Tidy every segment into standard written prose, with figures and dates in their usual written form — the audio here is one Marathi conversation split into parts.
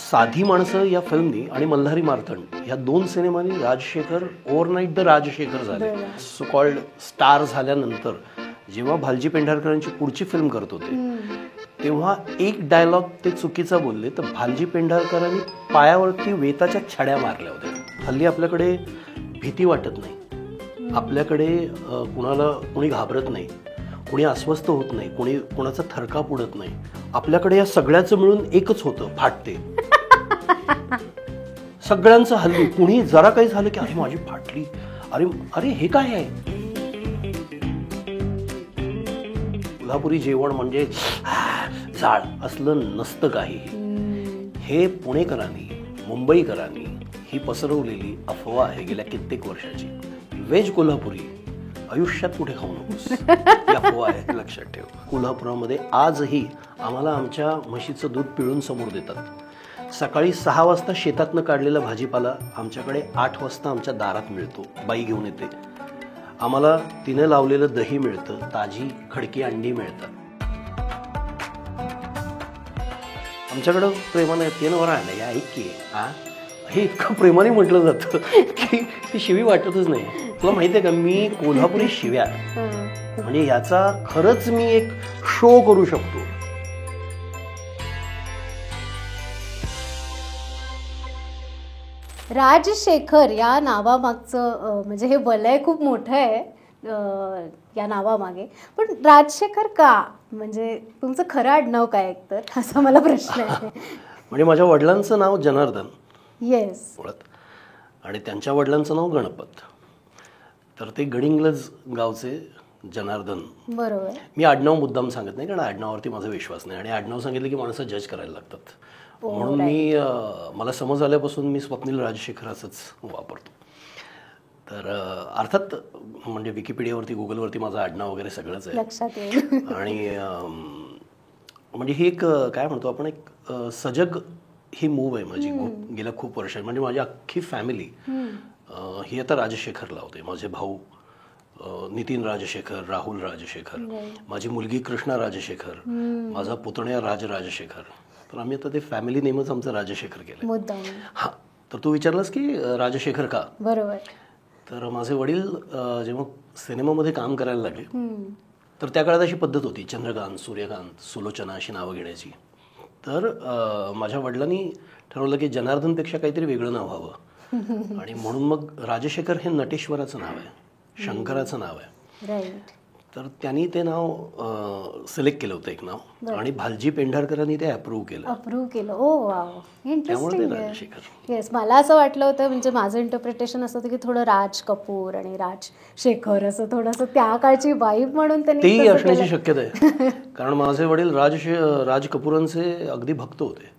साधी माणसं या फिल्मनी आणि मल्हारी मार्तंड या 2 सिनेमांनी राजशेखर ओव्हरनाईट द राजशेखर झाले. सो कॉल्ड स्टार झाल्यानंतर जेव्हा भालजी पेंढारकरांची पुढची फिल्म करत होते तेव्हा एक डायलॉग ते चुकीचा बोलले तर भालजी पेंढारकरांनी पायावरती वेताच्या छड्या मारल्या होत्या. हल्ली आपल्याकडे भीती वाटत नाही, आपल्याकडे कोणी घाबरत नाही, कोणी अस्वस्थ होत नाही, कोणाचा थरकाप उडत नाही. आपल्याकडे या सगळ्याचं मिळून एकच होतं, फाटते. सगळ्यांचं हल्ली कुणी जरा काही झालं की अरे माझी फाटली, अरे अरे हे काय आहे. कोल्हापुरी जेवण म्हणजे जाळ असलं नसतं काही. हे पुणेकरांनी मुंबईकरांनी ही पसरवलेली अफवा आहे गेल्या कित्येक वर्षाची. व्हेज कोल्हापुरी आयुष्यात कुठे खाऊ नकोस ही अफवा आहे, लक्षात ठेव. कोल्हापुरामध्ये आजही आम्हाला आमच्या म्हशीचं दूध पिळून समोर देतात. सकाळी 6 वाजता शेतातनं काढलेला भाजीपाला आमच्याकडे 8 वाजता आमच्या दारात मिळतो, बाई घेऊन येते. आम्हाला तिने लावलेलं दही मिळतं, ताजी खडकी अंडी मिळतात. आमच्याकडं प्रेमाने येते ना बरं आलं या ऐक की हे इतकं प्रेमाने म्हटलं जातं की ती शिवी वाटतच नाही. तुला माहिती आहे का, मी कोल्हापुरी शिव्या म्हणजे याचा खरंच मी एक शो करू शकतो. राजशेखर या नावामागचं म्हणजे हे वलय खूप मोठं आहे या नावामागे. पण राजशेखर का, म्हणजे तुमचं खरं आडनाव काय एकतर, असा मला प्रश्न आहे. म्हणजे माझ्या वडिलांचं नाव जनार्दन. येस. आणि त्यांच्या वडिलांचं नाव गणपत. तर ते गडिंग्लज गावचे जनार्दन. बरोबर. मी आडनाव मुद्दाम सांगत नाही कारण आडनावावरती माझा विश्वास नाही आणि आडनाव सांगितलं की माणसं जज करायला लागतात. म्हणून मला समज आल्यापासून मी स्वप्नील राजशेखर असंच वापरतो. तर अर्थात म्हणजे विकिपीडियावरती गुगलवरती माझं आडनाव वगैरे सगळंच आहे लक्षात येईल. आणि म्हणजे ही एक काय म्हणतो आपण एक सजग ही मूव आहे माझी गेल्या खूप वर्षांत. म्हणजे माझी अख्खी फॅमिली ही आता राजशेखरला होते. माझे भाऊ नितीन राजशेखर, राहुल राजशेखर, माझी मुलगी कृष्णा राजशेखर, माझा पुतण्या राजशेखर. तर आम्ही आता ते फॅमिली नेमच आमचं राजशेखर केलं. हां, तर तू विचारलंस की राजशेखर का. बरोबर. तर माझे वडील जेव्हा सिनेमामध्ये काम करायला लागले तर त्या काळात अशी पद्धत होती चंद्रकांत, सूर्यकांत, सुलोचना अशी नावं घेण्याची. तर माझ्या वडिलांनी ठरवलं की जनार्दनपेक्षा काहीतरी वेगळं नाव हवं आणि म्हणून मग राजशेखर हे नटेश्वराचं नाव आहे, शंकराचं नाव आहे. राईट. तर त्यांनी ते नाव सिलेक्ट केलं होतं एक नाव आणि भालजी पेंढारकरांनी ते अप्रूव्ह केलं. ओ वाव, इंटरेस्टिंग. राजशेखर. येस, मला असं वाटलं होतं, म्हणजे माझं इंटरप्रिटेशन असं होतं की थोडं राज कपूर आणि राजशेखर असं थोडंसं त्या काळची वाईब म्हणून त्यांनी तेही असण्याची शक्यता आहे. कारण माझे वडील राज कपूरांचे अगदी भक्त होते.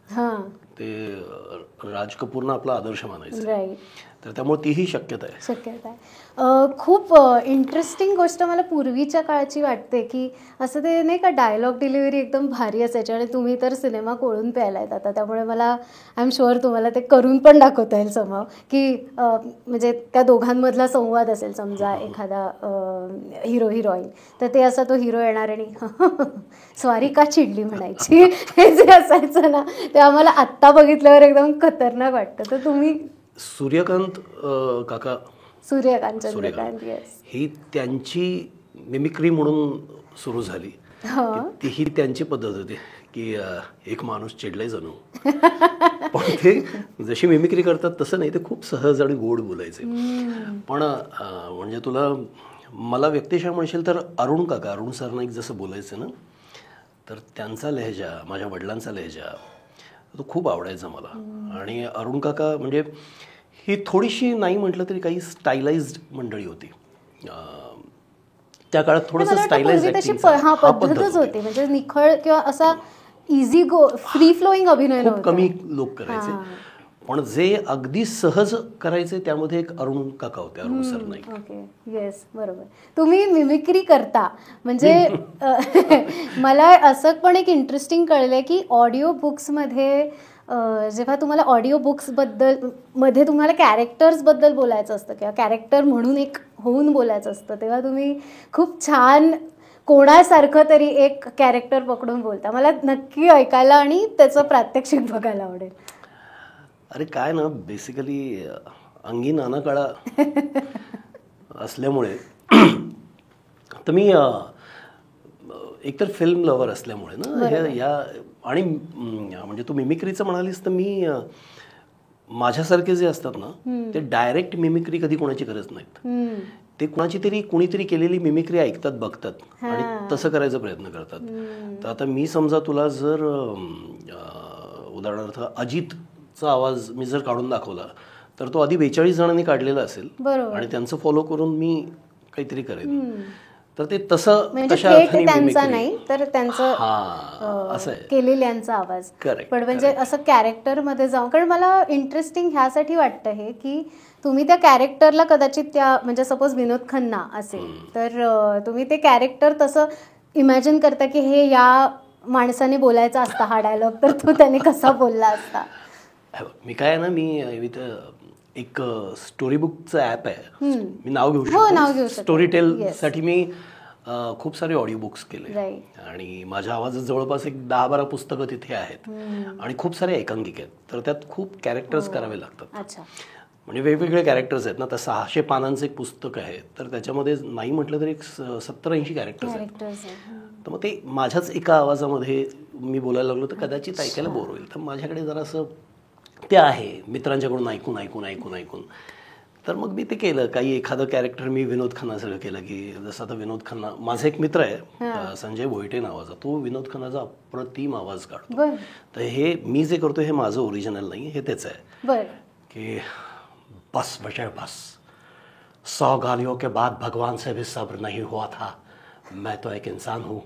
ते राज कपूरना आपला आदर्श मानायचे. राईट. तर त्यामुळे तीही शक्यता आहे. खूप इंटरेस्टिंग गोष्ट मला पूर्वीच्या काळची वाटते की असं ते नाही का डायलॉग डिलिव्हरी एकदम भारी असायची. आणि तुम्ही तर सिनेमा कोळून प्यायलायत आता, त्यामुळे मला आय एम शुअर तुम्हाला ते करून पण दाखवता येईल समहाव की म्हणजे त्या दोघांमधला संवाद असेल. समजा एखादा हिरो हिरोईन तर ते असा तो हिरो येणार आणि स्वारी का चिडली म्हणायची हे जे असायचं ना ते आम्हाला आत्ता बघितल्यावर एकदम खतरनाक वाटतं. तर तुम्ही सूर्यकांत काका चंद्रकांत ही त्यांची मिमिक्री म्हणून सुरू झाली. ही त्यांची पद्धत होती की एक माणूस चिडलाय जणू. पण ते जशी मिमिक्री करतात तसं नाही, ते खूप सहज आणि गोड बोलायचे. पण म्हणजे मला व्यक्तिशः म्हणशील तर अरुण सरनाईक जसं बोलायचं ना, तर त्यांचा लहेजा, माझ्या वडिलांचा लहेजा तो खूप आवडायचा मला. आणि अरुण काका म्हणजे ही थोडीशी नाही म्हटलं तरी काही स्टाईलाइज्ड मंडळी होती त्या काळात. थोडंसं स्टाईलाइज्ड पद्धतच होती, म्हणजे निखळ किंवा असा इझी फ्री फ्लोईंग अभिनय खूप कमी लोक करायचे. पण जे अगदी सहज करायचे त्यामध्ये एक अरुण काका होते, अरुण सरनाईक. ओके. येस, बरोबर. तुम्ही मिमिक्री करता म्हणजे मला असं पण एक इंटरेस्टिंग कळलंय की ऑडिओ बुक्समध्ये जेव्हा तुम्हाला ऑडिओ बुक्समध्ये तुम्हाला कॅरेक्टर्सबद्दल बोलायचं असतं किंवा कॅरेक्टर म्हणून एक होऊन बोलायचं असतं, तेव्हा तुम्ही खूप छान कोणासारखं तरी एक कॅरेक्टर पकडून बोलता. मला नक्की ऐकायला आणि त्याचं प्रात्यक्षिक बघायला आवडेल. अरे काय ना, बेसिकली अंगी नाना काळा असल्यामुळे तर मी एकतर फिल्म लवर असल्यामुळे ना या आणि म्हणजे तू मिमिक्रीचं म्हणालीस तर मी माझ्यासारखे जे असतात ना ते डायरेक्ट मिमिक्री कधी कोणाची करत नाहीत. ते कुणीतरी केलेली मिमिक्री ऐकतात, बघतात आणि तसं करायचा प्रयत्न करतात. तर आता मी समजा तुला जर उदाहरणार्थ अजितचा आवाज मी जर काढून दाखवला तर तो आधी 42 जणांनी काढलेला असेल आणि त्यांचं फॉलो करून मी काहीतरी करेन. तर ते तसं तशा अर्थाने त्यांचा नाही तर त्यांचं असं आहे केलेल्यांचा आवाज. करेक्ट. पण म्हणजे असं कॅरेक्टर मध्ये जाऊन, कारण मला इंटरेस्टिंग ह्यासाठी वाटतं हे की तुम्ही त्या कॅरेक्टरला कदाचित त्या म्हणजे सपोज विनोद खन्ना असेल तर तुम्ही ते कॅरेक्टर तसं इमॅजिन करता की हे या माणसाने बोलायचा असता हा डायलॉग, तर तो त्याने कसा बोलला असता. मी काय ना, मी इथं एक स्टोरी बुकचं ॲप आहे, मी नाव घेऊ शकतो. स्टोरी टेल साठी मी खूप सारे ऑडिओ बुक्स केले आणि माझ्या आवाजात जवळपास एक 10-12 पुस्तकं तिथे आहेत आणि खूप सारे एकांकिका आहेत. तर त्यात खूप कॅरेक्टर्स करावे लागतात. म्हणजे वेगवेगळे कॅरेक्टर्स आहेत ना. तर 600 पानांचं एक पुस्तक आहे, तर त्याच्यामध्ये नाही म्हटलं तरी एक 70-80 कॅरेक्टर्स आहेत. तर मग ते माझ्याच एका आवाजामध्ये मी बोलायला लागलो तर कदाचित ऐकायला बोर होईल. तर माझ्याकडे जरासं ते आहे मित्रांच्याकडून ऐकून तर मग मी ते केलं. काही एखादं कॅरेक्टर मी विनोद खन्नासारखं केलं की जसं आता विनोद खन्ना, माझा एक मित्र आहे संजय भोईटे नावाचा, तो विनोद खन्नाचा अप्रतिम आवाज काढतो. तर हे मी जे करतो हे माझं ओरिजिनल नाही, हे त्याचं आहे की बस बशर बस 100 गालियों के बाद भगवान से भी सब्र नहीं हुआ था, मैं तो एक इंसान हूँ,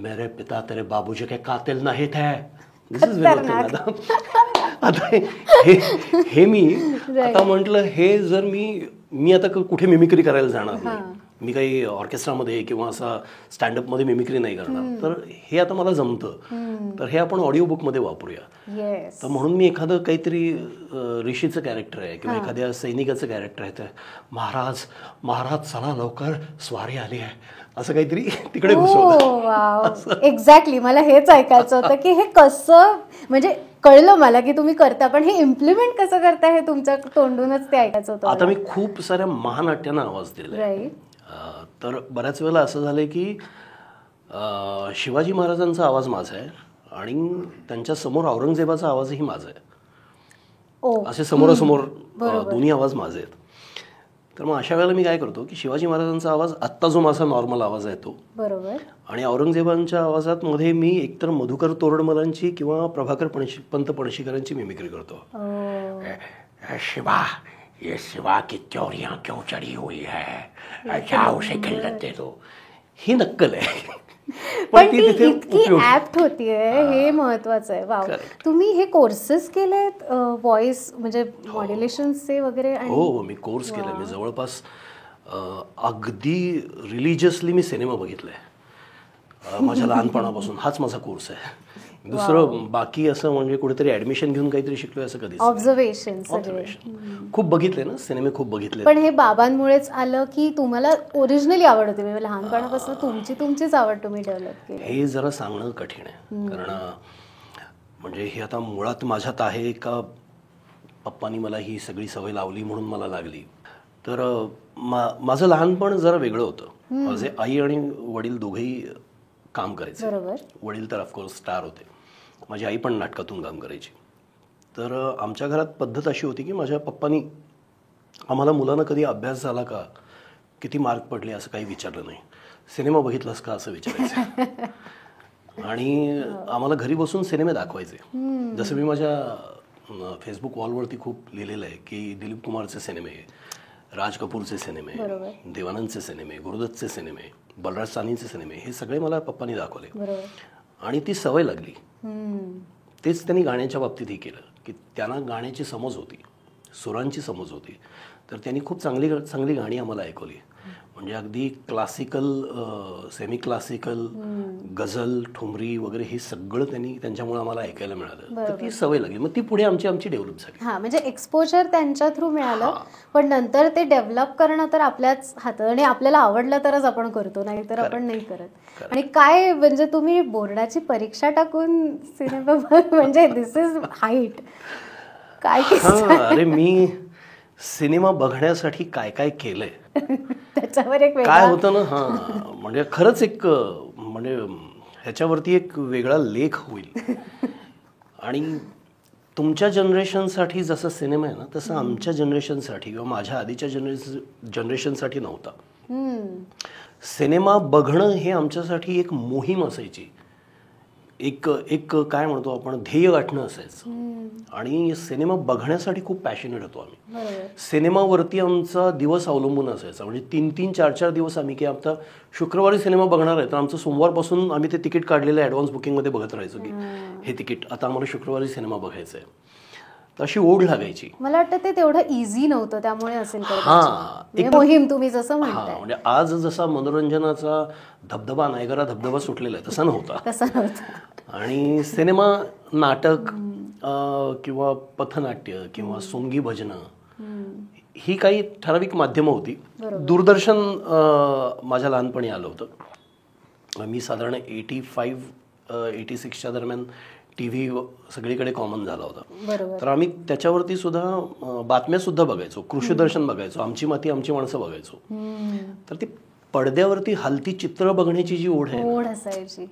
मेरे पिता तेरे बाबूजी के कातिल नहीं थे. दिस इज विनोद खन्ना. आता हे मी आता म्हटलं हे जर मी आता कुठे मिमिक्री करायला जाणार नाही, मी काही ऑर्केस्ट्रामध्ये किंवा असा स्टँडअपमध्ये मिमिक्री नाही करणार, तर हे आता मला जमतं, तर हे आपण ऑडिओ बुकमध्ये वापरूया. तर म्हणून मी एखादं काहीतरी ऋषीचं कॅरेक्टर आहे किंवा एखाद्या सैनिकाचं कॅरेक्टर आहे, तर महाराज चला लवकर स्वारी आली आहे, असं काहीतरी तिकडे घुसवलं. एक्झॅक्टली मला हेच ऐकायचं होतं की हे कसं, म्हणजे कळलं मला की तुम्ही करता, पण हे इम्प्लिमेंट कसं करता हे तुमच्या तोंडूनच ते ऐकायचं होतं. आता मी खूप साऱ्या महानाट्यांना आवाज दिला. तर बऱ्याच वेळेला असं झालंय की शिवाजी महाराजांचा आवाज माझा आहे आणि त्यांच्या समोर औरंगजेबाचा आवाजही माझा आहे. असे समोरासमोर दोन्ही आवाज माझे आहेत. तर मग अशा वेळेला मी काय करतो की शिवाजी महाराजांचा आवाज आत्ता जो माझा नॉर्मल आवाज आहे तो, बरोबर, आणि औरंगजेबांच्या आवाजात मध्ये मी एकतर मधुकर तोरडमलांची किंवा प्रभाकर पंत पणशीकरांची मिमिक्री करतो. शिवा, ये शिवा की चोरियां क्यों चढ़ी हुई है, जाओ उसे खिल्लत दे दो. ही नक्कल आहे पण ती इतकी ऍप्ट होतीये, हे महत्वाचं आहे. वाव. तुम्ही हे कोर्सेस केलेत व्हॉइस म्हणजे मॉड्युलेशनचे वगैरे? हो, मी कोर्स केलाय. मी जवळपास अगदी रिलिजियसली मी सिनेमा बघितलाय माझ्या लहानपणापासून. हाच माझा कोर्स आहे. दुसरं बाकी असं म्हणजे कुठेतरी ऍडमिशन घेऊन काहीतरी शिकलोय असं कधीच. ऑब्झर्वेशन खूप बघितले ना सिनेमे, खूप बघितले. पण हे बाबांमुळेच आलं की तुम्हाला ओरिजिनली आवड होती, म्हणजे लहानपणापासून तुमचीच आवड तुम्ही डेव्हलप केली? हे जरा सांगणं कठीण आहे, कारण म्हणजे हे आता मुळात माझ्यात आहे का पप्पानी मला ही सगळी सवय लावली म्हणून मला लागली. तर माझं लहानपण जरा वेगळं होतं. माझे आई आणि वडील दोघेही काम करायचे. वडील तर ऑफकोर्स स्टार होते, माझी आई पण नाटकातून काम करायची. तर आमच्या घरात पद्धत अशी होती की माझ्या पप्पानी आम्हाला मुलांना कधी अभ्यास झाला का, किती मार्क पडले असं काही विचारलं नाही. सिनेमा बघितलास का असं विचारायचं आणि आम्हाला घरी बसून सिनेमे दाखवायचे. जसं मी माझ्या फेसबुक वॉलवरती खूप लिहिलेलं आहे की दिलीप कुमारचे सिनेमे, राज कपूरचे सिनेमे, देवानंदचे सिनेमे, गुरुदत्तचे सिनेमे, बलराज सानीचे सिनेमे, हे सगळे मला पप्पांनी दाखवले आणि ती सवय लागली. तेच त्यांनी गाण्याच्या बाबतीतही केलं की त्यांना गाण्याची समज होती, सुरांची समज होती. तर त्यांनी खूप चांगली गाणी आम्हाला ऐकवली. म्हणजे अगदी क्लासिकल, सेमी क्लासिकल, गझल, ठुमरी वगैरे हे सगळं त्यांच्यामुळे आम्हाला ऐकायला मिळालं. तर ती सवय लागली. मग ती पुढे आमची डेव्हलप झाली. हा, म्हणजे एक्सपोजर त्यांच्या थ्रू मिळालं, पण नंतर ते डेव्हलप करणं तर आपल्याच हातात, आणि आपल्याला आवडलं तरच आपण करतो, नाही तर आपण नाही करत. आणि काय म्हणजे तुम्ही बोर्डाची परीक्षा टाकून सिनेमा म्हणजे दिस इज हाईट. काय हा, अरे मी सिनेमा बघण्यासाठी काय काय केलंय त्याच्यावर एक काय वेगळा होतं ना. हा, म्हणजे खरंच एक म्हणजे ह्याच्यावरती एक वेगळा लेख होईल. आणि तुमच्या जनरेशनसाठी जसं सिनेमा आहे ना, तसं आमच्या जनरेशनसाठी किंवा माझ्या आधीच्या जनरेशनसाठी नव्हता. सिनेमा बघणं हे आमच्यासाठी एक मोहीम असायची. एक एक काय म्हणतो आपण, ध्येय गाठणं असायचं. आणि सिनेमा बघण्यासाठी खूप पॅशनेट होतो आम्ही. बरोबर. सिनेमावरती आमचा दिवस अवलंबून असायचा. म्हणजे 3-3, 4-4 दिवस आम्ही, की आता शुक्रवारी सिनेमा बघणार आहे तर आमचं सोमवारपासून आम्ही ते तिकीट काढलेलं ॲडव्हान्स बुकिंगमध्ये बघत राहायचो, की हे तिकीट आता आम्हाला शुक्रवारी सिनेमा बघायचा आहे. तर अशी ओढ लागायची. मला वाटतं ते तेवढं इझी नव्हतं त्यामुळे असेल हा, कदाचित. मोहीम तुम्ही जसं हा, म्हणताय म्हणजे आज जसा मनोरंजनाचा धबधबा, नायगरा धबधबा सुटलेला आहे तसा नव्हता. तसं नव्हतं. आणि सिनेमा, नाटक किंवा पथनाट्य किंवा सोंगी भजनं ही काही ठराविक माध्यमं होती. दूरदर्शन माझ्या लहानपणी आलं होतं. मी साधारण 85-86च्या दरम्यान टी व्ही सगळीकडे कॉमन झाला होता. बरोबर. तर आम्ही त्याच्यावरती सुद्धा बातम्या सुद्धा बघायचो, कृषीदर्शन बघायचो, आमची माती आमची माणसं बघायचो. तर ती पडद्यावरती हलती चित्र बघण्याची जी ओढ आहे ना, ओढ असायची.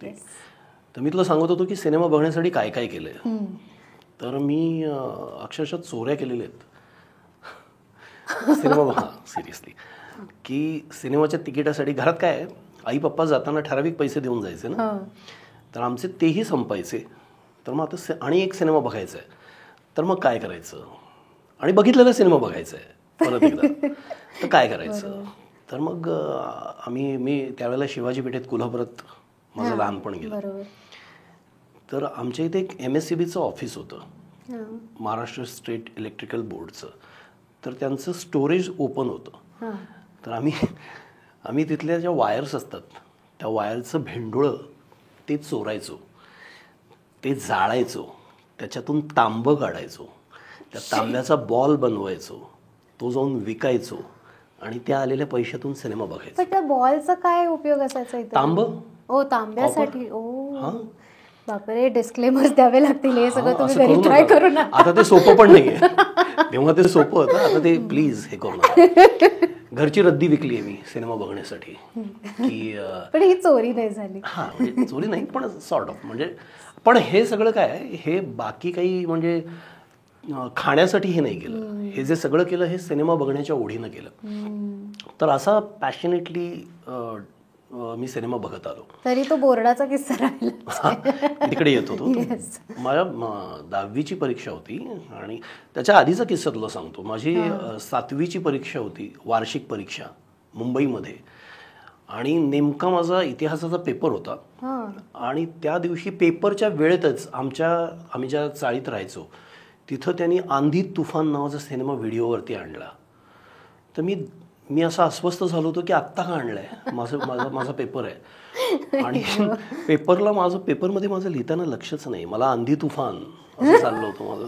तर मी तुला सांगत होतो की सिनेमा बघण्यासाठी काय काय केलंय. तर मी अक्षरशः चोऱ्या केलेल्या आहेत सिनेमा. हा, सिरियसली, की सिनेमाच्या तिकिटासाठी घरात काय आहे, आई पप्पा जाताना ठराविक पैसे देऊन जायचे ना, तर आमचे तेही संपायचे. तर मग आता आणि एक सिनेमा बघायचा आहे, तर मग काय करायचं, आणि बघितलेला सिनेमा बघायचा आहे परत एकदा, तर काय करायचं. तर मग मी त्यावेळेला शिवाजी पेठेत कोल्हापुरात माझं लहानपण गेलं. तर आमच्या इथे एक MSCBचं ऑफिस होतं, महाराष्ट्र स्टेट इलेक्ट्रिकल बोर्डचं. तर त्यांचं स्टोरेज ओपन होतं. तर आम्ही तिथल्या ज्या वायर्स असतात त्या वायरचं भेंडोळं ते चोरायचो, ते जाळायचो, त्याच्यातून तांबं काढायचो, त्या तांब्याचा बॉल बनवायचो, तो जाऊन विकायचो आणि त्या आलेल्या पैशातून सिनेमा बघायचो. पण त्या बॉलचा काय उपयोग असायचा इथे? तांब. ओ, तांब्यासाठी. ओ बापरे, डिस्क्लेमर्स द्यावे लागतील. हे सगळं तुम्ही घरी ट्राय करू नका. आता ते सोपं पण नाहीये, तेव्हा ते सोपं होतं, आता ते प्लीज हे करू नका. घरची रद्दी विकली आहे मी सिनेमा बघण्यासाठी. की पण ही चोरी नाही झाली. हा, म्हणजे चोरी नाही पण सॉर्ट ऑफ, म्हणजे पण हे सगळं काय, हे बाकी काही म्हणजे खाण्यासाठी हे नाही केलं. हे जे सगळं केलं हे सिनेमा बघण्याच्या ओढीनं केलं. तर असा पॅशनेटली मी सिनेमा बघत आलो. तरी तो बोर्डाचा किस्सा राहिला. तिकडे येत होतो. माझ्या 10वीची परीक्षा होती आणि त्याच्या आधीचा किस्सा तुला सांगतो. माझी 7वीची परीक्षा होती, वार्षिक परीक्षा मुंबईमध्ये. आणि नेमका माझा इतिहासाचा पेपर होता. आणि त्या दिवशी पेपरच्या वेळेतच आम्ही ज्या चाळीत राहायचो तिथं त्यांनी आंधी तुफान नावाचा सिनेमा व्हिडिओवरती आणला. तर मी असं अस्वस्थ झालो होतो की आत्ता का आणलाय, माझा पेपर आहे. आणि पेपरमध्ये माझं लिहिताना लक्षच नाही, मला आंधी तुफान असं चाललं होतं माझं.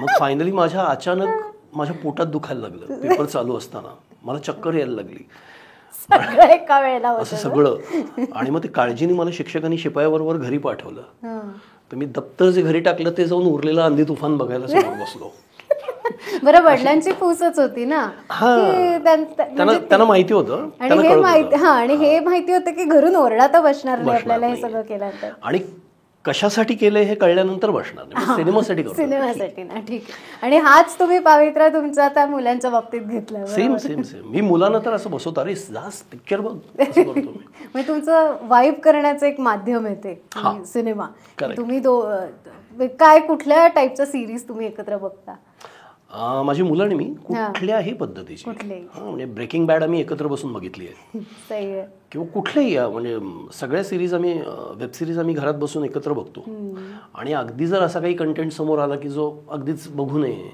मग फायनली अचानक माझ्या पोटात दुखायला लागलं पेपर चालू असताना, मला चक्कर यायला लागली एका वेळेला असं सगळं. आणि मग ते काळजीने मला शिक्षकांनी शिपायाबरोबर घरी पाठवलं. तर मी दप्तर जे घरी टाकलं ते जाऊन उरलेलं आंधी तुफान बघायला समोर बसलो. बरं, वडिलांची फूसच होती ना. त्यांना माहिती होतं, आणि हे माहिती होतं की घरून ओरडा तर बसणार नाही आपल्याला हे सगळं केल्यानंतर. आणि कशासाठी केलंय हे कळल्यानंतर बसणार नाही, सिनेमासाठी करतो. सिनेमासाठी ना, ठीक. आणि हाच तुम्ही पावित्र्य तुमच्या त्या मुलांच्या बाबतीत घेतला. सेम. मी मुलांना तर असं बसवतो, अरे जास्त पिक्चर बघ, असं करतो मी. म्हणजे तुमचं वाईब करण्याचं एक माध्यम आहे ते सिनेमा. तुम्ही काय कुठल्या टाईपच्या सिरीज तुम्ही एकत्र बघता? माझी मुलं आणि मी कुठल्याही पद्धतीची, म्हणजे ब्रेकिंग बॅड आम्ही एकत्र बसून बघितली आहे, किंवा कुठल्याही म्हणजे सगळ्या सिरीज आम्ही, वेब सिरीज आम्ही घरात बसून एकत्र बघतो. आणि अगदी जर असा काही कंटेंट समोर आला की जो अगदीच बघू नये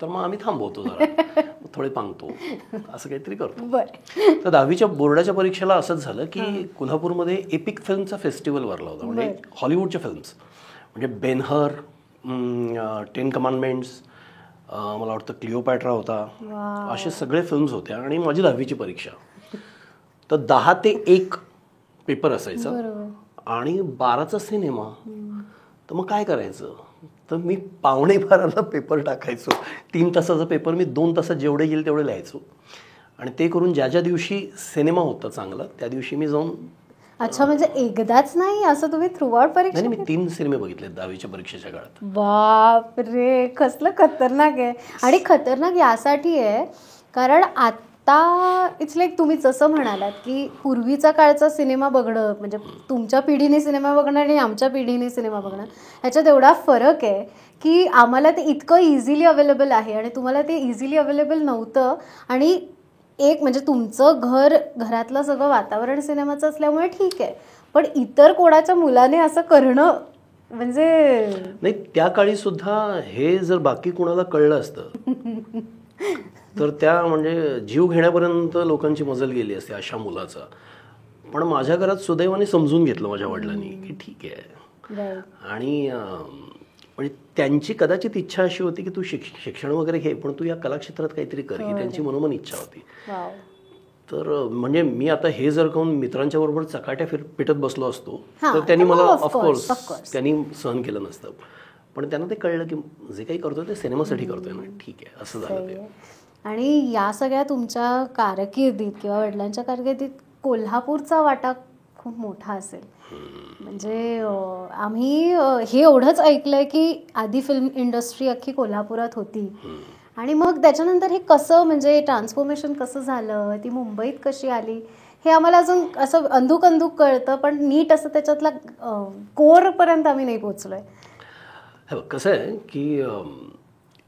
तर मग आम्ही थांबवतो, जरा थोडे पांगतो, असं काहीतरी करतो. तर 10वीच्या बोर्डाच्या परीक्षेला असंच झालं की कोल्हापूरमध्ये एपिक फिल्मचा फेस्टिवल भरला होता. म्हणजे हॉलिवूडच्या फिल्म्स, म्हणजे बेनहर, 10 कमांडमेंट्स, मला वाटतं क्लिओपॅट्रा होता, असे सगळे फिल्म्स होत्या. आणि माझी 10वीची परीक्षा. तर 10 ते 1 पेपर असायचा आणि 12चा सिनेमा. तर मग काय करायचं, तर मी 12:45 पेपर टाकायचो. 3 तासाचा पेपर मी 2 तासात जेवढे येईल तेवढे लिहायचो. आणि ते करून ज्या दिवशी सिनेमा होता चांगला त्या दिवशी मी जाऊन. अच्छा, म्हणजे एकदाच नाही, असं तुम्ही थ्रूआउट परीक्षा? नाही, मी 3 सिनेमे बघितले 10वीच्या परीक्षेच्या काळात. बाप रे, कसलं खतरनाक आहे. आणि खतरनाक यासाठी आहे कारण आता इट्स लाईक तुम्ही जसं म्हणालात की पूर्वीचा काळचा सिनेमा बघणं म्हणजे तुमच्या पिढीने सिनेमा बघणं आणि आमच्या पिढीने सिनेमा बघणं ह्याच्यात एवढा फरक आहे की आम्हाला ते इतकं इझिली अवेलेबल आहे आणि तुम्हाला ते इझिली अवेलेबल नव्हतं. आणि एक म्हणजे तुमचं घरातलं सगळं वातावरण सिनेमाचं असल्यामुळे ठीक आहे, पण इतर कोणाच्या मुलाने असं करणं म्हणजे नाही. त्या काळी सुद्धा हे जर बाकी कोणाला कळलं असतं तर त्या म्हणजे जीव घेण्यापर्यंत लोकांची मजल गेली असते अशा मुलाचा. पण माझ्या घरात सुदैवाने समजून घेतलं माझ्या वडिलांनी की ठीक आहे. आणि म्हणजे त्यांची कदाचित इच्छा अशी होती की तू शिक्षण वगैरे घे पण तू या कलाक्षेत्रात काहीतरी कर, ही त्यांची मनोमन इच्छा होती. तर म्हणजे मी आता हे जर कहून मित्रांच्या बरोबर चकाट्या पिटत बसलो असतो तर त्यांनी मला ऑफकोर्स त्यांनी सहन केलं नसतं. पण त्यांना ते कळलं की जे काही करतोय ते सिनेमासाठी करतोय ना, ठीक आहे, असं झालं ते. आणि या सगळ्या तुमच्या कारकिर्दीत किंवा वडिलांच्या कारकिर्दीत कोल्हापूरचा वाटा खूप मोठा असेल. म्हणजे आम्ही हे एवढंच ऐकलंय की आधी फिल्म इंडस्ट्री अख्खी कोल्हापुरात होती आणि मग त्याच्यानंतर हे कसं म्हणजे ट्रान्सफॉर्मेशन कसं झालं, ती मुंबईत कशी आली हे आम्हाला अजून असं अंधुक अंधुक कळतं, पण नीट असं त्याच्यातला कोरपर्यंत आम्ही नाही पोचलोय. हे बघ कसं आहे की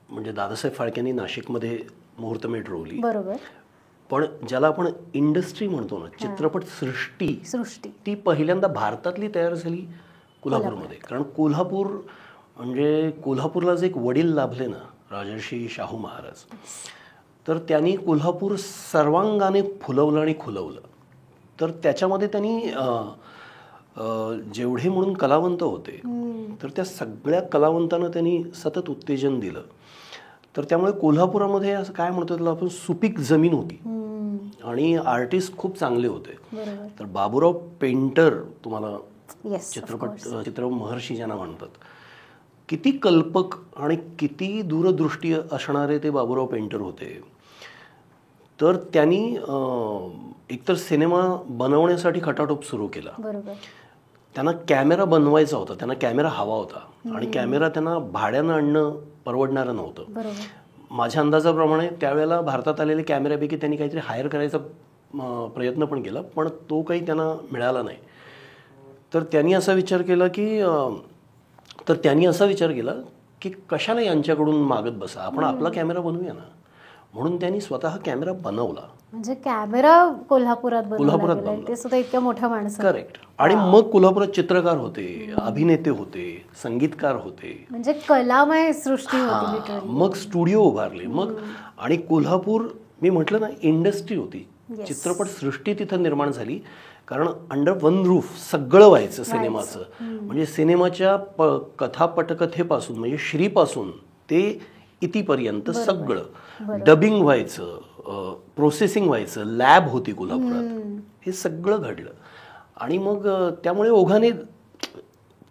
म्हणजे दादासाहेब फाळकेंनी नाशिकमध्ये मुहूर्तमेढ रोवली, बरोबर, पण ज्याला आपण इंडस्ट्री म्हणतो ना, चित्रपट सृष्टी, ती पहिल्यांदा भारतातली तयार झाली कोल्हापूरमध्ये. कारण कोल्हापूर म्हणजे कोल्हापूरला जे एक वडील लाभले ना, राजर्षी शाहू महाराज, तर त्यांनी कोल्हापूर सर्वांगाने फुलवलं आणि खुलवलं. तर त्याच्यामध्ये त्यांनी जेवढे म्हणून कलावंत होते तर त्या सगळ्या कलावंतांना त्यांनी सतत उत्तेजन दिलं. तर त्यामुळे कोल्हापुरामध्ये असं काय म्हणतो त्याला आपण, सुपीक जमीन होती आणि आर्टिस्ट खूप चांगले होते. तर बाबूराव पेंटर, तुम्हाला चित्र महर्षी ज्यांना म्हणतात, किती कल्पक आणि किती दूरदृष्टी असणारे ते बाबूराव पेंटर होते. तर त्यांनी एकतर सिनेमा बनवण्यासाठी खटाटोप सुरू केला. त्यांना कॅमेरा बनवायचा होता, त्यांना कॅमेरा हवा होता आणि कॅमेरा त्यांना भाड्यानं आणणं परवडणारं नव्हतं. माझ्या अंदाजाप्रमाणे त्यावेळेला भारतात आलेले कॅमेऱ्यापैकी त्यांनी काहीतरी हायर करायचा प्रयत्न पण केला, पण तो काही त्यांना मिळाला नाही. तर त्यांनी असा विचार केला की कशाला यांच्याकडून मागत बसा, आपण आपला कॅमेरा बनवूया ना. म्हणून त्यांनी स्वतः कॅमेरा बनवला. म्हणजे कॅमेरा कोल्हापुरात बनवला ते सुद्धा इतक्या मोठ्या माणसाने. करेक्ट. आणि मग कोल्हापुरात चित्रकार होते, अभिनेते होते, संगीतकार होते, म्हणजे कलामय सृष्टी होती. मग स्टुडिओ उभारले, मग आणि कोल्हापूर मी म्हटलं ना इंडस्ट्री होती, चित्रपट सृष्टी तिथं निर्माण झाली. कारण अंडर वन रूफ सगळं व्हायचं सिनेमाचं. म्हणजे सिनेमाच्या कथा पटकथेपासून म्हणजे श्रीपासून ते इतिपर्यंत सगळं, डबिंग व्हायचं, प्रोसेसिंग व्हायचं, लॅब होती कोल्हापुरात, हे सगळं घडलं. आणि मग त्यामुळे ओघाने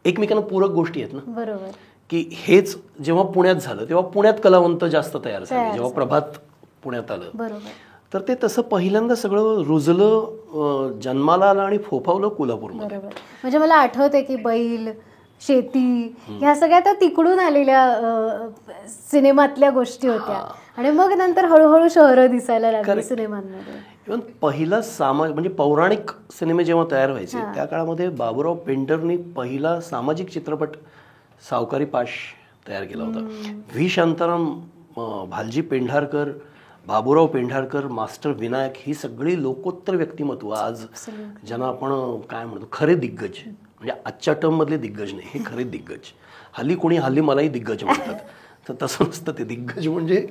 एकमेकांना पूरक गोष्टी आहेत ना. बरोबर. की हेच जेव्हा पुण्यात झालं तेव्हा पुण्यात कलावंत जास्त तयार झाले, जेव्हा प्रभात पुण्यात आलं. बरोबर. तर ते तसं पहिल्यांदा सगळं रुजलं, जन्माला आलं आणि फोफावलं कोल्हापूरमध्ये. म्हणजे मला आठवते की बैल, शेती ह्या सगळ्या त्या तिकडून आलेल्या सिनेमातल्या गोष्टी होत्या आणि मग नंतर हळूहळू शहरं दिसायला लागली सिनेमांमध्ये. इव्हन पहिला म्हणजे पौराणिक सिनेमे जेव्हा तयार व्हायचे त्या काळामध्ये बाबूराव पेंटरनी पहिला सामाजिक चित्रपट सावकारी पाश तयार केला होता. व्ही शांताराम, भालजी पेंढारकर, बाबूराव पेंढारकर, मास्टर विनायक, ही सगळी लोकोत्तर व्यक्तिमत्व आज ज्यांना आपण काय म्हणतो खरे दिग्गज, म्हणजे आजच्या टर्म मधले दिग्गज नाही, हे खरे दिग्गज. हल्ली मलाही दिग्गज म्हणतात, तर तसं नसतं. ते दिग्गज म्हणजे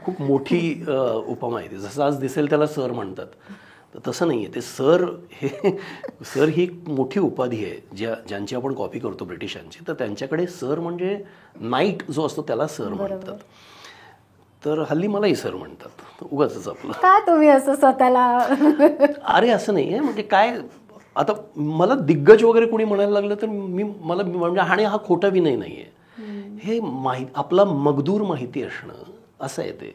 खूप मोठी उपमा आहे. जसं आज दिसेल त्याला सर म्हणतात, तर तसं नाही आहे. ते सर ही मोठी उपाधी आहे ज्यांची आपण कॉपी करतो ब्रिटिशांची. तर त्यांच्याकडे सर म्हणजे नाईट जो असतो त्याला सर म्हणतात. तर हल्ली मलाही सर म्हणतात, उगाचच आपलं. का तुम्ही असं स्वतःला? अरे असं नाही आहे, म्हणजे काय आता मला दिग्गज वगैरे कोणी म्हणायला लागलं तर मला म्हणजे आणि हा खोटा विनय नाही आहे. हे आपला मगदूर माहिती असणं असं आहे ते.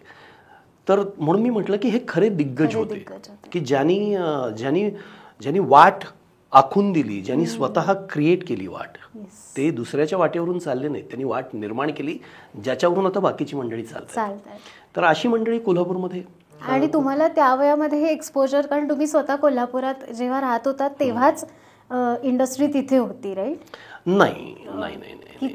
तर म्हणून मी म्हटलं की हे खरे दिग्गज होते की ज्यांनी वाट आखून दिली, ज्यांनी स्वतः क्रिएट केली वाट. ते दुसऱ्याच्या वाटेवरून चालले नाहीत, त्यांनी वाट निर्माण केली ज्याच्यावरून आता बाकीची मंडळी चालतात. तर अशी मंडळी कोल्हापूरमध्ये. आणि तुम्हाला त्या वयामध्ये हे एक्सपोजर, कारण तुम्ही स्वतः कोल्हापुरात जेव्हा राहत होता तेव्हाच इंडस्ट्री तिथे होती, राईट? नाही,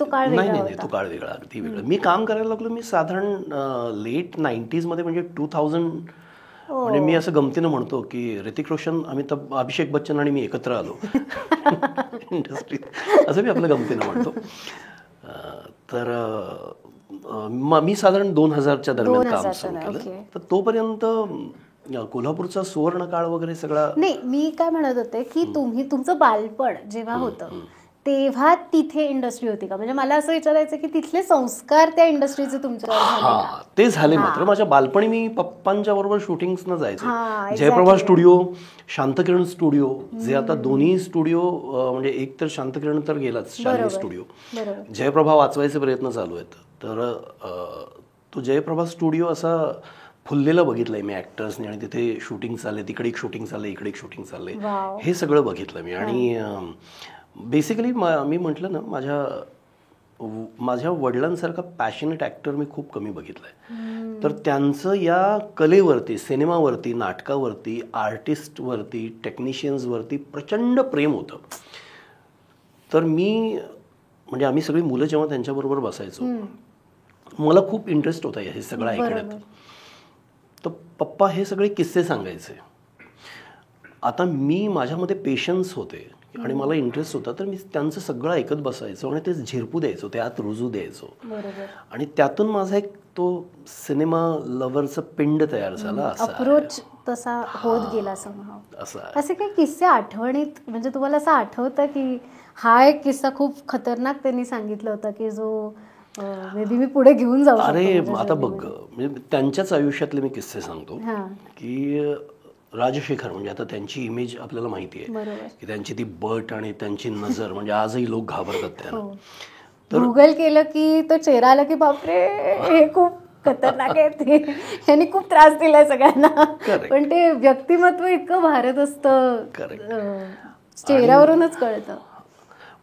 तो काळ वेगळा, अगदी वेगळा. मी काम करायला लागलो मी साधारण लेट 90s मध्ये, म्हणजे 2000. म्हणजे मी असं गमतीनं म्हणतो की ऋतिक रोशन, अभिषेक बच्चन आणि मी एकत्र आलो इंडस्ट्रीत, असं मी आपलं गमतीनं म्हणतो. तर मी साधारण 2000च्या दरम्यान काम सुरू केलं. तर तोपर्यंत कोल्हापूरचा सुवर्ण काळ वगैरे सगळा. नाही, मी काय म्हणत होते की तुमचं बालपण जेव्हा होतं तेव्हा तिथे इंडस्ट्री होती का? म्हणजे मला असं विचारायचं की तिथले संस्कार त्या इंडस्ट्रीचे तुमच्यावर झाले? ते झाले. मात्र माझ्या बालपणी मी पप्पांच्या बरोबर शूटिंग्सनं जायचो. जयप्रभा स्टुडिओ, शांतकिरण स्टुडिओ, जे आता दोन्ही स्टुडिओ, म्हणजे एक तर शांतकिरण तर गेलाच, शालिनी स्टुडिओ, जयप्रभा वाचवायचे प्रयत्न चालू आहेत. तर तो जयप्रभा स्टुडिओ असा फुललेलं बघितलंय मी ॲक्टर्सने, आणि तिथे शूटिंग चाललंय, तिकडे एक शूटिंग चाललंय, इकडे एक शूटिंग चाललंय, हे सगळं बघितलं मी. आणि बेसिकली मी म्हटलं ना, माझ्या वडिलांसारखा पॅशनेट ॲक्टर मी खूप कमी बघितलंय. तर त्यांचं या कलेवरती, सिनेमावरती, नाटकावरती, आर्टिस्टवरती, टेक्निशियन्सवरती प्रचंड प्रेम होतं. तर म्हणजे आम्ही सगळी मुलं जेव्हा त्यांच्याबरोबर बसायचो, मला खूप इंटरेस्ट होता हे सगळं ऐकण्यात. तर पप्पा हे सगळे किस्से सांगायचे. आता माझ्यामध्ये पेशन्स होते आणि मला इंटरेस्ट होता, तर मी त्यांचं सगळं ऐकत बसायचो आणि ते झिरपू द्यायचो, त्यात रुजू द्यायचो. आणि त्यातून माझा एक तो सिनेमा लव्हरचं पिंड तयार झाला. अप्रोच तसा होत गेला असे काही किस्से आठवणीत, म्हणजे तुम्हाला असं आठवतं की हा एक किस्सा खूप खतरनाक त्यांनी सांगितलं होता की जो मे बी मी पुढे घेऊन जाऊ? अरे आता बघ, म्हणजे त्यांच्याच आयुष्यातले मी किस्से सांगतो की राजशेखर, म्हणजे आता त्यांची इमेज आपल्याला माहिती आहे की त्यांची ती बट आणि त्यांची नजर, म्हणजे आजही लोक घाबरतात त्यांना. तर गुगल केलं की तो चेहरा आला की बापरे, हे खूप खतरनाक आहे, ते त्यांनी खूप त्रास दिलाय सगळ्यांना. पण ते व्यक्तिमत्व इतकं भारत असतं, चेहऱ्यावरूनच कळतं.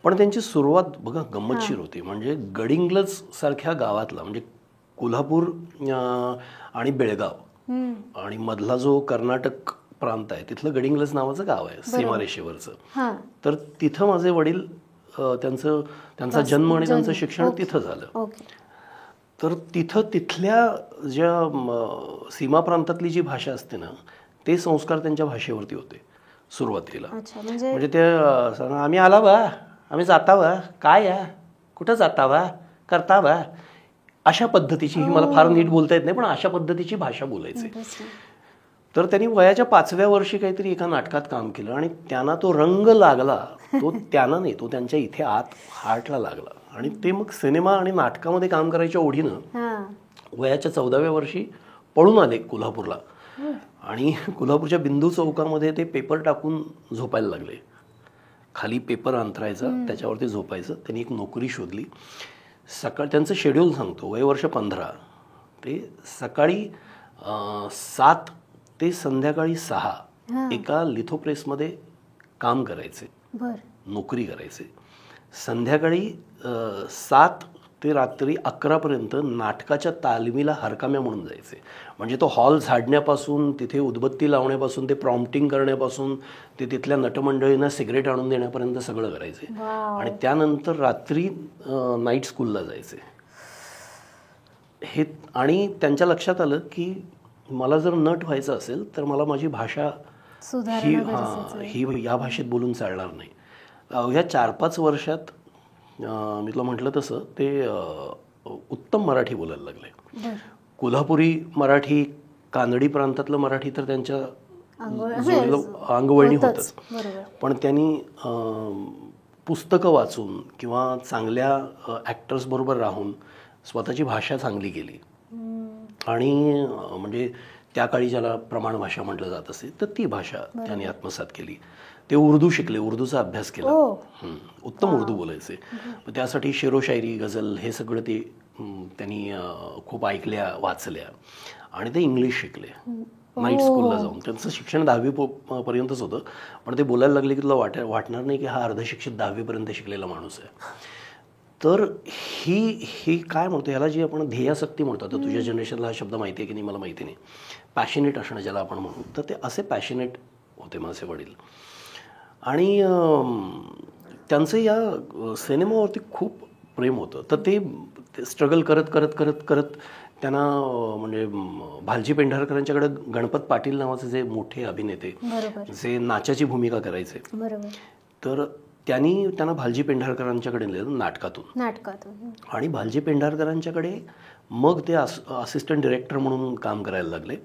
पण त्यांची सुरुवात बघा गंमतशीर होती. म्हणजे गडिंग्लज सारख्या गावातला, म्हणजे कोल्हापूर आणि बेळगाव आणि मधला जो कर्नाटक प्रांत आहे, तिथलं गडिंग्लज नावाचं गाव आहे सीमारेषेवरचं. तर तिथं माझे वडील, त्यांचा जन्म आणि त्यांचं शिक्षण तिथं झालं. तर तिथल्या ज्या सीमा प्रांतातली जी भाषा असते ना, ते संस्कार त्यांच्या भाषेवरती होते सुरुवातीला. म्हणजे ते आम्ही आला बा, आम्ही जाता बा, काय या, कुठं जाता बा, करता बा, अशा पद्धतीची, ही मला फार नीट बोलता येत नाही पण अशा पद्धतीची भाषा बोलायची. तर त्यांनी वयाच्या 5व्या वर्षी काहीतरी एका नाटकात काम केलं आणि त्यांना तो रंग लागला. तो त्यांना नाही, तो त्यांच्या इथे आत हार्टला लागला. आणि ते मग सिनेमा आणि नाटकामध्ये काम करायच्या ओढीनं वयाच्या 14व्या वर्षी पळून आले कोल्हापूरला. आणि कोल्हापूरच्या बिंदू चौकामध्ये ते पेपर टाकून झोपायला लागले. खाली पेपर अंतरायचा, त्याच्यावरती झोपायचं. त्यांनी एक नोकरी शोधली. त्यांचं शेड्यूल सांगतो, वयवर्ष 15. ते सकाळी 7 ते संध्याकाळी 6 एका लिथोप्रेसमध्ये काम करायचे, नोकरी करायचे. संध्याकाळी 7 ते रात्री 11पर्यंत नाटकाच्या तालमीला हरकाम्या म्हणून जायचे. म्हणजे तो हॉल झाडण्यापासून, तिथे उदबत्ती लावण्यापासून, ते प्रॉम्प्टिंग करण्यापासून, ते तिथल्या नटमंडळींना सिगरेट आणून देण्यापर्यंत सगळं करायचे. आणि त्यानंतर रात्री नाईट स्कूलला जायचे. हे, आणि त्यांच्या लक्षात आलं की मला जर नट व्हायचं असेल तर मला माझी भाषा ही या भाषेत बोलून चालणार नाही. अवघ्या 4-5 वर्षात मी तुला म्हटलं तसं ते उत्तम मराठी बोलायला लागले. कोल्हापुरी मराठी, कानडी प्रांतातलं मराठी तर त्यांच्या अंगवळणी होतच. पण त्यांनी पुस्तकं वाचून किंवा चांगल्या ॲक्टर्स बरोबर राहून स्वतःची भाषा चांगली केली. आणि म्हणजे त्या काळी ज्याला प्रमाण भाषा म्हटलं जात असे, तर ती भाषा त्यांनी आत्मसात केली. ते उर्दू शिकले, उर्दूचा अभ्यास केला. ओ. उत्तम उर्दू बोलायचे. मग त्यासाठी शेरो शायरी, गझल हे सगळं ते त्यांनी खूप ऐकल्या, वाचल्या आणि ते इंग्लिश शिकले नाईट स्कूलला जाऊन. त्यांचं शिक्षण 10वी पर्यंतच होतं, पण ते बोलायला लागले की तुला वाटणार नाही की हा अर्धशिक्षित 10वी पर्यंत शिकलेला माणूस आहे. तर ही काय म्हणतो, ह्याला जी आपण ध्येयासक्ती म्हणतो, आता तुझ्या जनरेशनला हा शब्द माहिती आहे की नाही मला माहिती नाही, पॅशनेट असणं ज्याला आपण म्हणू, तर ते असे पॅशनेट होते माझे वडील. आणि त्यांचं या सिनेमावरती खूप प्रेम होतं. तर ते स्ट्रगल करत करत करत करत त्यांना म्हणजे भालजी पेंढारकरांच्याकडे गणपत पाटील नावाचे जे मोठे अभिनेते जे नाचाची भूमिका करायचे, तर त्यांना भालजी पेंढारकरांच्याकडे नेलं नाटकातून. आणि भालजी पेंढारकरांच्याकडे मग ते असिस्टंट डिरेक्टर म्हणून काम करायला लागले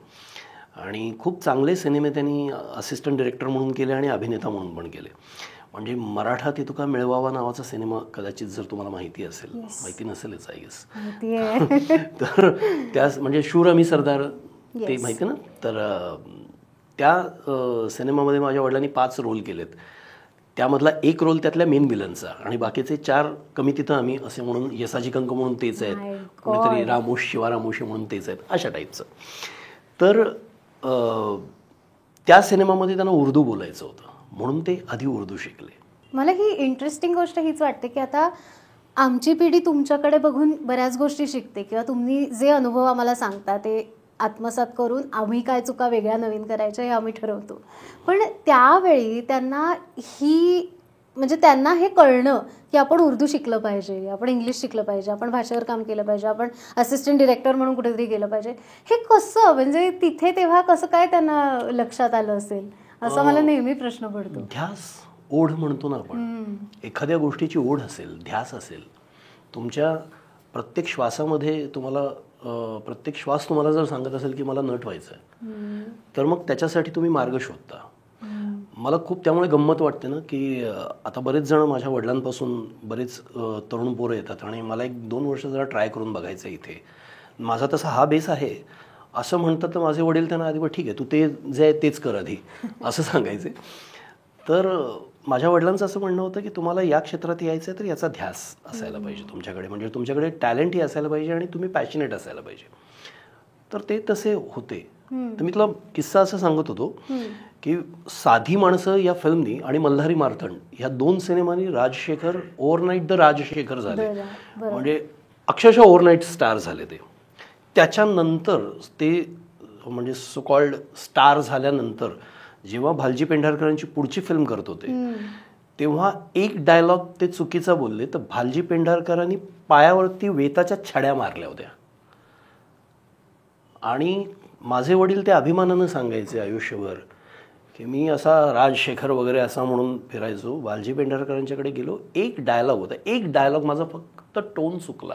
आणि खूप चांगले सिनेमे त्यांनी असिस्टंट डिरेक्टर म्हणून केले आणि अभिनेता म्हणून पण केले. म्हणजे मराठा ते तुका मिळवावा नावाचा सिनेमा कदाचित जर तुम्हाला माहिती असेल, माहिती नसेलच आय गेस, तर त्यास म्हणजे शूर अमी सरदार ते माहिती ना. तर त्या सिनेमामध्ये माझ्या वडिलांनी 5 रोल केलेत. त्यामधला एक रोल त्यातल्या मेन विलनचा आणि बाकीचे 4 कमी तिथं आम्ही असे म्हणून यसाजी कंक म्हणून तेच आहेत, कोणीतरी रामोश शिवारामोशी म्हणून तेच आहेत, अशा टाईपचं. तर त्या सिनेमामध्ये त्यांना उर्दू बोलायचं होतं म्हणून ते आधी उर्दू शिकले. मला ही इंटरेस्टिंग गोष्ट हीच वाटते की आता आमची पिढी तुमच्याकडे बघून बऱ्याच गोष्टी शिकते किंवा तुम्ही जे अनुभव आम्हाला सांगता ते आत्मसात करून आम्ही काय चुका वेगळ्या नवीन करायच्या हे आम्ही ठरवतो. पण त्यावेळी त्यांना त्यांना हे कळणं की आपण उर्दू शिकलं पाहिजे, आपण इंग्लिश शिकलं पाहिजे, आपण भाषेवर काम केलं पाहिजे, आपण असिस्टंट डिरेक्टर म्हणून कुठेतरी गेलं पाहिजे, हे कसं म्हणजे तिथे तेव्हा कसं काय त्यांना लक्षात आलं असेल असा मला नेहमी प्रश्न पडतो. ध्यास, ओढ म्हणतो ना आपण, एखाद्या गोष्टीची ओढ असेल, ध्यास असेल, तुमच्या प्रत्येक श्वासामध्ये प्रत्येक श्वास तुम्हाला जर सांगत असेल की मला नट व्हायचं आहे, तर मग त्याच्यासाठी तुम्ही मार्ग शोधता. मला खूप त्यामुळे गंमत वाटते ना की आता बरेच जण माझ्या वडिलांपासून बरेच तरुण पोरं येतात आणि मला 1-2 वर्ष जरा ट्राय करून बघायचं इथे, माझा तसा हा बेस आहे असं म्हणतात. तर माझे वडील त्यांना आधी ठीक आहे तू ते जे आहे तेच कर आधी असं सांगायचे. तर माझ्या वडिलांचं असं म्हणणं होतं की तुम्हाला या क्षेत्रात यायचं आहे तर याचा ध्यास असायला पाहिजे तुमच्याकडे, म्हणजे तुमच्याकडे टॅलेंटही असायला पाहिजे आणि तुम्ही पॅशनेट असायला पाहिजे. तर ते तसे होते. तर मी तुला किस्सा असं सांगत होतो की साधी माणसं या फिल्मनी आणि मल्हारी मार्तंड ह्या 2 सिनेमांनी राजशेखर ओव्हरनाईट द राजशेखर झाले, म्हणजे अक्षरशः ओव्हरनाईट स्टार झाले ते. त्याच्यानंतर ते म्हणजे सो कॉल्ड स्टार झाल्यानंतर जेव्हा भालजी पेंढारकरांची पुढची फिल्म करत होते तेव्हा एक डायलॉग ते चुकीचा बोलले तर भालजी पेंढारकरांनी पायावरती वेताच्या छड्या मारल्या होत्या. आणि माझे वडील ते अभिमानानं सांगायचे आयुष्यभर की मी असा राजशेखर वगैरे असा म्हणून फिरायचो, भालजी पेंढारकरांच्याकडे गेलो, एक डायलॉग होता, एक डायलॉग माझा फक्त टोन चुकला,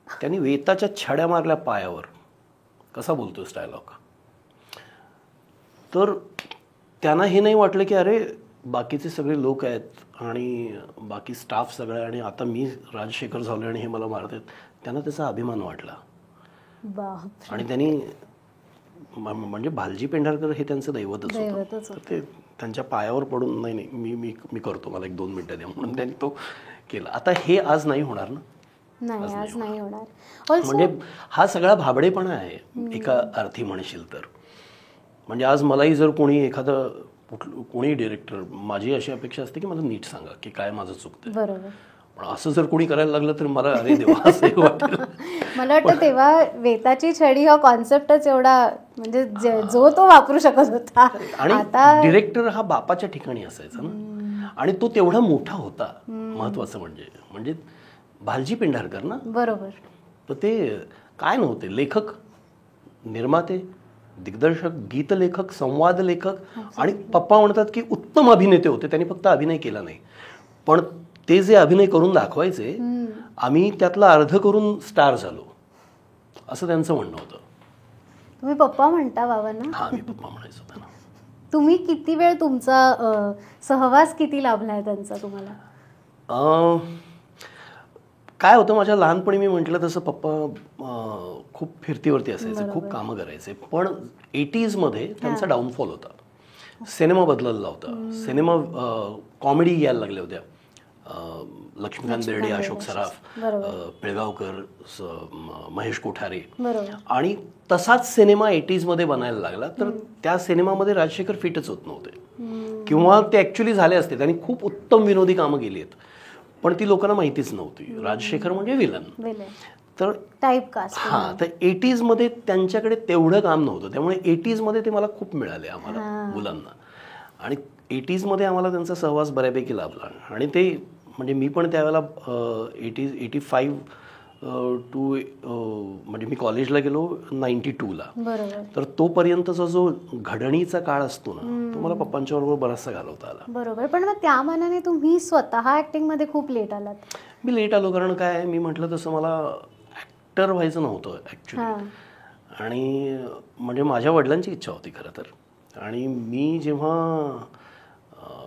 त्यांनी वेताच्या छड्या मारल्या पायावर. कसा बोलतोस डायलॉग? तर त्यांना हे नाही वाटलं की अरे बाकीचे सगळे लोक आहेत आणि बाकी स्टाफ सगळं आणि आता मी राजशेखर झालो आणि हे मला मारत आहेत. त्यांना त्याचा अभिमान वाटला आणि त्यांनी म्हणजे भालजी पेंढारकर हे त्यांचं दैवतच होतं. ते त्यांच्या पायावर पडून नाही मी मी मी करतो, मला 1-2 मिनिटं द्या म्हणून त्यांनी तो केला. आता हे आज नाही होणार ना, आज नाही होणार. म्हणजे हा सगळा भाबडेपणा आहे एका अर्थी म्हणशील तर. म्हणजे आज मलाही जर कोणी डिरेक्टर, माझी अशी अपेक्षा असते की मला नीट सांगा की काय माझं चुकतं, बरोबर, पण असं जर कोणी करायला लागलं तर मला अरे देवा असं वाटेल. मला वाटतं तेव्हा वेताची छडी हा कॉन्सेप्टच एवढा म्हणजे जो तो वापरू शकत होता. आणि डिरेक्टर हा बापाच्या ठिकाणी असायचा ना, आणि तो तेवढा मोठा होता. महत्वाचं म्हणजे भालजी पेंढारकर ना, बरोबर. तर ते काय नव्हते, लेखक, निर्माते, दिग्दर्शक, गीतलेखक, संवाद लेखक आणि पप्पा म्हणतात की उत्तम अभिनेते होते. त्यांनी फक्त अभिनय केला नाही, पण ते जे अभिनय करून दाखवायचे आम्ही त्यातला अर्ध करून स्टार झालो, असं त्यांचं म्हणणं होतं. तुम्ही पप्पा म्हणता बाबांना? हा, मी पप्पा म्हणायचो त्यांना. तुम्ही किती वेळ तुमचा सहवास किती लाभलाय त्यांचा तुम्हाला? काय होतं, माझ्या लहानपणी मी म्हटलं तसं पप्पा खूप फिरतीवरती असायचे, खूप कामं करायचे, पण 80s मध्ये त्यांचा डाऊनफॉल होता. सिनेमा बदलला होता. सिनेमा कॉमेडी यायला लागल्या होत्या. लक्ष्मीकांत बेर्डे, अशोक सराफ, पिळगावकर, महेश कोठारे, आणि तसाच सिनेमा 80s मध्ये बनायला लागला. तर त्या सिनेमामध्ये राजशेखर फिटच होत नव्हते, किंवा ते ऍक्च्युली झाले असते. त्यांनी खूप उत्तम विनोदी कामं केली आहेत, पण ती लोकांना माहितीच नव्हती. राजशेखर म्हणजे विलन. तर टाइपकास्ट. हा, तर 80s मध्ये त्यांच्याकडे तेवढं काम नव्हतं, त्यामुळे 80s मध्ये ते मला खूप मिळाले आम्हाला मुलांना. आणि 80s मध्ये आम्हाला त्यांचा सहवास बऱ्यापैकी लाभला. आणि ते म्हणजे मी पण त्यावेळेला 85 टू म्हणजे मी कॉलेजला गेलो 92ला. तर तोपर्यंतचा जो घडणीचा काळ असतो ना, तो मला पप्पांच्या बरोबर बराचसा घालवता आला. बरोबर. पण मग त्या मानाने तुम्ही स्वतः ऍक्टिंग मध्ये खूप लेट आलात. मी लेट आलो कारण काय, मी म्हटलं तसं मला ऍक्टर व्हायचं नव्हतं ऍक्च्युली. आणि म्हणजे माझ्या वडिलांची इच्छा होती खरं तर. आणि मी जेव्हा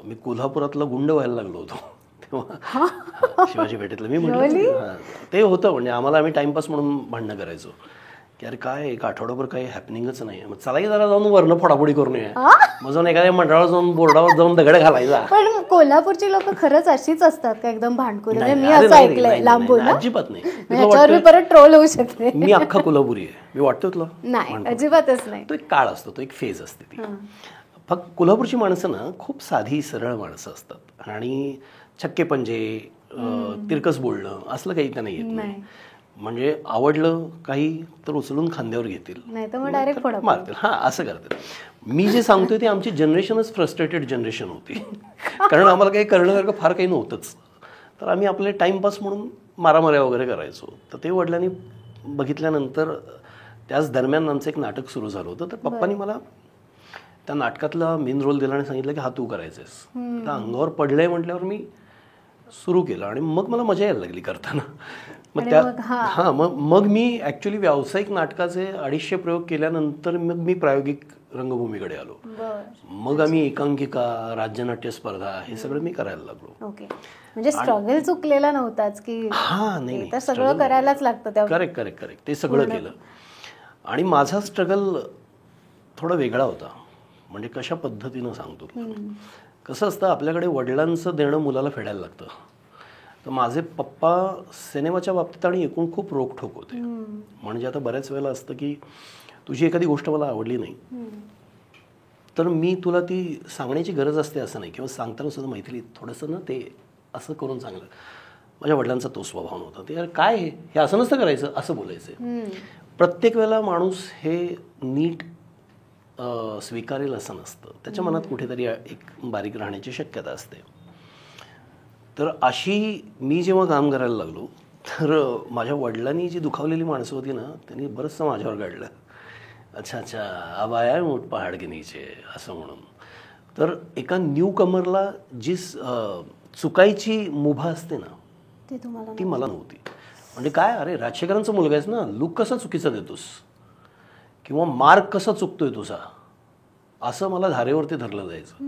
मी कोल्हापुरातला गुंड व्हायला लागलो होतो तेव्हा शिवाजी पेठेतलं, मी म्हटलं ते होतं. म्हणजे आम्हाला, आम्ही टाइमपास म्हणून भांडणं करायचो की अरे काय एक आठवडाभर काही हॅपनिंगच नाही, मग चलाही जरा जाऊन वरनं फोडाफोडी करून ये. मग जाऊन एखाद्या मंडळावर जाऊन बोर्डावर जाऊन दगड घालायचा. पण कोल्हापूरची लोक खरंच अशीच असतात का एकदम भांडखोर? मी असं ऐकलंय लांबून. अजिबात नाही. ह्याच्यावर मी परत ट्रोल होऊ शकते. मी अख्खा कोल्हापुरी आहे, मी वाटतो तुला? नाही, अजिबातच नाही. तो एक काळ असतो, तो एक फेज असते ती. फक्त कोल्हापूरची माणसं ना खूप साधी सरळ माणसं असतात, आणि छक्के पंजे, तिरकस बोलणं असलं काही त्यांना येत नाही. म्हणजे आवडलं काही तर उचलून खांद्यावर घेतील, नाही तर मग डायरेक्ट मारतील. हा, असं करतील. मी जे सांगतोय ते आमची जनरेशनच फ्रस्ट्रेटेड जनरेशन होती, कारण आम्हाला काही करण्यासारखं फार काही नव्हतंच. तर आम्ही आपले टाइमपास म्हणून मारामाऱ्या वगैरे करायचो. तर ते वडिलांनी बघितल्यानंतर त्याच दरम्यान आमचं एक नाटक सुरू झालं होतं. तर पप्पांनी मला त्या नाटकातला मेन रोल दिला आणि सांगितलं की हा तू करायचंस. तर अंगावर पडलंय म्हटल्यावर मी सुरू केलं, आणि मग मला मजा यायला लागली करताना. मग त्या मग मी ऍक्च्युली व्यावसायिक नाटकाचे 250 प्रयोग केल्यानंतर मग मी प्रायोगिक रंगभूमीकडे आलो. मग आम्ही एकांकिका, राज्यनाट्य स्पर्धा हे सगळं मी करायला लागलो. म्हणजे स्ट्रगल चुकलेला नव्हताच की नाही, तर सगळं करायलाच लागतं. करेक्ट ते सगळं केलं. आणि माझा स्ट्रगल थोडा वेगळा होता. म्हणजे कशा पद्धतीनं सांगतो, कसं असतं आपल्याकडे वडिलांचं देणं मुलाला फेडायला लागतं. तर माझे पप्पा सिनेमाच्या बाबतीत आणि एकूण खूप रोखठोक होते. म्हणजे आता बऱ्याच वेळेला असतं की तुझी एखादी गोष्ट मला आवडली नाही तर मी तुला ती सांगण्याची गरज असते असं नाही, किंवा सांगताना सुद्धा मैथिली थोडंसं ना ते असं करून चांगलं. माझ्या वडिलांचा तो स्वभाव नव्हता. ते यार काय हे असं नसतं करायचं, असं बोलायचं. प्रत्येक वेळेला माणूस हे नीट स्वीकारेल असं नसतं, त्याच्या मनात कुठेतरी एक बारीक राहण्याची शक्यता असते. तर अशी मी जेव्हा काम करायला लागलो तर माझ्या वडिलांनी जी दुखावलेली माणसं होती ना त्यांनी बरंचसं माझ्यावर काढलं. अच्छा अब आया ऊंट पहाड के नीचे असं म्हणून. तर एका न्यू कमरला जी चुकायची मुभा असते ना ती मला नव्हती. म्हणजे काय, अरे राजशेखरांचा मुलगा आहेस ना, लुक कसा चुकीचा देतोस किंवा मार्क कसा चुकतोय तुझा, असं मला धारेवरती धरलं जायचं.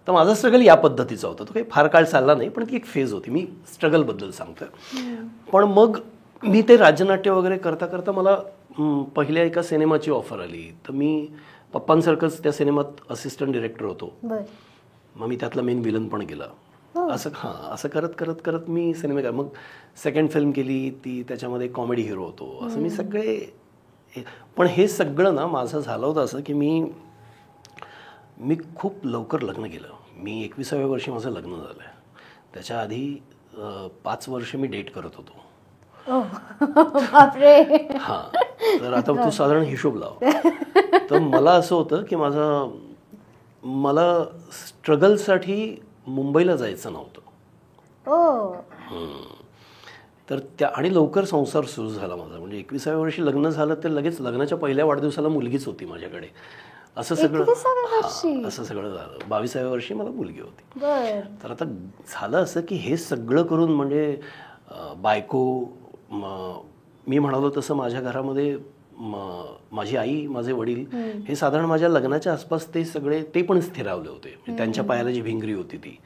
तर माझा स्ट्रगल या पद्धतीचा होता. तो काही फार काळ चालला नाही, पण ती एक फेज होती. मी स्ट्रगलबद्दल सांगतोय. पण मग मी ते राज्यनाट्य वगैरे करता करता मला पहिल्या एका सिनेमाची ऑफर आली. तर मी पप्पांसारखंच त्या सिनेमात असिस्टंट डिरेक्टर होतो. मग मी त्यातला मेन विलन पण केला. असं करत मी सिनेमा, मग सेकंड फिल्म केली ती, त्याच्यामध्ये कॉमेडी हिरो होतो. असं मी सगळे, पण हे सगळं ना माझं झालं होतं असं की मी खूप लवकर लग्न केलं. मी 21व्या वर्षी माझं लग्न झालं आहे. त्याच्या आधी 5 वर्ष मी डेट करत होतो. हां, तर आता तू साधारण हिशोब लाव. तर मला असं होतं की मला स्ट्रगलसाठी मुंबईला जायचं नव्हतं. तर त्या आणि लवकर संसार सुरू झाला माझा. म्हणजे 21व्या वर्षी लग्न झालं तर लगेच लग्नाच्या पहिल्या वाढदिवसाला मुलगीच होती माझ्याकडे. असं सगळं झालं. 22व्या वर्षी मला मुलगी होती. तर आता झालं असं की हे सगळं करून म्हणजे बायको, मी म्हणालो तसं माझ्या घरामध्ये माझी आई, माझे वडील हे साधारण माझ्या लग्नाच्या आसपास ते सगळे ते पण स्थिरावले होते. त्यांच्या पायाला जी भिंगरी होती ती.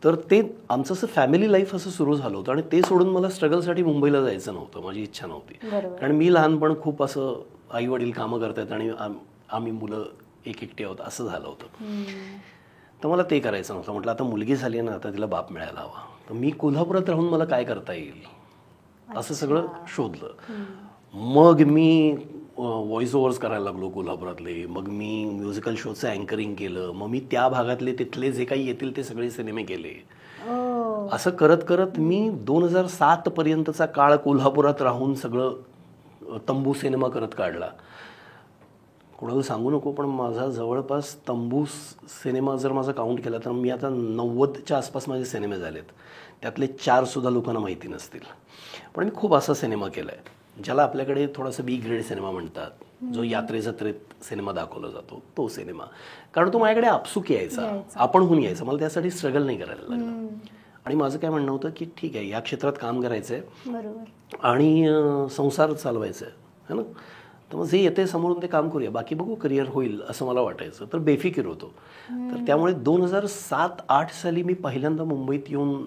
तर ते आमचं असं फॅमिली लाईफ असं सुरू झालं होतं. आणि ते सोडून मला स्ट्रगलसाठी मुंबईला जायचं नव्हतं, माझी इच्छा नव्हती. कारण मी लहानपण खूप असं आई वडील कामं करतायत आणि आम्ही मुलं एकटे आहोत असं झालं होतं. तर मला ते करायचं नव्हतं. म्हटलं आता मुलगी झाली आहे ना, आता तिला बाप मिळायला हवा. तर मी कोल्हापुरात राहून मला काय करता येईल असं सगळं शोधलं. मग मी व्हॉइस ओव्हर्स करायला लागलो कोल्हापुरातले. मग मी म्युझिकल शोचं अँकरिंग केलं. मग मी त्या भागातले तिथले जे काही येतील ते सगळे सिनेमे केले. असं करत करत मी 2007 पर्यंतचा काळ कोल्हापुरात राहून सगळं तंबू सिनेमा करत काढला. कोणाला सांगू नको, पण माझा जवळपास तंबू सिनेमा जर माझा काउंट केला तर मी आता 90च्या आसपास माझे सिनेमे झालेत. त्यातले 4 सुद्धा लोकांना माहिती नसतील. पण मी खूप असा सिनेमा केला आहे ज्याला आपल्याकडे थोडासा बी ग्रेड सिनेमा म्हणतात, जो यात्रेजत्रेत सिनेमा दाखवला जातो तो सिनेमा. कारण तो माझ्याकडे आपसूक यायचा, आपणहून यायचा. मला त्यासाठी स्ट्रगल नाही करायला लागलं. आणि माझं काय म्हणणं होतं की ठीक आहे, या क्षेत्रात काम करायचं आहे आणि संसार चालवायचा आहे ना, तर मग जे येते समोरून ते काम करूया, बाकी बघू करिअर होईल असं मला वाटायचं. तर बेफिकीर होतो. तर त्यामुळे 2007-08 साली मी पहिल्यांदा मुंबईत येऊन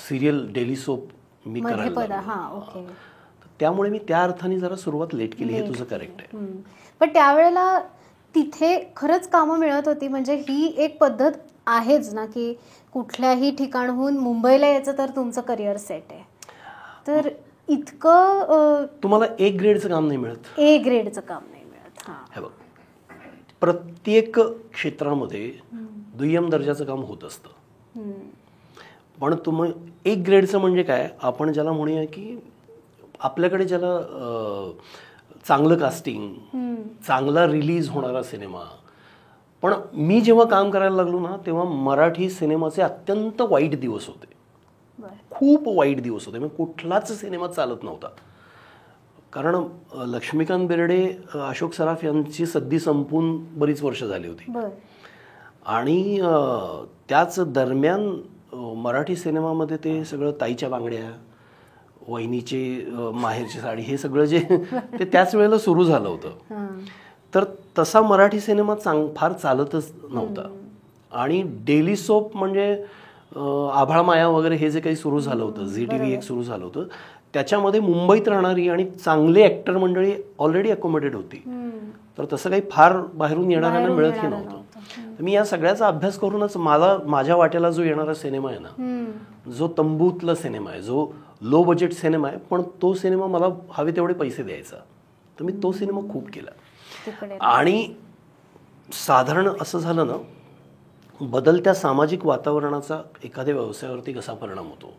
सिरियल डेली सोप मी करायला लागलो. त्यामुळे मी त्या अर्थाने जरा सुरुवात लेट केली. हे तुझं करेक्ट आहे. पण त्यावेळेला तिथे खरंच कामं मिळत होती. म्हणजे ही एक पद्धत आहेच ना की कुठल्याही ठिकाणहून मुंबईला यायचं तर तुमचं करिअर सेट आहे. तर इतकं तुम्हाला ए ग्रेडचं काम नाही मिळत. ए ग्रेडचं काम नाही मिळत. हे बघ, प्रत्येक क्षेत्रामध्ये दुय्यम दर्जाचं काम होत असतं. पण तुम्ही एक ग्रेडचं म्हणजे काय, आपण ज्याला म्हणूया की आपल्याकडे ज्याला चांगलं कास्टिंग, चांगला रिलीज होणारा सिनेमा. पण मी जेव्हा काम करायला लागलो ना, तेव्हा मराठी सिनेमाचे अत्यंत वाईट दिवस होते. खूप वाईट दिवस होते. म्हणजे कुठलाच सिनेमा चालत नव्हता. कारण लक्ष्मीकांत बेर्डे, अशोक सराफ यांची सद्दी संपून बरीच वर्ष झाली होती. आणि त्याच दरम्यान मराठी सिनेमामध्ये ते सगळं ताईच्या बांगड्या, वहिनीचे माहेरची साडी, हे सगळं जे ते त्याच वेळेला सुरू झालं होतं. तर तसा मराठी सिनेमा फार चालतच नव्हता. आणि डेली सोप म्हणजे आभाळ माया वगैरे हे जे काही सुरू झालं होतं, झी TV एक सुरू झालं होतं, त्याच्यामध्ये मुंबईत राहणारी आणि चांगले ॲक्टर मंडळी ऑलरेडी अकोमोडेट होती. तर तसं काही फार बाहेरून येणाऱ्यांना मिळतही नव्हतं. तर मी या सगळ्याचा अभ्यास करूनच माझ्या वाट्याला जो येणारा सिनेमा आहे ना, जो तंबूतला सिनेमा आहे, जो लो बजेट सिनेमा आहे, पण तो सिनेमा मला हवे तेवढे पैसे द्यायचा, तर मी तो सिनेमा खूप केला. आणि साधारण असं झालं ना, बदलत्या सामाजिक वातावरणाचा एखाद्या व्यवसायावरती कसा परिणाम होतो.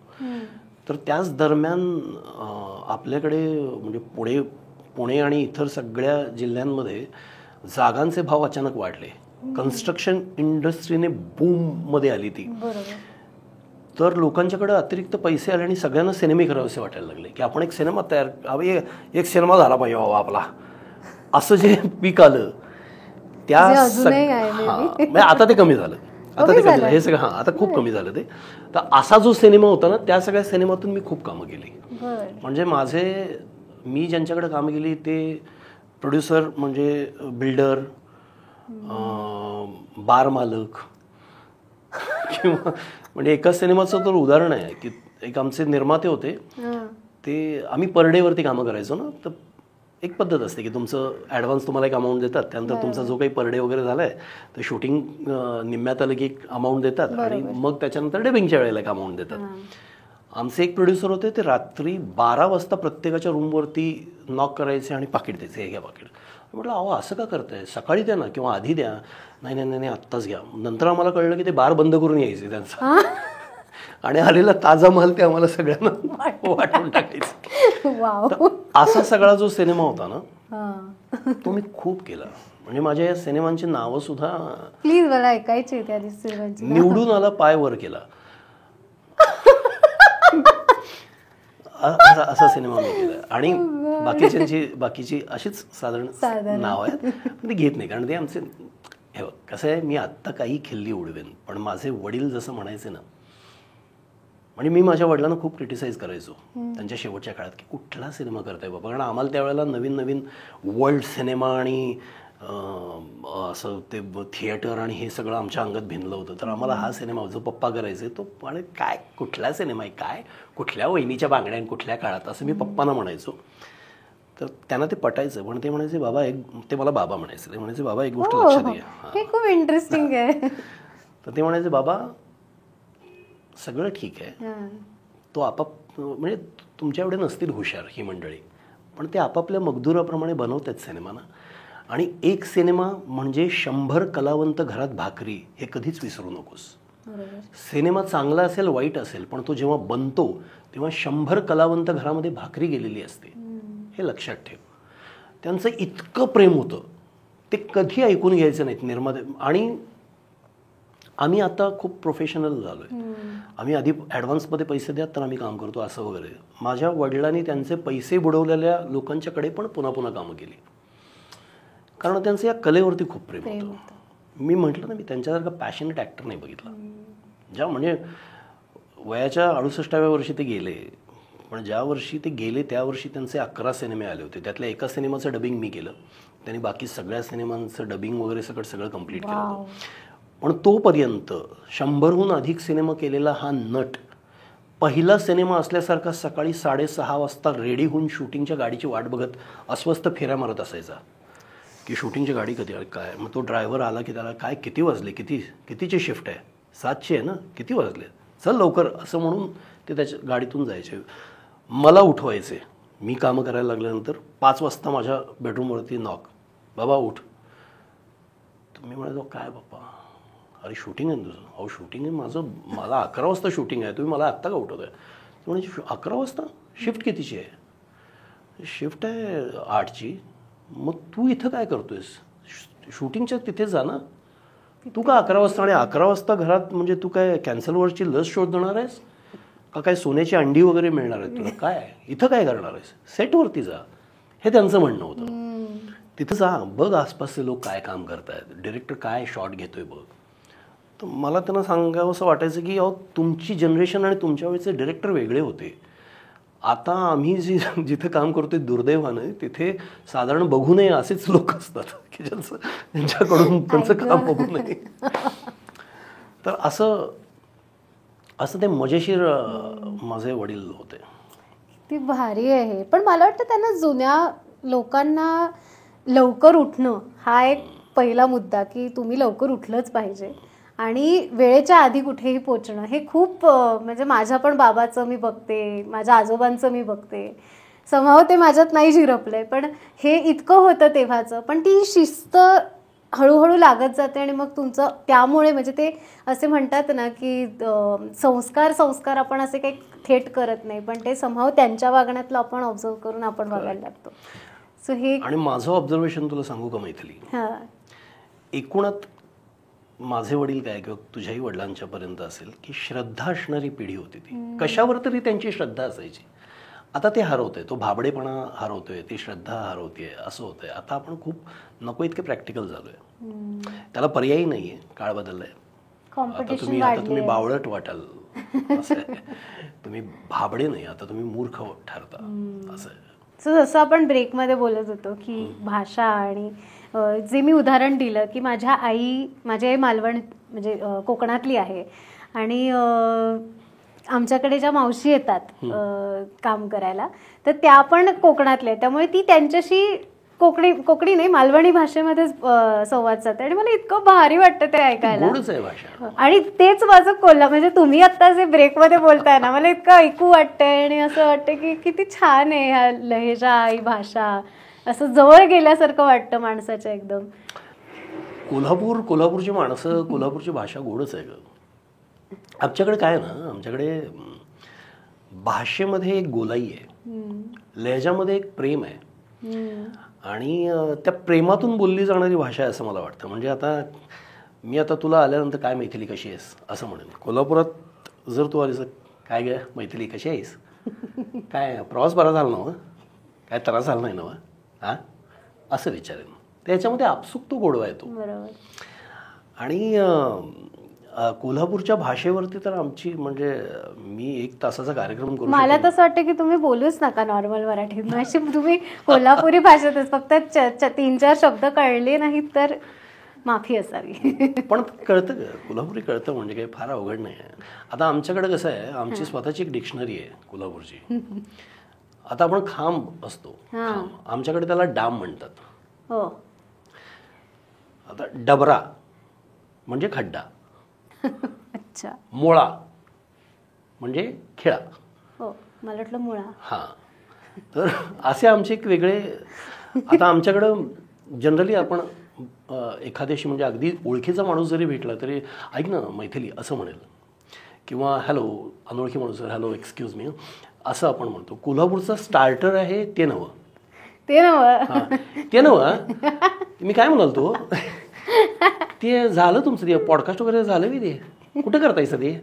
तर त्याच दरम्यान आपल्याकडे म्हणजे पुणे आणि इतर सगळ्या जिल्ह्यांमध्ये जागांचे भाव अचानक वाढले. कन्स्ट्रक्शन इंडस्ट्रीने बूममध्ये आली ती. तर लोकांच्याकडे अतिरिक्त पैसे आले आणि सगळ्यांना सिनेमे करावेसे वाटायला लागले की आपण एक सिनेमा एक सिनेमा झाला पाहिजे बाबा आपला, असं जे पीक आलं त्या आता ते कमी झालं. आता ते कमी झालं हे सगळं. आता खूप कमी झालं ते. तर असा जो सिनेमा होता ना, त्या सगळ्या सिनेमातून मी खूप कामं केली. म्हणजे मी ज्यांच्याकडे कामं केली ते प्रोड्युसर म्हणजे बिल्डर, बार मालक किंवा म्हणजे एका सिनेमाचं तर उदाहरण आहे की एक आमचे निर्माते होते, ते आम्ही पर डेवरती कामं करायचो ना. तर एक पद्धत असते की तुमचं ॲडव्हान्स तुम्हाला एक अमाऊंट देतात, त्यानंतर तुमचा जो काही पर डे वगैरे झालाय तर शूटिंग निम्म्यात आलं की एक अमाऊंट देतात आणि मग त्याच्यानंतर डेबिंगच्या वेळेला एक अमाऊंट देतात. आमचे एक प्रोड्युसर होते, ते रात्री 12 वाजता प्रत्येकाच्या रूमवरती नॉक करायचे आणि पाकिट द्यायचे, हे घ्या पाकिट. म्हटलं अहो असं का करताय, सकाळी द्या ना किंवा आधी द्या. नाही आत्ताच घ्या. नंतर आम्हाला कळलं की ते बार बंद करून यायचे त्यांचा आणि आलेला ताजा माल ते आम्हाला सगळ्यांना वाटून टाकायचं. असा सगळा जो सिनेमा होता ना, तो मी खूप केला. म्हणजे माझ्या या सिनेमांची नावं सुद्धा प्लीज मला ऐकायची निवडून आला पाय वर केला असा सिनेमा मी केला. आणि बाकीची अशीच साधारण नाव आहेत, ते घेत नाही. कारण ते आमचे हे कसं आहे, मी आत्ता काही खिल्ली उडवेन, पण माझे वडील जसं म्हणायचे ना, म्हणजे मी माझ्या वडिलांना खूप क्रिटिसाइज करायचो त्यांच्या शेवटच्या काळात की कुठला सिनेमा करताय बाबा. कारण आम्हाला त्यावेळेला नवीन वर्ल्ड सिनेमा आणि असं ते थिएटर आणि हे सगळं आमच्या अंगात भिनलं होतं. तर आम्हाला हा सिनेमा जो पप्पा करायचे तो, आणि काय कुठला सिनेमा आहे, काय कुठल्या वहिनीच्या बांगड्या कुठल्या काळात, असं मी पप्पांना म्हणायचो. तर त्यांना ते पटायचं, पण ते म्हणायचे बाबा एक, ते मला बाबा म्हणायचे, ते म्हणायचे बाबा एक गोष्ट हो, लक्षात घ्या. हे खूप इंटरेस्टिंग आहे. तर ते म्हणायचे बाबा सगळं ठीक आहे, हां. तो म्हणजे तुमच्या एवढे नसतील हुशार ही मंडळी, पण ते आपापल्या मगदुराप्रमाणे बनवतात सिनेमा ना. आणि एक सिनेमा म्हणजे 100 कलावंत घरात भाकरी, हे कधीच विसरू नकोस. बरोबर. सिनेमा चांगला असेल वाईट असेल, पण तो जेव्हा बनतो तेव्हा 100 कलावंत घरामध्ये भाकरी गेलेली असते, हे लक्षात ठेव. त्यांचं इतकं प्रेम होतं, ते कधी ऐकून घ्यायचं नाहीत निर्माते. आणि आम्ही आता खूप प्रोफेशनल झालो आहे. आम्ही आधी ॲडव्हान्समध्ये पैसे द्या तर आम्ही काम करतो असं वगैरे. माझ्या वडिलांनी त्यांचे पैसे बुडवलेल्या लोकांच्याकडे पण पुन्हा पुन्हा कामं केली, कारण त्यांचं या कलेवरती खूप प्रेम होतं. मी म्हटलं ना, मी त्यांच्यासारखा पॅशनेट ॲक्टर नाही बघितला. ज्या म्हणजे वयाच्या 68व्या वर्षी ते गेले, पण ज्या वर्षी ते गेले त्या वर्षी त्यांचे 11 सिनेमे आले होते. त्यातल्या एका सिनेमाचं डबिंग मी केलं, त्यांनी बाकी सगळ्या सिनेमांचं डबिंग वगैरे सगळं कंप्लीट केलं होतं. पण तोपर्यंत 100हून अधिक सिनेमा केलेला हा नट पहिला सिनेमा असल्यासारखा सकाळी 6:30 वाजता रेडी होऊन शूटिंगच्या गाडीची वाट बघत अस्वस्थ फेऱ्या मारत असायचा की शूटिंगची गाडी कधी काय. मग तो ड्रायव्हर आला की त्याला काय किती वाजले, कितीची शिफ्ट आहे, 7ची आहे ना, किती वाजले, चल लवकर असं म्हणून ते त्याच्या गाडीतून जायचे. मला उठवायचे. मी कामं करायला लागल्यानंतर 5 वाजता माझ्या बेडरूमवरती नॉक, बाबा उठ. तर मी म्हणायचो काय बाप्पा, अरे शूटिंग आहे तुझं. अहो शूटिंग आहे मला 11 वाजता शूटिंग आहे, तुम्ही मला आत्ता का उठवताय. म्हणजे 11 वाजता शिफ्ट कितीची आहे, शिफ्ट आहे 8ची. मग तू इथं काय करतोयस, शूटिंगच्या तिथे जा ना. तू का 11 वाजता, आणि 11 वाजता घरात म्हणजे तू काय कॅन्सरवरची लस शोधणार आहेस का, काय सोन्याची अंडी वगैरे मिळणार आहेत तुला, काय इथं काय करणार आहेस, सेटवरती जा, हे त्यांचं म्हणणं होतं. तिथं जा, बघ आसपासचे लोक काय काम करतायत, डिरेक्टर काय शॉट घेतोय बघ. तर मला त्यांना सांगावं असं वाटायचं की अहो तुमची जनरेशन आणि तुमच्या वेळेचे डिरेक्टर वेगळे होते. आता आम्ही जिथं काम करतोय दुर्दैवानं तिथे साधारण बघू नये असेच लोक असतात की ज्यांच्याकडून त्यांचं काम बघू नये. तर असं ते मजेशीर माझे वडील होते. ती भारी आहे. पण मला वाटतं त्यांना जुन्या लोकांना लवकर उठणं हा एक पहिला मुद्दा, की तुम्ही लवकर उठलंच पाहिजे आणि वेळेच्या आधी कुठेही पोचणं हे खूप म्हणजे माझ्या पण बाबाचं मी बघते, माझ्या आजोबांचं मी बघते, समाव ते माझ्यात नाही झिरपलंय, पण हे इतकं होतं तेव्हाचं. पण ती शिस्त हळूहळू लागत जाते आणि मग तुमचं त्यामुळे म्हणजे ते असे म्हणतात ना की संस्कार आपण असे काही थेट करत नाही, पण ते समाव त्यांच्या वागण्यातलं आपण ऑब्झर्व करून आपण वागायला लागतो. सो हे आणि माझं ऑब्झर्वेशन तुला सांगू का मैथिली, एकूणात माझे वडील काय किंवा तुझ्याही वडिलांच्या पर्यंत असेल की श्रद्धा असणारी पिढी होती ती. कशावर तरी त्यांची श्रद्धा असायची. आता ते हरवतंय, तो भाबडेपणा हरवतोय, ती श्रद्धा हरवतेय, असं होतंय. आता आपण खूप नको इतके प्रॅक्टिकल झालोय. त्याला पर्यायी नाहीये, काळ बदललाय. आता तुम्ही बावळट वाटाल असं आहे. तुम्ही भाबडे नाही, आता तुम्ही मूर्ख ठरता असं आहे. जसं आपण ब्रेकमध्ये बोलत होतो की भाषा आणि जे मी उदाहरण दिलं की माझी आई मालवण म्हणजे कोकणातली आहे आणि आमच्याकडे ज्या मावशी येतात काम करायला तर त्या पण कोकणातल्या आहेत, त्यामुळे ती त्यांच्याशी कोकणी नाही मालवणी भाषेमध्येच संवाद साधते आणि मला इतकं भारी वाटतं ते ऐकायला. आणि तेच माझं म्हणजे तुम्ही आता जे ब्रेकमध्ये बोलताय ना, मला इतकं ऐकू वाटतंय आणि असं वाटतं की किती छान आहे ह्या लहेजा ही भाषा, असं जवळ गेल्यासारखं वाटतं माणसाच्या एकदम. कोल्हापूरची माणसं, कोल्हापूरची भाषा गोडच आहे ग. आमच्याकडे काय ना, आमच्याकडे भाषेमध्ये एक गोलाई आहे, लहेजामध्ये एक प्रेम आहे आणि त्या प्रेमातून बोलली जाणारी भाषा आहे असं मला वाटतं. म्हणजे मी आता तुला आल्यानंतर काय मैथिली कशी आहेस असं म्हणेन. कोल्हापुरात जर तू आलीस काय ग मैथिली कशी आहेस, काय प्रवास बरा झाला ना, काय त्रास झाला नाही ना, हां असं विचारेन. त्याच्यामध्ये आपसूक तो गोडवा येतो. आणि कोल्हापूरच्या भाषेवरती तर आमची म्हणजे मी 1 तासाचा कार्यक्रम करू. मला तसं वाटतं की तुम्ही बोलूच नका नॉर्मल मराठीत. तुम्ही कोल्हापुरी भाषेतच फक्त 3-4 शब्द कळले नाहीत तर माफी असावी. पण कळतं ग, कोल्हापुरी कळतं, म्हणजे काही फार अवघड नाही आहे. आता आमच्याकडे कसं आहे, आमची स्वतःची एक डिक्शनरी आहे कोल्हापूरची. आता आपण खांब असतो, खांब आमच्याकडे त्याला डाम म्हणतात. हो. आता डबरा म्हणजे खड्डा, अच्छा. मुळा म्हणजे खिळा. हो, मला वाटलं मुळा. हां, तर असे आमचे एक वेगळे. आता आमच्याकडं जनरली आपण एखाद्याशी म्हणजे अगदी ओळखीचा माणूस जरी भेटला तरी ऐक ना मैथिली असं म्हणेल, किंवा हॅलो अनोळखी माणूस हॅलो एक्सक्यूज मी असं आपण म्हणतो. कोल्हापूरचा स्टार्टर आहे ते नवं. ते नव. हां, ते नवं. मी काय म्हणाल तो ते झालं तुमचं ते पॉडकास्ट वगैरे झालं मी ते कुठं करतायचं ते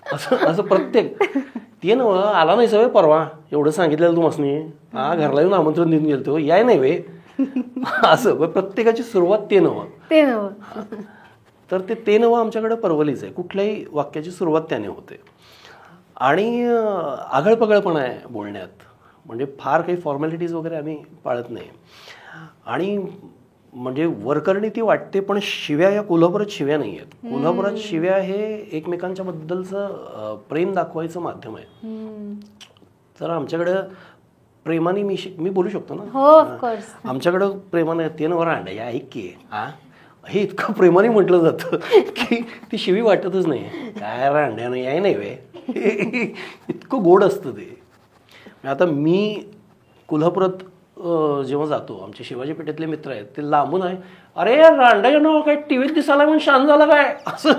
असं असं प्रत्येक ते नवं आला नाही सवय परवा एवढं सांगितलेलं तू मसनी हा घरला येऊन आमंत्रण देऊन गेलो याय नाही वे असं प्रत्येकाची सुरुवात ते नवं. ते नव. तर ते नवं आमच्याकडे परवलीच आहे. कुठल्याही वाक्याची सुरुवात त्याने होते आणि आगळपगळपणा आहे बोलण्यात. म्हणजे फार काही फॉर्मॅलिटीज वगैरे आम्ही पाळत नाही आणि म्हणजे वरकरणी ती वाटते, पण शिव्या या कोल्हापुरात शिव्या नाही आहेत. कोल्हापुरात शिव्या हे एकमेकांच्या बद्दलचं प्रेम दाखवायचं माध्यम आहे. तर आमच्याकडं प्रेमाने मी बोलू शकतो ना. हो, ऑफकोर्स. आमच्याकडं प्रेमाने ते नवर अंडा या ऐक की हा हे इतकं प्रेमाने म्हटलं जातं की ती शिवी वाटतच नाही. काय रांड्यानं याय नाही वे इतकं गोड असतं ते. आता मी कोल्हापुरात जेव्हा जातो, आमचे शिवाजी पेठेतले मित्र आहेत ते लांबून आहे, अरे रांडा नाव काय टीव्हीत दिसायला म्हणून शान झाला काय असं.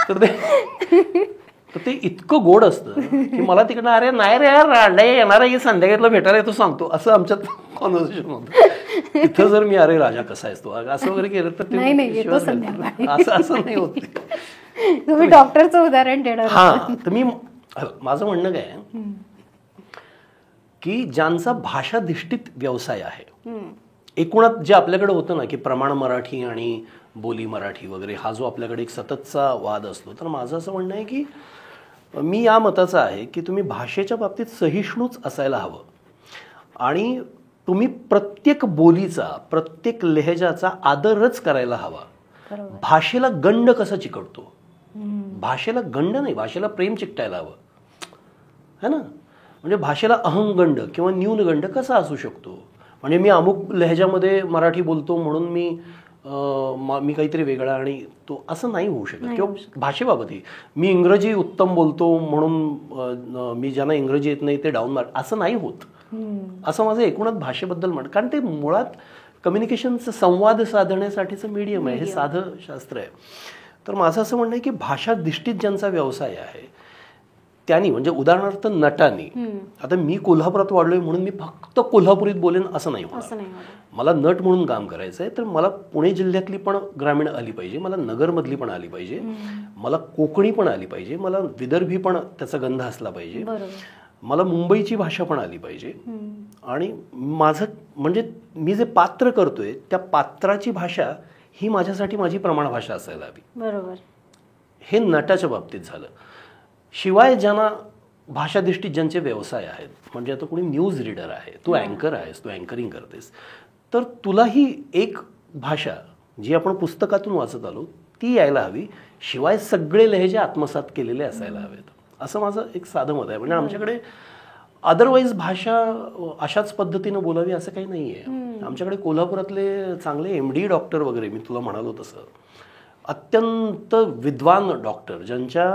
तर ते इतकं गोड असतं की मला तिकडनं अरे नाही रे यार रांडा येणार आहे संध्याकाळला भेटायला येतो सांगतो असं आमच्यात कॉन्व्हर्सेशन होतं. तिथं जर मी अरे राजा कसा आहेस तो असं वगैरे केलं तर ते असं नाही होत. तुम्ही डॉक्टरचं उदाहरण देणार. हां, तर मी माझं म्हणणं काय की ज्यांचा भाषाधिष्ठित व्यवसाय आहे, एकूणात जे आपल्याकडे होतं ना की प्रमाण मराठी आणि बोली मराठी वगैरे हा जो आपल्याकडे एक सततचा वाद असतो, तर माझं असं म्हणणं आहे की मी या मताचा आहे की तुम्ही भाषेच्या बाबतीत सहिष्णूच असायला हवं आणि तुम्ही प्रत्येक बोलीचा प्रत्येक लहेजाचा आदरच करायला हवा. भाषेला गंड कसा चिकटतो, भाषेला गंड नाही भाषेला प्रेम चिकटायला हवं है ना. म्हणजे भाषेला अहंगंड किंवा न्यूनगंड कसा असू शकतो. म्हणजे मी अमुक लहेजामध्ये मराठी बोलतो म्हणून मी काहीतरी वेगळा आणि तो असं नाही होऊ शकत. किंवा भाषेबाबतही मी इंग्रजी उत्तम बोलतो म्हणून मी ज्यांना इंग्रजी येत नाही ते डाऊन मार्क असं नाही होत. असं माझं एकूणच भाषेबद्दल म्हणत, कारण ते मुळात कम्युनिकेशनचं संवाद साधण्यासाठीचं मीडियम आहे, हे साधं शास्त्र आहे. तर माझं असं म्हणणं आहे की भाषाधिष्ठित ज्यांचा व्यवसाय आहे त्यांनी म्हणजे उदाहरणार्थ नटांनी, आता मी कोल्हापुरात वाढलोय म्हणून मी फक्त कोल्हापुरीत बोलेन असं नाही होणार. मला नट म्हणून काम करायचं आहे तर मला पुणे जिल्ह्यातली पण ग्रामीण आली पाहिजे, मला नगरमधली पण आली पाहिजे, मला कोकणी पण आली पाहिजे, मला विदर्भी पण त्याचा गंध असला पाहिजे, मला मुंबईची भाषा पण आली पाहिजे आणि माझं म्हणजे मी जे पात्र करतोय त्या पात्राची भाषा ही माझ्यासाठी माझी प्रमाण भाषा असायला हवी. बरोबर. हे नटाच्या बाबतीत झालं. शिवाय ज्यांना भाषाधिष्ठित ज्यांचे व्यवसाय आहेत, म्हणजे आता कोणी न्यूज रीडर आहे, तू अँकर आहेस, तू अँकरिंग करतेस, तर तुलाही एक भाषा जी आपण पुस्तकातून वाचत आलो ती यायला हवी. शिवाय सगळे लहेजे आत्मसात केलेले असायला हवेत असं माझं एक साधं मत आहे. म्हणजे आमच्याकडे अदरवाईज भाषा अशाच पद्धतीनं बोलावी असं काही नाही आहे. आमच्याकडे कोल्हापुरातले चांगले MD डॉक्टर वगैरे मी तुला म्हणालो तसं अत्यंत विद्वान डॉक्टर ज्यांच्या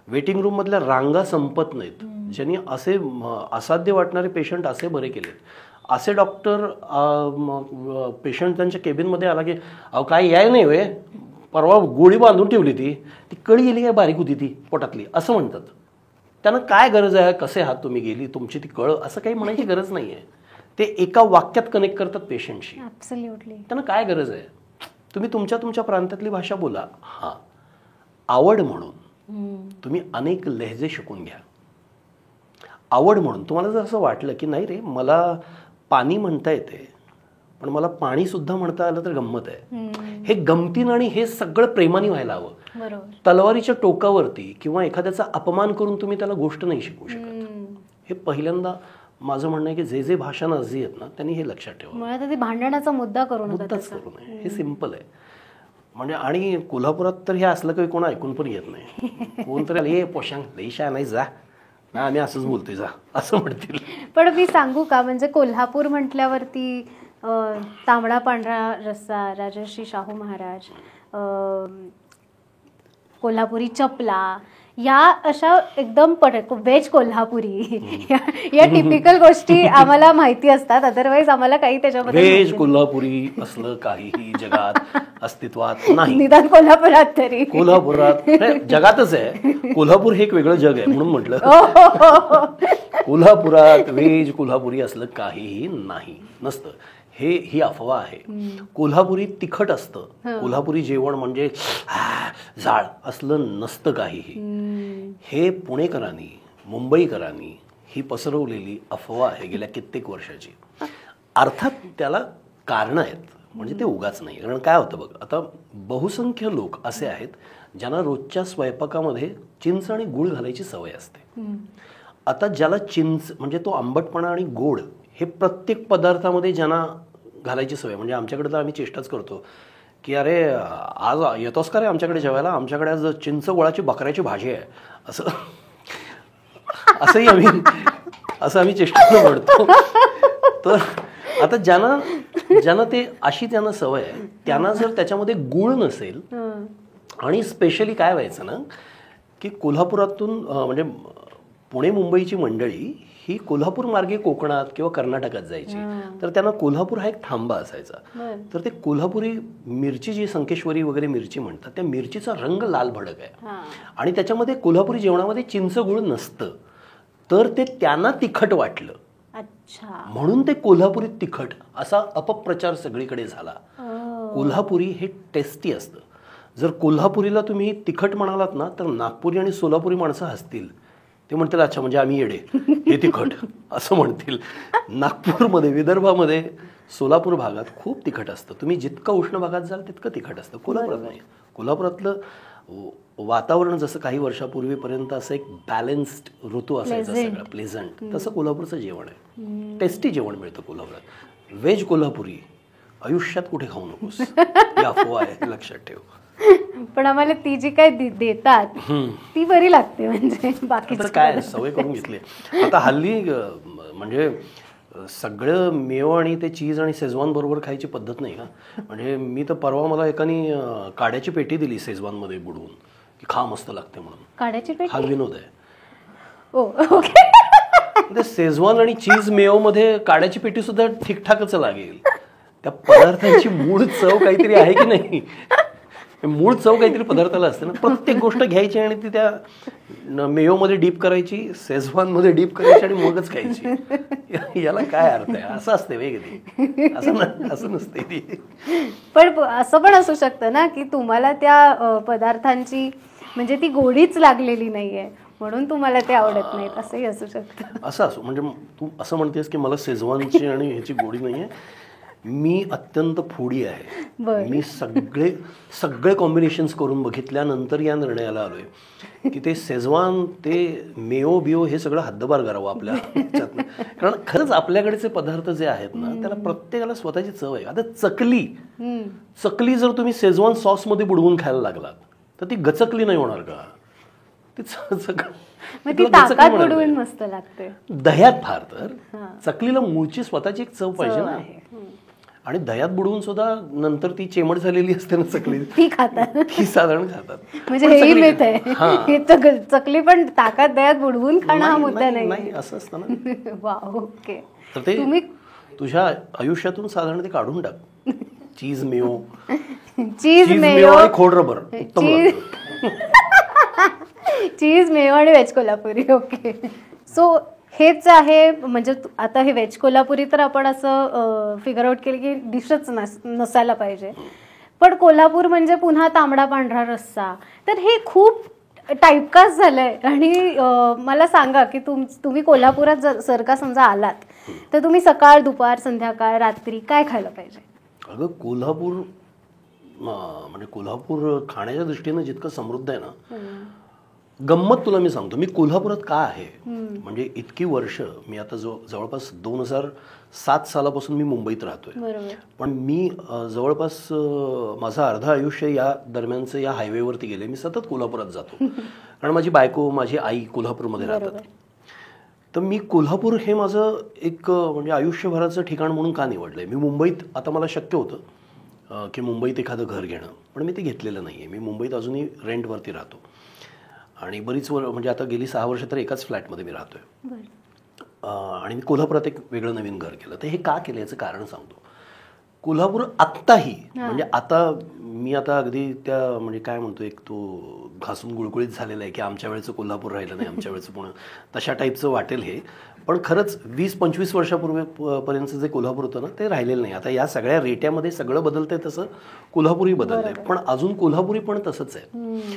वेटिंग रूममधल्या रांगा संपत नाहीत, ज्यांनी असे असाध्य वाटणारे पेशंट असे बरे केलेत, असे डॉक्टर पेशंट त्यांच्या केबिनमध्ये आला की अहो काय याय नाही वे परवा गोळी बांधून ठेवली ती कळी गेली काय बारीक होती ती पोटातली असं म्हणतात. त्यांना काय गरज आहे कसे हात तुम्ही गेली तुमची ती कळ असं काही म्हणायची गरज नाही आहे. ते एका वाक्यात कनेक्ट करतात पेशंटशी. त्यांना काय गरज आहे. तुम्ही तुमच्या प्रांतातली भाषा बोला. हां, आवड म्हणून तुम्ही अनेक लहजे शिकून घ्या. आवड म्हणून तुम्हाला जर असं वाटलं की नाही रे मला पाणी म्हणता येते पण मला पाणी सुद्धा म्हणता आलं तर गंमत आहे, हे गमतीनं आणि हे सगळं प्रेमाने व्हायला हवं. तलवारीच्या टोकावरती किंवा एखाद्याचा अपमान करून तुम्ही त्याला गोष्ट नाही शिकवू शकत. हे पहिल्यांदा माझं म्हणणं आहे की जे भाषा नाजी आहेत ना त्यांनी हे लक्षात ठेवा. भांडणाचा मुद्दाच करू नये. हे सिम्पल आहे. म्हणजे आणि कोल्हापुरात तर हे असलं काही कोण ऐकून पण येत नाही. कोणतरी हे पोशांग लई शा नाही जा ना आम्ही असंच बोलतोय जा असं म्हणतील. पण मी सांगू का, म्हणजे कोल्हापूर म्हटल्यावरती तांबडा पांढरा रस्सा, राजर्षी शाहू महाराज, कोल्हापुरी चपला, या अशा एकदम व्हेज कोल्हापुरी या टिपिकल गोष्टी आम्हाला माहिती असतात. अदरवाईज आम्हाला काही त्याच्यामध्ये व्हेज कोल्हापुरी असलं काहीही जगात अस्तित्वात नाही. निदान कोल्हापुरात तरी. कोल्हापुरात जगातच आहे. कोल्हापूर हे एक वेगळं जग आहे म्हणून म्हटलं. कोल्हापुरात व्हेज कोल्हापुरी असलं काहीही नाही, नसतं. ही अफवा आहे. कोल्हापुरी तिखट असतं. कोल्हापुरी जेवण म्हणजे जाळ असलं नसतं काहीही. हे पुणेकरांनी, मुंबईकरांनी ही पसरवलेली अफवा आहे गेल्या कित्येक वर्षाची. अर्थात त्याला कारणं आहेत, म्हणजे ते उगाच नाही. कारण काय होतं बघ, आता बहुसंख्य लोक असे आहेत ज्यांना रोजच्या स्वयंपाकामध्ये चिंच आणि गूळ घालायची सवय असते. आता ज्याला चिंच म्हणजे तो आंबटपणा आणि गोड हे प्रत्येक पदार्थामध्ये ज्यांना घालायची सवय, म्हणजे आमच्याकडे तर आम्ही चेष्टाच करतो की अरे आज येतोस का रे आमच्याकडे जेवायला, आमच्याकडे आज चिंच गोळाची बकऱ्याची भाजी आहे, असं आम्ही चेष्टानं म्हणतो. तर आता ज्यांना ते अशी त्यांना सवय आहे, त्यांना जर त्याच्यामध्ये गूळ नसेल, आणि स्पेशली काय व्हायचं ना की कोल्हापुरातून म्हणजे पुणे मुंबईची मंडळी ही कोल्हापूर मार्गे कोकणात किंवा कर्नाटकात जायची, तर त्यांना कोल्हापूर हा एक थांबा असायचा. तर ते कोल्हापुरी मिरची, जी संकेश्वरी वगैरे मिरची म्हणतात, त्या मिरचीचा रंग लाल भडक आहे आणि त्याच्यामध्ये कोल्हापुरी जेवणामध्ये चिंच गुळ नसतं, तर ते त्यांना तिखट वाटलं. अच्छा, म्हणून ते कोल्हापुरी तिखट असा अपप्रचार सगळीकडे झाला. कोल्हापुरी हे टेस्टी असतं. जर कोल्हापुरीला तुम्ही तिखट म्हणालात ना, तर नागपुरी आणि सोलापुरी माणसं हसतील. ते म्हणतील अच्छा म्हणजे आम्ही येडे, हे तिखट असं म्हणतील. नागपूरमध्ये, विदर्भामध्ये, सोलापूर भागात खूप तिखट असतं. तुम्ही जितकं उष्ण भागात जाल तितकं तिखट असतं. कोल्हापुरात नाही. कोल्हापुरातलं वातावरण जसं काही वर्षापूर्वीपर्यंत असं एक बॅलन्स्ड ऋतू असायचा, सगळं प्लेझंट, तसं कोल्हापूरचं जेवण आहे. टेस्टी जेवण मिळतं कोल्हापुरात. व्हेज कोल्हापुरी आयुष्यात कुठे खाऊ नकोस, ही अफवा आहे, लक्षात ठेव. पण आम्हाला ती जी काय देतात ती बरी लागते, म्हणजे बाकी काय सवय करून घेतली. आता हल्ली म्हणजे सगळं मेयो आणि ते चीज आणि शेजवान बरोबर खायची पद्धत नाही का. म्हणजे मी तर परवा मला एकानी काड्याची पेटी दिली शेजवान मध्ये बुडवून की खा मस्त लागते म्हणून. काड्याची पेटी हा विनोद आहे. ओके. शेजवान आणि चीज मेयो मध्ये काड्याची पेटी सुद्धा ठीकठाकच लागेल. त्या पदार्थांची मूळ चव काहीतरी आहे की नाही, मूळ चव काहीतरी पदार्थाला असते ना. प्रत्येक गोष्ट घ्यायची आणि ती त्या मेयोमध्ये डीप करायची, शेजवानमध्ये डीप करायची आणि मगच खायची. याला काय अर्थ आहे? असं असते वेगळी, असं नसते ती. पण असं पण असू शकतं ना की तुम्हाला त्या पदार्थांची म्हणजे ती गोडीच लागलेली नाहीये म्हणून तुम्हाला ते आवडत नाहीत, असंही असू शकतं. असं असो, म्हणजे तू असं म्हणतेस की मला शेजवानची आणि ह्याची गोडी नाहीये. मी अत्यंत फूडी आहे. मी सगळे कॉम्बिनेशन्स करून बघितल्यानंतर या निर्णयाला आलोय की ते शेजवान, ते मेयो बिओ हे सगळं हद्दपार करावं आपल्या ह्याच्यात. कारण खरंच आपल्याकडेचे पदार्थ जे आहेत ना, त्याला प्रत्येकाला स्वतःची चव आहे. आता चकली जर तुम्ही शेजवान सॉसमध्ये बुडवून खायला लागलात तर ती गचकली नाही होणार का? ती ताकात बुडवून मस्त लागते, दह्यात. फार तर चकलीला मूळची स्वतःची एक चव पाहिजे ना, आणि दह्यात बुडवून सुद्धा नंतर ती चेमट झालेली असते ना चकली, ती खातात, ती साधारण खातात. म्हणजे हेही मिथ आहे, चकली पण ताकात दह्यात बुडवून खाणं हा मुद्दा नाही, असं असतं ना. Wow, okay. तर ते तुम्ही तुझ्या आयुष्यातून साधारण ते काढून टाक. चीज मेयो आणि खोड रबर उत्तम. चीज मेयो आणि व्हेज कोल्हापुरी. ओके. सो हेच आहे, म्हणजे आता हे व्हेज कोल्हापुरी तर आपण असं फिगर आउट केलं की डिशच नसायला पाहिजे. पण कोल्हापूर म्हणजे पुन्हा तांबडा पांढरा रस्सा, तर हे खूप टाईपकास्ट झालंय. आणि मला सांगा की तुम्ही कोल्हापुरात जर का समजा आलात तर तुम्ही सकाळ, दुपार, संध्याकाळ, रात्री काय खायला पाहिजे? अगं कोल्हापूर म्हणजे कोल्हापूर खाण्याच्या दृष्टीनं जितकं समृद्ध आहे ना, गंमत तुला मी सांगतो. मी कोल्हापुरात का आहे म्हणजे इतकी वर्ष, मी आता जवळपास 2007 सालापासून मी मुंबईत राहतोय. पण मी जवळपास माझं अर्ध आयुष्य या दरम्यानचं या हायवेवरती गेले. मी सतत कोल्हापुरात जातो कारण माझी बायको, माझी आई कोल्हापूरमध्ये राहतात. तर मी कोल्हापूर हे माझं एक म्हणजे आयुष्यभराचं ठिकाण म्हणून का निवडलं आहे. मी मुंबईत आता मला शक्य होतं की मुंबईत एखादं घर घेणं, पण मी ते घेतलेलं नाही आहे. मी मुंबईत अजूनही रेंटवरती राहतो आणि बरीच म्हणजे आता गेली 6 वर्ष तर एकाच फ्लॅटमध्ये मी राहतो आहे. आणि मी कोल्हापुरात एक वेगळं नवीन घर केलं. तर हे का केलं याचं कारण सांगतो. कोल्हापूर आत्ताही म्हणजे आता मी आता अगदी त्या म्हणजे काय म्हणतो एक तो घासून गुळगुळीत झालेला आहे की आमच्या वेळेचं कोल्हापूर राहिलं नाही, आमच्या वेळेचं पुणे, तशा टाईपचं वाटेल हे. पण खरंच 20-25 वर्षापूर्वीपर्यंतचं जे कोल्हापूर होतं ना ते राहिलेलं नाही. आता या सगळ्या रेट्यामध्ये सगळं बदलतंय तसं कोल्हापूरही बदललंय, पण अजून कोल्हापुरी पण तसंच आहे.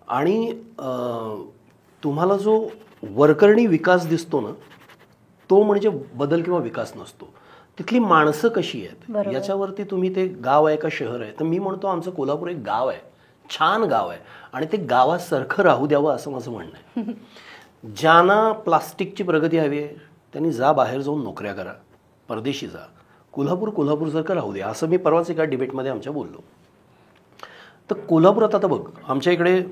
आणि तुम्हाला जो वरकरणी विकास दिसतो ना तो म्हणजे बदल किंवा विकास नसतो. तिथली माणसं कशी आहेत याच्यावरती तुम्ही ते गाव आहे का शहर आहे. तर मी म्हणतो आमचं कोल्हापूर एक गाव आहे, छान गाव आहे आणि ते गावासारखं राहू द्यावं असं माझं म्हणणं आहे. ज्यांना प्लास्टिकची प्रगती हवी आहे त्यांनी जा बाहेर जाऊन नोकऱ्या करा, परदेशी जा. कोल्हापूरसारखं राहू द्या असं मी परवाच एका डिबेटमध्ये आमच्या बोललो. तर कोल्हापुरात आता बघ आमच्या इकडे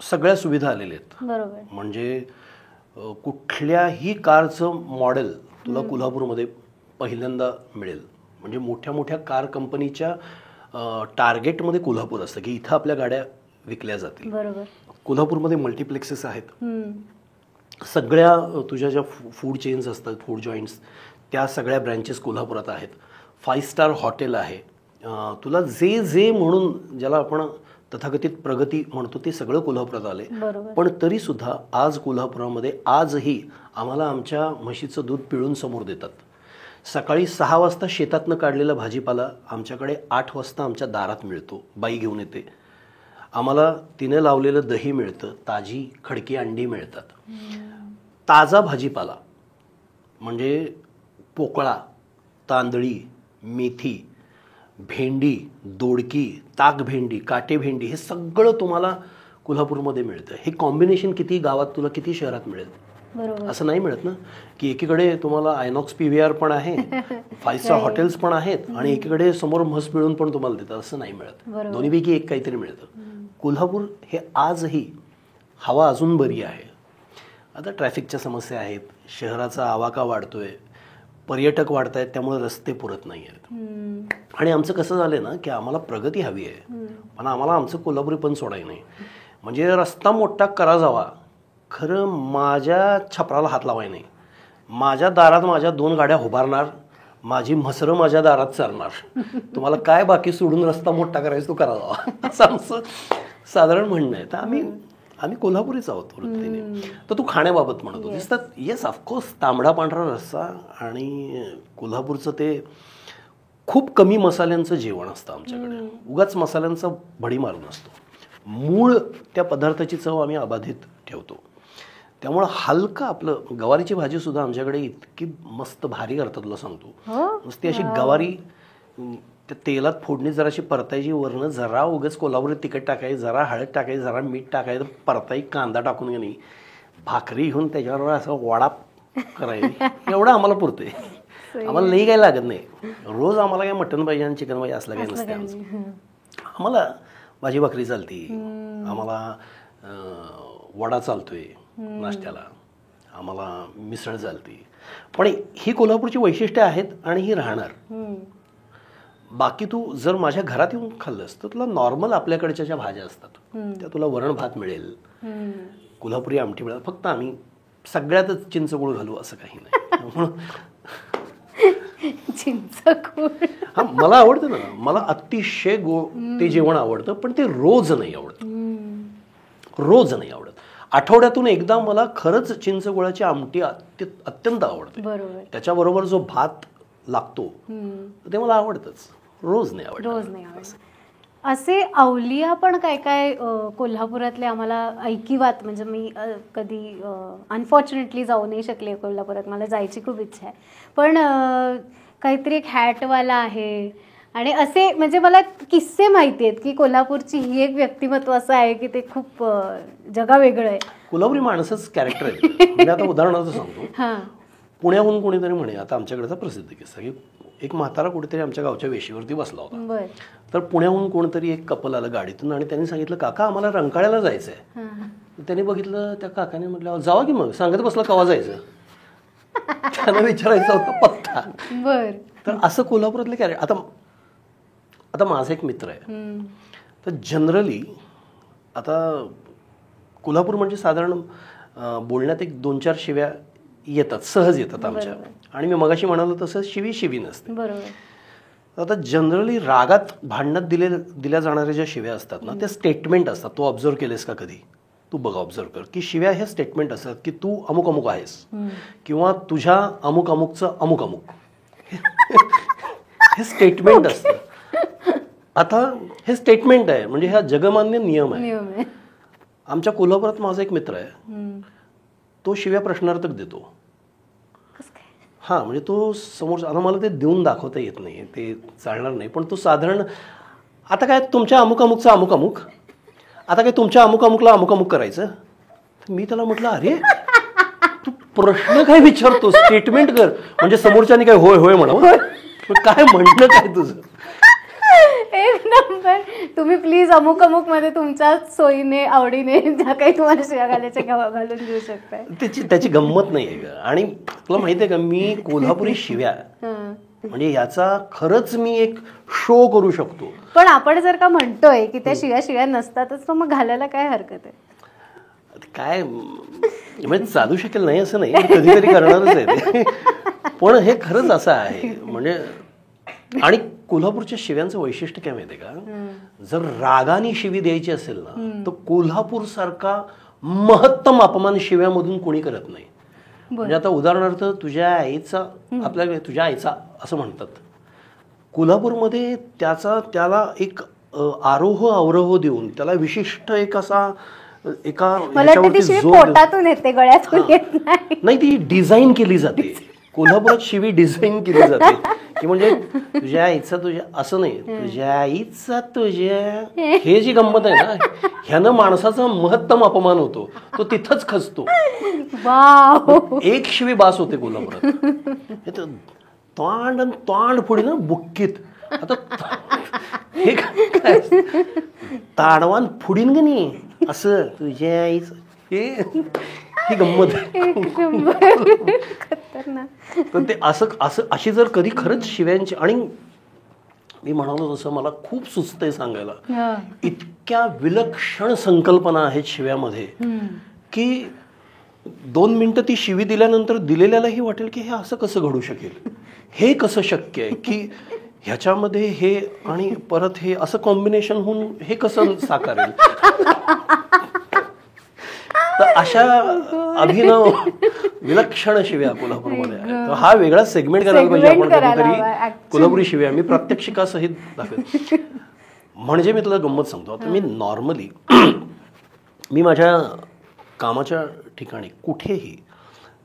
सगळ्या सुविधा आलेल्या आहेत. म्हणजे कुठल्याही कारचं मॉडेल तुला कोल्हापूरमध्ये पहिल्यांदा मिळेल. म्हणजे मोठ्या मोठ्या कार कंपनीच्या टार्गेटमध्ये कोल्हापूर असतं की इथं आपल्या गाड्या विकल्या जातील. कोल्हापूरमध्ये मल्टिप्लेक्सेस आहेत. सगळ्या तुझ्या ज्या फूड चेन्स असतात, फूड जॉईंट्स, त्या सगळ्या ब्रँचेस कोल्हापुरात आहेत. 5 स्टार हॉटेल आहे. तुला जे जे म्हणून ज्याला आपण तथाकथित प्रगती म्हणतो ते सगळं कोल्हापुरात आले. पण तरी सुद्धा आज कोल्हापुरामध्ये आजही आम्हाला आमच्या म्हशीचं दूध पिळून समोर देतात. सकाळी 6 वाजता शेतातनं काढलेला भाजीपाला आमच्याकडे 8 वाजता आमच्या दारात मिळतो, बाई घेऊन येते. आम्हाला तिने लावलेलं दही मिळतं, ताजी खडकी अंडी मिळतात. ताजा भाजीपाला म्हणजे पोकळा, तांदळी, मेथी, भेंडी, दोडकी, ताक भेंडी, काटे भेंडी, हे सगळं तुम्हाला कोल्हापूरमध्ये मिळतं. हे कॉम्बिनेशन किती गावात तुला किती शहरात मिळेल असं नाही मिळत ना. की एकीकडे तुम्हाला आयनॉक्स PVR पण आहे, 5 स्टार हॉटेल्स पण आहेत आणि एकीकडे समोर म्हस पिळून पण तुम्हाला देतात असं नाही मिळत. दोन्हीपैकी एक काहीतरी मिळतं. कोल्हापूर हे आजही हवा अजून बरी आहे. आता ट्रॅफिकच्या समस्या आहेत, शहराचा आवाका वाढतोय, पर्यटक वाढत आहेत, त्यामुळे रस्ते पुरत नाही आहेत. आणि आमचं कसं झालंय ना की आम्हाला प्रगती हवी आहे पण आम्हाला आमचं कोल्हापुरी पण सोडायचं नाही. म्हणजे रस्ता मोठा करा जावा, खरं माझ्या छपराला हात लावाय नाही. माझ्या दारात माझ्या 2 गाड्या उभारणार, माझी म्हसरं माझ्या दारात चालणार. तुम्हाला काय बाकी सोडून रस्ता मोठा करायचा तो करा जावा असं आमचं साधारण म्हणणं आहे. तर आम्ही कोल्हापुरीच आहोत वृत्तीने. तर तू खाण्याबाबत म्हणत होतीस तर येस ऑफकोर्स तांबडा पांढरा रस्सा आणि कोल्हापूरचं ते खूप कमी मसाल्यांचं जेवण असतं आमच्याकडे. उगाच मसाल्यांचा भडीमार नसतो. मूळ त्या पदार्थाची चव आम्ही अबाधित ठेवतो. त्यामुळं हलकं आपलं गवारीची भाजी सुद्धा आमच्याकडे इतकी मस्त भारी करतात तुला सांगतो. नुसती अशी गवारी त्या तेलात फोडणी जराशी परतायची, वरनं जरा उगाच कोल्हापुरी तिखट टाकायची, जरा हळद टाकायची, जरा मीठ टाकायचं, परताई कांदा टाकून गेली, भाकरी घेऊन त्याच्यावर असं वडा करायची. एवढं आम्हाला पुरतंय. आम्हाला लई काही लागत नाही. रोज आम्हाला काय मटण पाहिजे आणि चिकन पाहिजे असलं काही नसतं आमचं. आम्हाला भाजी भाकरी चालती, आम्हाला वडा चालतोय नाश्त्याला, आम्हाला मिसळ चालती. पण ही कोल्हापूरची वैशिष्ट्य आहेत आणि ही राहणार. बाकी तू जर माझ्या घरात येऊन खाल्लंस तर तुला नॉर्मल आपल्याकडच्या ज्या भाज्या असतात त्या तुला वरण भात मिळेल, कोल्हापुरी आमटी मिळेल. फक्त आम्ही सगळ्यातच चिंचगूळ घालू असं काही नाही. हा मला आवडतं ना, मला अतिशय ते जेवण आवडतं, पण ते रोज नाही आवडत. रोज नाही आवडत. आठवड्यातून एकदा मला खरंच चिंचगुळाची आमटी अत्यंत आवडते. त्याच्याबरोबर जो भात लागतो ते मला आवडतच. रोज नाही आवडत. असे अवलिया पण काय काय कोल्हापुरातले आम्हाला ऐकिवात, म्हणजे मी कधी अनफॉर्च्युनेटली जाऊ नाही शकले कोल्हापुरात. मला जायची खूप इच्छा आहे. पण काहीतरी एक हॅटवाला आहे आणि असे म्हणजे मला किस्से माहिती आहेत की कोल्हापूरची ही एक व्यक्तिमत्व असं आहे की ते खूप जगावेगळं आहे. कोल्हापुरी माणसंच कॅरेक्टर आहे. म्हणजे आता उदाहरणार्थ सांगतो, पुण्याहून कोणीतरी म्हणे, आता आमच्याकडचा प्रसिद्ध किस्सा की एक म्हातारा कुठेतरी आमच्या गावच्या वेशीवरती बसला होता. तर पुण्याहून कोणतरी एक कपल आलं गाडीतून आणि त्यांनी सांगितलं काका आम्हाला रंकाळ्याला जायचं आहे. त्यांनी बघितलं, त्या काकाने म्हटलं जावा की मग, सांगत बसला कवा जायचं. त्यांना विचारायचा होता पत्ता. बर. तर असं कोल्हापुरातले कॅरेक्टर. आता आता माझा एक मित्र आहे, तर जनरली आता कोल्हापूर म्हणजे साधारण बोलण्यात एक 2-4 शिव्या येतात, सहज येतात आमच्या. आणि मी मगाशी म्हणालो तसं शिवी नसते. बरोबर. आता जनरली रागात भांडणात दिल्या जाणाऱ्या ज्या शिव्या असतात ना, त्या स्टेटमेंट असतात. तू ऑब्झर्व केलेस का कधी? तू बघ, ऑब्झर्व कर की शिव्या ह्या स्टेटमेंट असतात की तू अमुक अमुक आहेस, किंवा तुझ्या अमुक अमुकचं अमुक अमुक हे स्टेटमेंट असतं. आता हे स्टेटमेंट आहे, म्हणजे हा जगमान्य नियम आहे. आमच्या कोल्हापुरात माझा एक मित्र आहे, तो शिव्या प्रश्नार्थक देतो. हां, म्हणजे तो समोर, आता मला ते देऊन दाखवता येत नाही, ते चालणार नाही, पण तो साधारण आता काय तुमच्या अमुक अमुकचा अमुक अमुक, आता काय तुमच्या अमुक अमुकला अमुक अमुक करायचं. मी त्याला म्हटलं, अरे तू प्रश्न काय विचारतो, स्टेटमेंट कर. म्हणजे समोरच्याने काय होय होय म्हणावं, काय म्हणणं काय तुझं. एक नंबर. तुम्ही प्लीज अमुक अमुक मध्ये तुमच्या सोयीने आवडीने ज्या काही तुम्हाला शिव्या घालायच्या घालून देऊ शकताय. त्याची गंमत नाही आहे. आणि तुला माहिती आहे का, मी कोल्हापुरी शिव्या म्हणजे याचा खरंच मी एक शो करू शकतो. पण आपण जर का म्हणतोय की त्या शिव्या नसतातच, तर मग घालायला काय हरकत आहे? काय म्हणजे चालू शकेल नाही असं नाही, कधीतरी करणारच आहे ते. पण हे खरंच असं आहे. म्हणजे आणि कोल्हापूरच्या शिव्यांचं वैशिष्ट्य काय माहितीये का, जर रागाने शिवी द्यायची असेल ना, तर कोल्हापूर सारखा महत्तम अपमान शिव्यामधून कोणी करत नाही. म्हणजे आता उदाहरणार्थ तुझ्या आईचा, आपल्याकडे तुझ्या आईचा असं म्हणतात. कोल्हापूरमध्ये त्याला एक आरोह अवरोह देऊन त्याला विशिष्ट एक असा एका पोटातून येते, गळ्यातून येत नाही. नाही, ती डिझाईन केली जाते. कोल्हापुरात शिवी डिझाईन केली जाते की म्हणजे तुझ्या आईचा तुझ्या असं नाही, तुझ्या आईचा तुझ्या. हे जी गंमत आहे ना, ह्यानं माणसाचा महत्तम अपमान होतो, तो तिथंच खचतो. एक शिवी बास होते कोल्हापुरात. तोंड पुढे ना बुक्कीत. आता हे काय ताडवान फुडीन ग नाही असं तुझ्या आईच, ही गंमत आहे. तर ते असं अशी जर कधी खरंच शिव्यांची, आणि मी म्हणालो तसं मला खूप सुचतंय सांगायला, इतक्या विलक्षण संकल्पना आहेत शिव्यामध्ये की 2 मिनिटं ती शिवी दिल्यानंतर दिलेल्यालाही वाटेल की हे असं कसं घडू शकेल, हे कसं शक्य आहे की ह्याच्यामध्ये हे आणि परत हे असं कॉम्बिनेशन होऊन हे कसं साकारेल. तर अशा अभिनव विलक्षण शिव्या कोल्हापूरमध्ये आहेत. हा वेगळा सेगमेंट करायला पाहिजे आपण कधीतरी, कोल्हापुरी शिव्या मी प्रात्यक्षिकासहित दाखवेन. म्हणजे मी तुला गंमत सांगतो. आता मी नॉर्मली मी माझ्या कामाच्या ठिकाणी कुठेही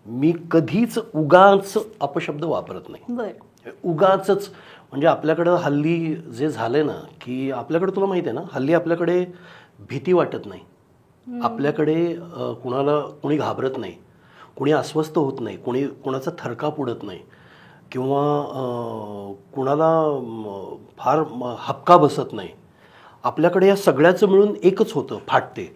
मी कधीच उगाच अपशब्द वापरत नाही. उगाचच म्हणजे आपल्याकडं हल्ली जे झालंय ना, की आपल्याकडे तुला माहिती आहे ना, हल्ली आपल्याकडे भीती वाटत नाही, आपल्याकडे कुणी घाबरत नाही, कुणी अस्वस्थ होत नाही, कुणाचा थरकाप उडत नाही, किंवा कुणाला फार हपका बसत नाही. आपल्याकडे या सगळ्याचं मिळून एकच होतं, फाटते.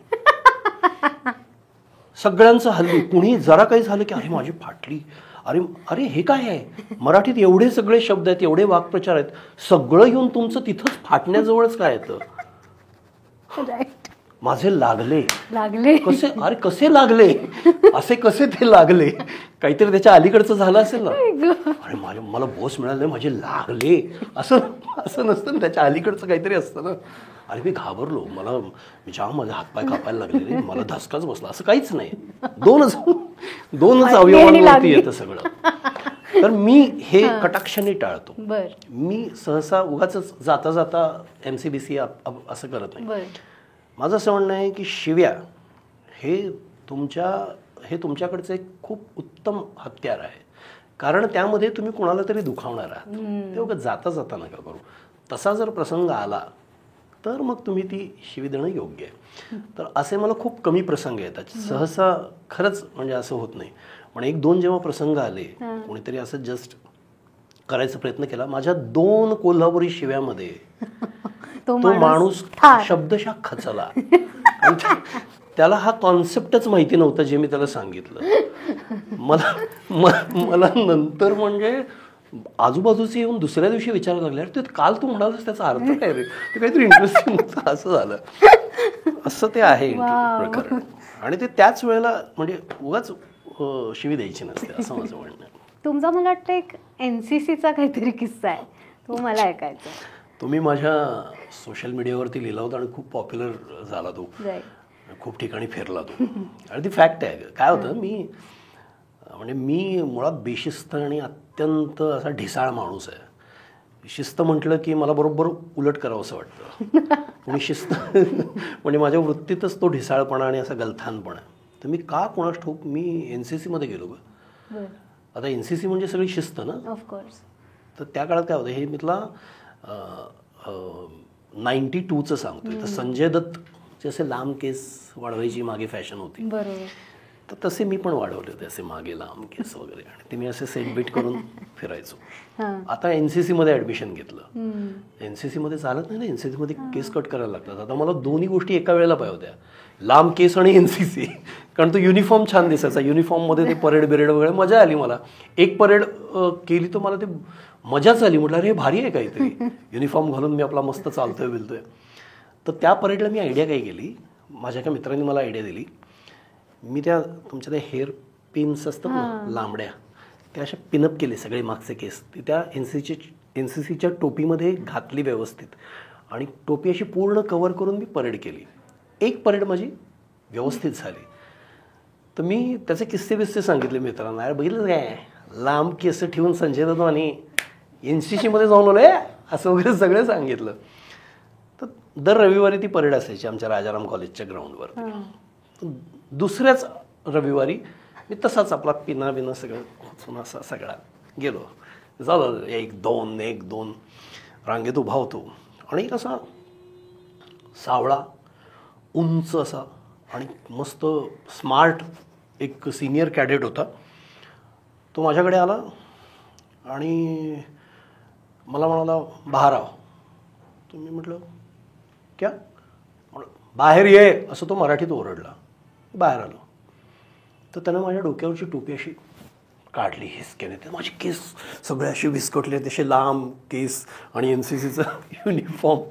सगळ्यांचं हल्ली कुणी जरा काही झालं की अरे माझी फाटली, अरे अरे हे काय आहे. मराठीत एवढे सगळे शब्द आहेत, एवढे वाक्प्रचार आहेत, सगळं येऊन तुमचं तिथंच फाटण्याजवळच काय येतं. माझे लागले कसे, अरे कसे लागले, असे कसे ते लागले, काहीतरी त्याच्या अलीकडचं झालं असेल ना. अरे मला बॉस मिळाला नाही, माझे लागले, असं नसतं ना, त्याच्या अलीकडचं काहीतरी असतं ना. अरे मी घाबरलो, माझे हातपाय कापायला लागले, मला धसकाच बसला, असं काहीच नाही. दोनच अवयवांवरती येतं सगळं. तर मी हे कटाक्षाने टाळतो. मी सहसा उगाच जाता जाता MCBC असं करत नाही. माझं असं म्हणणं आहे की शिव्या हे तुमच्याकडचं एक खूप उत्तम हत्यार आहे, कारण त्यामध्ये तुम्ही कुणाला तरी दुखावणार आहात. ते उगाच जाता नका करू. तसा जर प्रसंग आला तर मग तुम्ही ती शिवी देणं योग्य आहे. तर असे मला खूप कमी प्रसंग येतात, सहसा खरंच म्हणजे असं होत नाही. पण 1-2 जेव्हा प्रसंग आले, कोणीतरी असं जस्ट करायचा प्रयत्न केला, माझ्या 2 कोल्हापुरी शिव्यामध्ये तो माणूस शब्दशः खचला. त्याला हा कॉन्सेप्टच माहिती नव्हता जे मी त्याला सांगितलं. मला नंतर म्हणजे आजूबाजूचे येऊन दुसऱ्या दिवशी विचारायला लागले, अरे ते काल तू म्हणालास त्याचा अर्थ काय रे, ते काहीतरी इंटरेस्टिंग होतं, असं झालं. असं ते आहे प्रकरण. आणि ते त्याच वेळेला म्हणजे उगाच शिवी द्यायची नसते असं माझं म्हणणं आहे. तुमचा मला वाटतं एक NCCचा काहीतरी किस्सा आहे, तो मला ऐकायचा. तो मी माझ्या सोशल मीडियावरती लिहिला होता आणि खूप पॉप्युलर झाला तो. खूप ठिकाणी फिरला तो. आणि ती फॅक्ट आहे. काय होतं, मी मुळात बेशिस्त आणि अत्यंत असा ढिसाळ माणूस आहे. शिस्त म्हटलं की मला बरोबर उलट करावं असं वाटतं. आणि शिस्त म्हणजे माझ्या वृत्तीतच तो ढिसाळपणा आणि असा गलथानपणा. तर मी का कोणास ठाऊक मी NCC मध्ये गेलो ग. आता NCC म्हणजे सगळी शिस्त ना. ऑफकोर्स. तर त्या काळात काय होतं, हे मी तुला 92चं सांगतोय. तर संजय दत्तचे असे लांब केस वाढवायची मागे फॅशन होती. बरोबर. तर तसे मी पण वाढवले होते, असे मागे लांब केस वगैरे. आणि ते मी असे सेट बीट करून फिरायचो. आता NCC मध्ये ऍडमिशन घेतलं. NCC मध्ये चालत नाही ना, NCC मध्ये केस कट करायला लागतात. आता मला दोन्ही गोष्टी एका वेळेला पाहिजे होत्या, लांब केस आणि NCC. कारण तो युनिफॉर्म छान दिसायचा. युनिफॉर्ममध्ये ते परेड बिरेड वगैरे मजा आली मला. एक परेड केली तर मला ते मजाच आली. म्हटलं अरे हे भारी आहे काहीतरी, युनिफॉर्म घालून मी आपला मस्त चालतोय बिलतोय. तर त्या परेडला मी आयडिया काय केली, माझ्या एका मित्रांनी मला आयडिया दिली. मी त्या तुमच्या त्या हेअर पिन्स असतात ना लांबड्या, त्या अशा पिनअप केले सगळे मागचे केस. ती त्या NCCच्या टोपीमध्ये घातली व्यवस्थित आणि टोपी अशी पूर्ण कव्हर करून मी परेड केली. एक परेड माझी व्यवस्थित झाली. तर मी त्याचे किस्से बिस्से सांगितले मित्रांना. अरे बघितलं काय, लांब केस ठेवून संजय दत्त आणि NCC मध्ये जाऊन आलोय असं वगैरे सगळं सांगितलं. तर दर रविवारी ती परेड असायची आमच्या राजाराम कॉलेजच्या ग्राउंडवर. दुसऱ्याच रविवारी मी तसाच आपला पिना बिना सगळं असा सगळा गेलो. झालं 1-2 रांगेत उभा होतो. आणि एक असा सावळा उंच असा आणि मस्त स्मार्ट एक सिनियर कॅडेट होता. तो माझ्याकडे आला आणि मला म्हणाला, बाहेर आव. तर मी म्हटलं क्या, बाहेर ये असं तो मराठीत ओरडला. बाहेर आलो. तर त्यानं माझ्या डोक्यावरची टोपी अशी काढली हिसक्याने. तर माझे केस सगळे असे विस्कटले, तसे लांब केस आणि NCCचा युनिफॉर्म.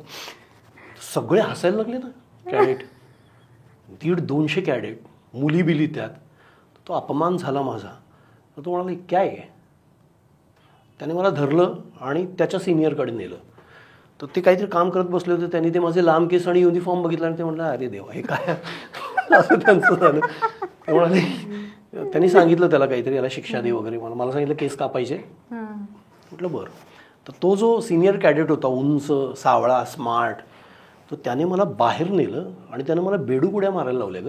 सगळे हसायला लागले ना कॅडेट. 150-200 कॅडेट, मुली बिली त्यात. तो अपमान झाला माझा. तर तो म्हणाला काय आहे. त्याने मला धरलं आणि त्याच्या सिनियरकडे नेलं. तर ते काहीतरी काम करत बसले होते. त्यांनी ते माझे लांब केस आणि युनिफॉर्म बघितलं आणि ते म्हटलं अरे देवा हे काय असं त्यांचं झालं. ते म्हणाले, त्यांनी सांगितलं त्याला काहीतरी याला शिक्षा दे वगैरे. मला सांगितलं केस कापायचे. म्हटलं बरं. तर तो जो सिनियर कॅडेट होता उंच सावळा स्मार्ट, तर त्याने मला बाहेर नेलं आणि त्यानं मला बेडूक उड्या मारायला लावल्या ग.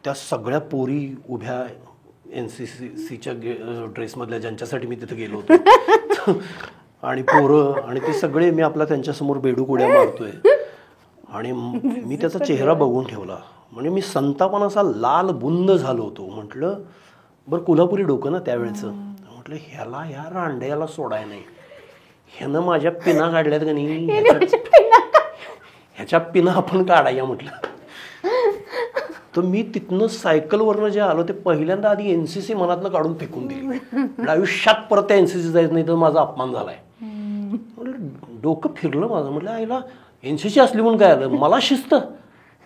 त्या सगळ्या पोरी उभ्या NCCच्या ड्रेसमधल्या ज्यांच्यासाठी मी तिथे गेलो होतो आणि पोरं आणि ते सगळे मी आपला त्यांच्यासमोर बेडूक उड्या मारतोय. आणि मी त्याचा चेहरा बघून ठेवला. म्हणजे मी संतापान असा लाल बुंद झालो होतो. म्हटलं बरं कोल्हापुरी डोकं ना त्यावेळेचं. म्हटलं ह्याला ह्या रांड्याला सोडाय नाही. ह्यानं माझ्या पिना काढल्यात का नाही, ह्याच्या पिना आपण काढाया म्हटलं. तर मी तिथनं सायकलवरनं जे आलो ते पहिल्यांदा आधी NCC मनातनं काढून फेकून दिली. आयुष्यात परत त्या NCC जायचं नाही तर माझा अपमान झालाय. म्हटलं डोकं फिरलं माझं. म्हटलं आईला NCC असली म्हणून काय आलं, मला शिस्त,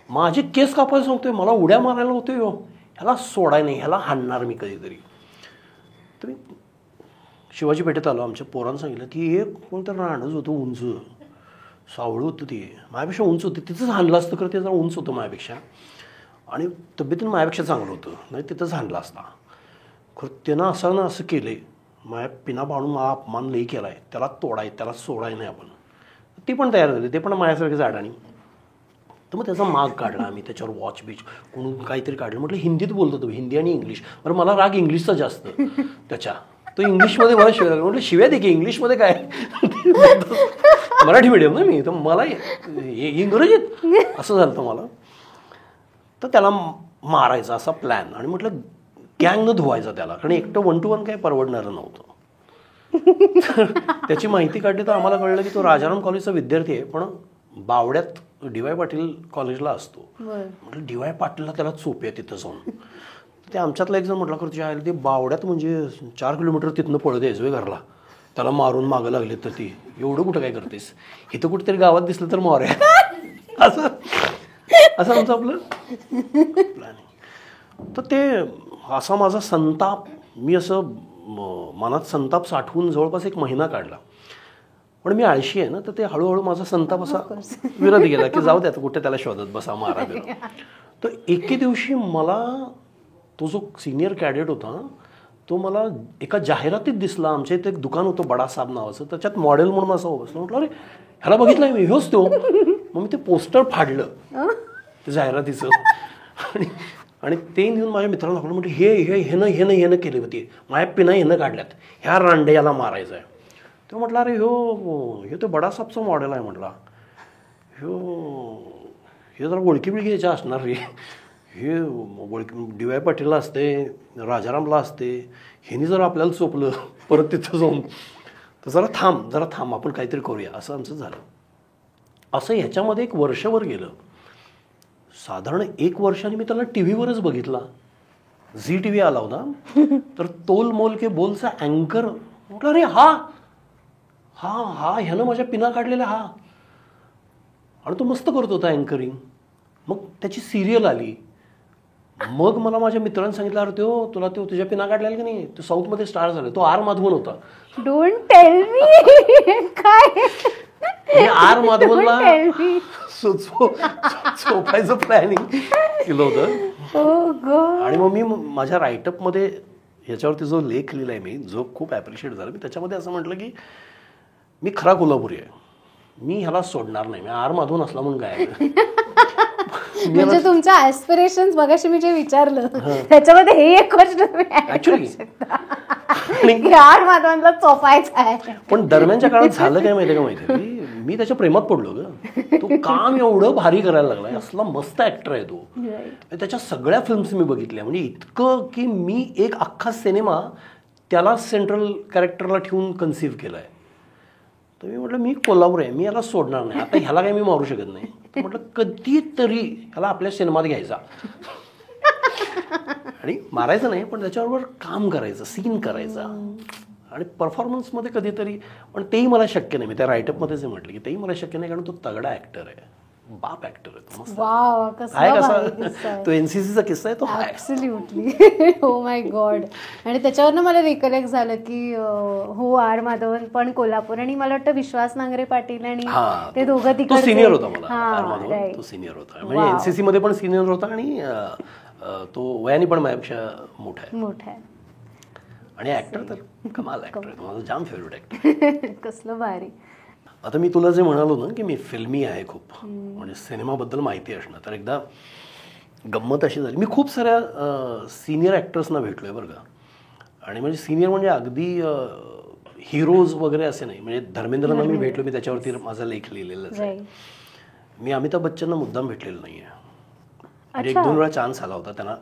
माझे केस कापायला सांगतोय, मला उड्या मारायला होतोय, ह्याला सोडाय नाही, ह्याला हाणणार मी कधीतरी. तर मी शिवाजी पेठेत आलो. आमच्या पोरानं सांगितलं की एक कोणतं राहणंच होतं उंच सावळं होतं, ते माझ्यापेक्षा उंच होते. तिथंच हाणलं असतं खरं, ते जरा उंच होतं माझ्यापेक्षा आणि तब्येतीनं माझ्यापेक्षा चांगलं होतं, नाही तिथंच हाणलं असता खरं. त्यानं असं ना असं केले, माझ्या पिना पाडून मला अपमान लई केला आहे. त्याला तोडाय, त्याला सोडाय नाही आपण. ती पण तयार झाली, ते पण माझ्यासारखे झाडानी. तर मग त्याचा माग काढला आम्ही, त्याच्यावर वॉच बीच कोण काहीतरी काढलं. म्हटलं हिंदीत बोलतो तो, हिंदी आणि इंग्लिश. बरं मला राग इंग्लिशचा जास्त त्याच्या, तो इंग्लिशमध्ये मला शिव्या लागला. म्हटलं शिव्या दे की, इंग्लिशमध्ये काय मराठी मीडियम ना मी, तर मला इंग्रजीत असं झालं तर मला. तर त्याला मारायचा असा प्लॅन. आणि म्हटलं गँगनं धुवायचा त्याला, कारण एकटं 1 to 1 काही परवडणारं नव्हतं. त्याची माहिती काढली तर आम्हाला कळलं की तो राजाराम कॉलेजचा विद्यार्थी आहे, पण बावड्यात डी.वाय. पाटील कॉलेजला असतो. बरं. म्हटलं डी.वाय. पाटीलला त्याला चोप आहे तिथं जाऊन. ते आमच्यातला एक जण म्हटलं खरं तुझ्या आईला ते बावड्यात म्हणजे 4 किलोमीटर तिथनं पळत यायचं वे घरला, त्याला मारून मागं लागले तर ती एवढं कुठं काय करतेस, इथं कुठेतरी गावात दिसलं तर मारूया असं असं आमचं आपलं प्लॅनिंग. तर ते असा माझा संताप, मी असं मनात संताप साठवून जवळपास 1 महिना काढला. पण मी आळशी आहे ना, तर ते हळूहळू माझा संताप असा विरत गेला की जाऊ द्या कुठे त्याला शोधत बसा मारा बिरा. तर एके दिवशी मला तो जो सिनियर कॅडेट होता तो मला एका जाहिरातीत दिसला. आमच्या इथे एक दुकान होतं बडा साहेब नावाचं, त्याच्यात मॉडेल म्हणून असं बसलं. म्हटलं अरे ह्याला बघितलंय मी, ह्योच तो. मग मी ते पोस्टर फाडलं ते जाहिरातीचं आणि ते नेऊन माझ्या मित्रांना दाखवलं. म्हटलं हे हेनं केली होती, माझ्या पिना हेनं काढल्यात, ह्या रांडे याला मारायचं आहे. तो म्हटलं अरे हे तो बडासाहेबचा मॉडेल आहे. म्हटला हे जरा ओळखी बिळखी याच्या असणार रे, हे ओळखी डी.वाय. पाटीलला असते, राजारामला असते, ह्यानी जर आपल्याला चोपलं परत तिथं जाऊन तर जरा थांब आपण काहीतरी करूया, असं आमचं झालं. असं ह्याच्यामध्ये 1 वर्षभर गेलं. साधारण 1 वर्षाने मी त्याला टी व्हीवरच बघितला. झी TV आला होता, तर तोल मोल के बोलचा अँकर. म्हटलं अरे हा ह्यानं माझ्या पिना काढलेला हा, आणि तो मस्त करत होता अँकरिंग. मग त्याची सिरियल आली. मग मला माझ्या मित्रांनी सांगितलं अरे तुला तुझ्या पिना काढलेला की नाही, तो साऊथमध्ये स्टार झाला. तो आर माधवन होता. Don't tell me. काय आर माधवनला चोपायचं प्लॅनिंग केलं होतं. आणि मग मी माझ्या राईटअपमध्ये ह्याच्यावरती जो लेख लिहिलाय मी, जो खूप ॲप्रिशिएट झाला, मी त्याच्यामध्ये असं म्हटलं की मी खरा कोल्हापुरी आहे, मी ह्याला सोडणार नाही. मी आर माधवन असला म्हणून काय म्हणजे तुमच्या ऍस्पिरेशन्स मगाशी मी जे विचारलं त्याच्यामध्ये हे एक गोष्ट ऍक्च्युअली आर माधवनला चोपायचं आहे. पण दरम्यानच्या काळात झालं काय माहिती का, माहिती मी त्याच्या प्रेमात पडलो ग. तो काम एवढं भारी करायला लागलाय, असला मस्त ऍक्टर आहे तो. त्याच्या सगळ्या फिल्म्स मी बघितल्या, म्हणजे इतकं की मी एक अख्खा सिनेमा त्याला सेंट्रल कॅरेक्टरला ठेवून कन्सिव्ह केलाय. तर मी म्हटलं मी कोल्हापूर आहे, मी याला सोडणार नाही. आता ह्याला काही मी मारू शकत नाही. तर म्हटलं कधीतरी ह्याला आपल्या सिनेमात घ्यायचा आणि मारायचं नाही, पण त्याच्याबरोबर काम करायचं, सीन करायचा आणि परफॉर्मन्समध्ये कधीतरी. पण तेही मला शक्य नाही. मी त्या राईटअपमध्येच म्हटलं की तेही मला शक्य नाही, कारण तो तगडा ऍक्टर आहे, बाप ऍक्टर आहे तो. मस्त आहे कसा तो एनसीसीचा किस्सा आहे तो. ऍब्सोल्युटली. हो माय गॉड. आणि त्याच्यावरनं मला रिकलेक्ट झालं की हो आर माधवन पण कोल्हापूर, आणि मला वाटतं विश्वास नांगरे पाटील आणि ते दोघं तिकडे. तो सिनियर होता मला, आर माधवन तो सिनियर होता, म्हणजे एनसीसी मध्ये पण सिनियर होता आणि तो वयाने पण माझ्यापेक्षा मोठा आहे. आणि ऍक्टर तर कमाल ऍक्टर आहे, माझा जाम फेवरेट ऍक्टर. कसलं भारी. आता मी तुला जे म्हणालो ना की मी फिल्मी आहे खूप, म्हणजे सिनेमाबद्दल माहिती असणं, तर एकदा गंमत अशी झाली. मी खूप साऱ्या सिनियर ॲक्टर्सना भेटलो आहे बरं का. आणि म्हणजे सिनियर म्हणजे अगदी हिरोज वगैरे असे नाही. म्हणजे धर्मेंद्रना मी भेटलो, मी त्याच्यावरती माझा लेख लिहिलेलाच आहे. मी अमिताभ बच्चनना मुद्दाम भेटलेलं नाही आहे. म्हणजे 1-2 वेळा चान्स आला होता, त्यांना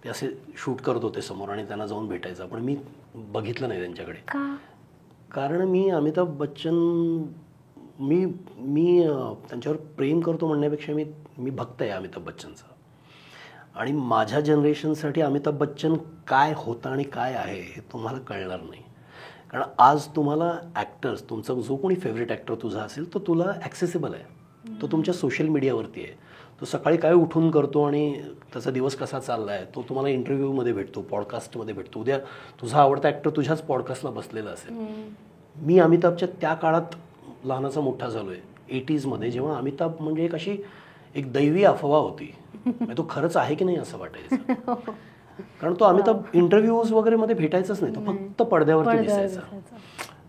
ते असे शूट करत होते समोर आणि त्यांना जाऊन भेटायचं, पण मी बघितलं नाही त्यांच्याकडे. कारण मी अमिताभ बच्चन मी त्यांच्यावर प्रेम करतो म्हणण्यापेक्षा मी भक्त आहे अमिताभ बच्चनचा. आणि माझ्या जनरेशनसाठी अमिताभ बच्चन काय होता आणि काय आहे हे तुम्हाला कळणार नाही. कारण आज तुम्हाला ॲक्टर्स, तुमचा जो कोणी फेवरेट ॲक्टर तुझा असेल तो तुला ॲक्सेसिबल आहे, तो तुमच्या सोशल मीडियावरती आहे. तो सकाळी काय उठून करतो आणि त्याचा दिवस कसा चालला आहे तो तुम्हाला इंटरव्ह्यूमध्ये भेटतो, पॉडकास्टमध्ये भेटतो. उद्या तुझा आवडता ॲक्टर तुझ्याच पॉडकास्टला बसलेला असेल. मी अमिताभच्या त्या काळात लहानाचा मोठा झालो आहे 80s मध्ये, जेव्हा अमिताभ म्हणजे एक दैवी अफवा होती. तो खरंच आहे की नाही असं वाटायचं. कारण तो अमिताभ इंटरव्ह्यूज वगैरे मध्ये भेटायचाच नाही, तो फक्त पडद्यावरती दिसायचा.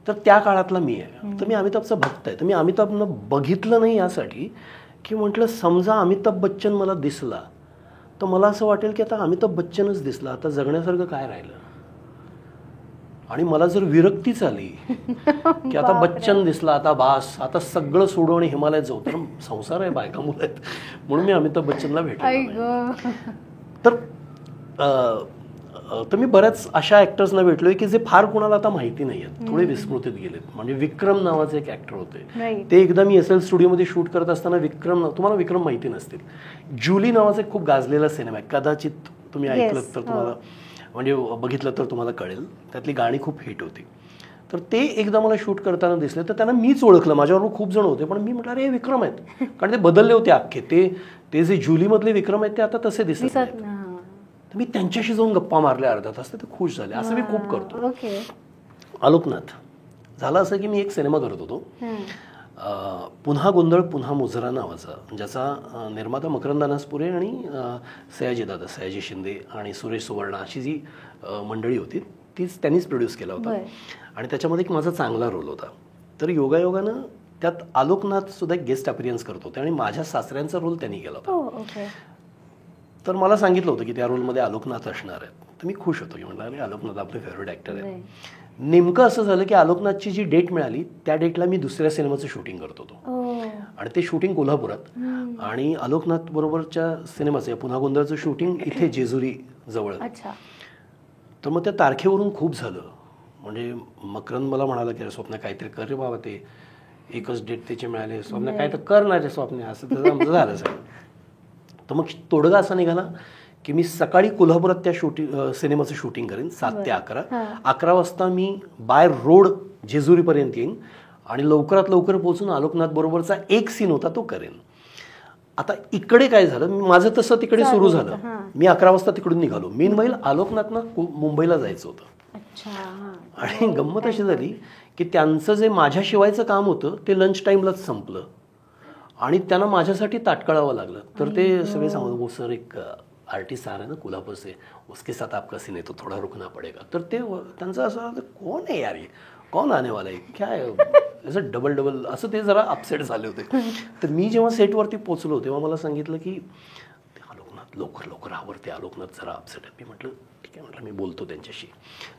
तर त्या काळातला मी आहे. तर मी अमिताभचा भक्त आहे. तर मी अमिताभनं बघितलं नाही यासाठी की म्हटलं समजा अमिताभ बच्चन मला दिसला तर मला असं वाटेल की आता अमिताभ बच्चनच दिसला, आता जगण्यासारखं काय राहिलं. आणि मला जर विरक्तीच आली की आता बच्चन दिसला, आता बास, आता सगळं सोडू आणि हिमालयात जाऊ, तर संसार आहे, बायका मुलं आहेत, म्हणून मी अमिताभ बच्चनला भेटलो. तर तर मी बऱ्याच अशा ॲक्टर्सना भेटलोय की जे फार कोणाला आता माहिती नाही आहेत, थोडे विस्मृतीत गेलेत. म्हणजे विक्रम नावाचे एक ॲक्टर होते, Right. ते एकदा मी SL स्टुडिओमध्ये शूट करत असताना तुम्हाला विक्रम माहिती नसतील, जुली नावाचा एक खूप गाजलेला सिनेमा आहे, कदाचित तुम्ही ऐकलं तर तुम्हाला म्हणजे बघितलं तर तुम्हाला कळेल, त्यातली गाणी खूप हिट होती. तर ते एकदा मला शूट करताना दिसले, तर त्यांना मीच ओळखलं, माझ्याबरोबर खूप जण होते, पण मी म्हटलं अरे हे विक्रम आहेत, कारण ते बदलले होते अख्खे. ते जे जुलीमधले विक्रम आहेत ते आता तसे दिसत नाहीत. तर मी त्यांच्याशी जाऊन गप्पा मारल्या अर्धा तास, ते खुश झाले. असं मी खूप करतो. ओके. आलोकनाथ झालं असं की मी एक सिनेमा करत होतो, पुन्हा गोंधळ पुन्हा मुजरा नावाचा, ज्याचा निर्माता मकरंद अनासपुरे आणि सयाजी शिंदे आणि सुरेश सुवर्ण अशी जी मंडळी होती त्यांनीच प्रोड्यूस केला होता. आणि त्याच्यामध्ये एक माझा चांगला रोल होता. तर योगायोगानं त्यात आलोकनाथ सुद्धा एक गेस्ट अपीरियन्स करत होते आणि माझ्या सासऱ्यांचा रोल त्यांनी केला होता. तर मला सांगितलं होतं की त्या रोलमध्ये आलोकनाथ असणार आहेत. तर मी खुश होतो की म्हटलं अरे आलोकनाथ आपले फेवरेट ॲक्टर आहे. नेमकं असं झालं की आलोकनाथची जी डेट मिळाली त्या डेटला मी दुसऱ्या सिनेमाचं शूटिंग करत होतो आणि ते शूटिंग कोल्हापुरात, आणि आलोकनाथ बरोबरच्या सिनेमाचं पुन्हा गोंधळचं शूटिंग इथे जेजुरी जवळ. तर मग त्या तारखेवरून खूप झालं. म्हणजे मकरंद मला म्हणाला की अरे स्वप्न काहीतरी कर रे बाबा, ते एकच डेट त्याचे मिळाले, स्वप्न काय तर करणार रे स्वप्न, असं तर आमचं झालं सगळं. तर मग तोडगा असा निघाला की मी सकाळी कोल्हापुरात त्या सिनेमाचं शूटिंग करेन 7 ते 11. 11 वाजता मी बाय रोड जेजुरीपर्यंत येईन आणि लवकरात लवकर पोहोचून आलोकनाथ बरोबरचा एक सीन होता तो करेन. आता इकडे काय झालं, माझं तसं तिकडे सुरू झालं. मी 11 वाजता तिकडून निघालो. मीनवाईल आलोकनाथना मुंबईला जायचं होतं. आणि गंमत अशी झाली की त्यांचं जे माझ्याशिवायचं काम होतं ते लंच टाईमलाच संपलं आणि त्यांना माझ्यासाठी ताटकळावं लागलं. तर ते सगळे सांगत हो सर, एक आर्टिस्ट आ रहा है ना कोल्हापुर से, उसके साथ आपका सीन है तो थोड़ा रुकना पड़ेगा. तर ते त्यांचं असं कोण आहे यार, कौन आने वाला आहे, क्या आहे असं डबल असं ते जरा अपसेट झाले होते. तर मी जेव्हा सेटवरती पोचलो तेव्हा मला सांगितलं की आलोकनाथ लवकर आवरते, आलोकनाथ जरा अपसेट आहे. मी म्हटलं ठीक आहे, म्हटलं मी बोलतो त्यांच्याशी.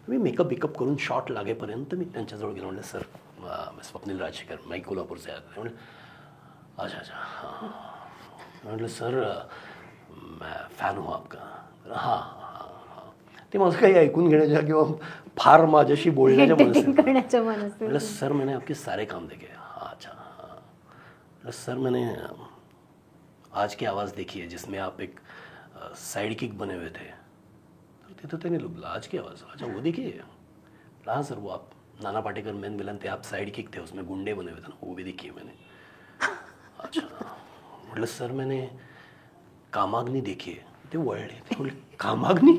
मी मेकअप करून शॉट लागेपर्यंत मी त्यांच्याजवळ गेलो. म्हटलं सर मी स्वप्नील राजशेखर, मी कोल्हापूरचे आहे. म्हटलं अच्छा हां. म्हटलं सर मैं फॅन हूँ आपका. हां. ते माझं काही ऐकून घेण्याच्या किंवा फार माझ्याशी बोलण्याच्या म्हटलं सर मैंने आपके सारे काम देखे. अच्छा हाँ. सर मैंने आज की आवाज़ देखी है जिसमें आप एक साइड किक बने हुए थे. तिथं त्यांनी लुबला आज की आवाज़, अच्छा वो देखिए. हाँ सर, वो आप नाना पाटेकर मेन विलन थे, आप साइड किक थे उसमें, गुंडे बने हुए थे ना, वो भी देखी है मैंने. अच्छा. म्हटलं सर मैंने कामाग्नी देखी है. ते वळले, ते बोलले कामाग्नी,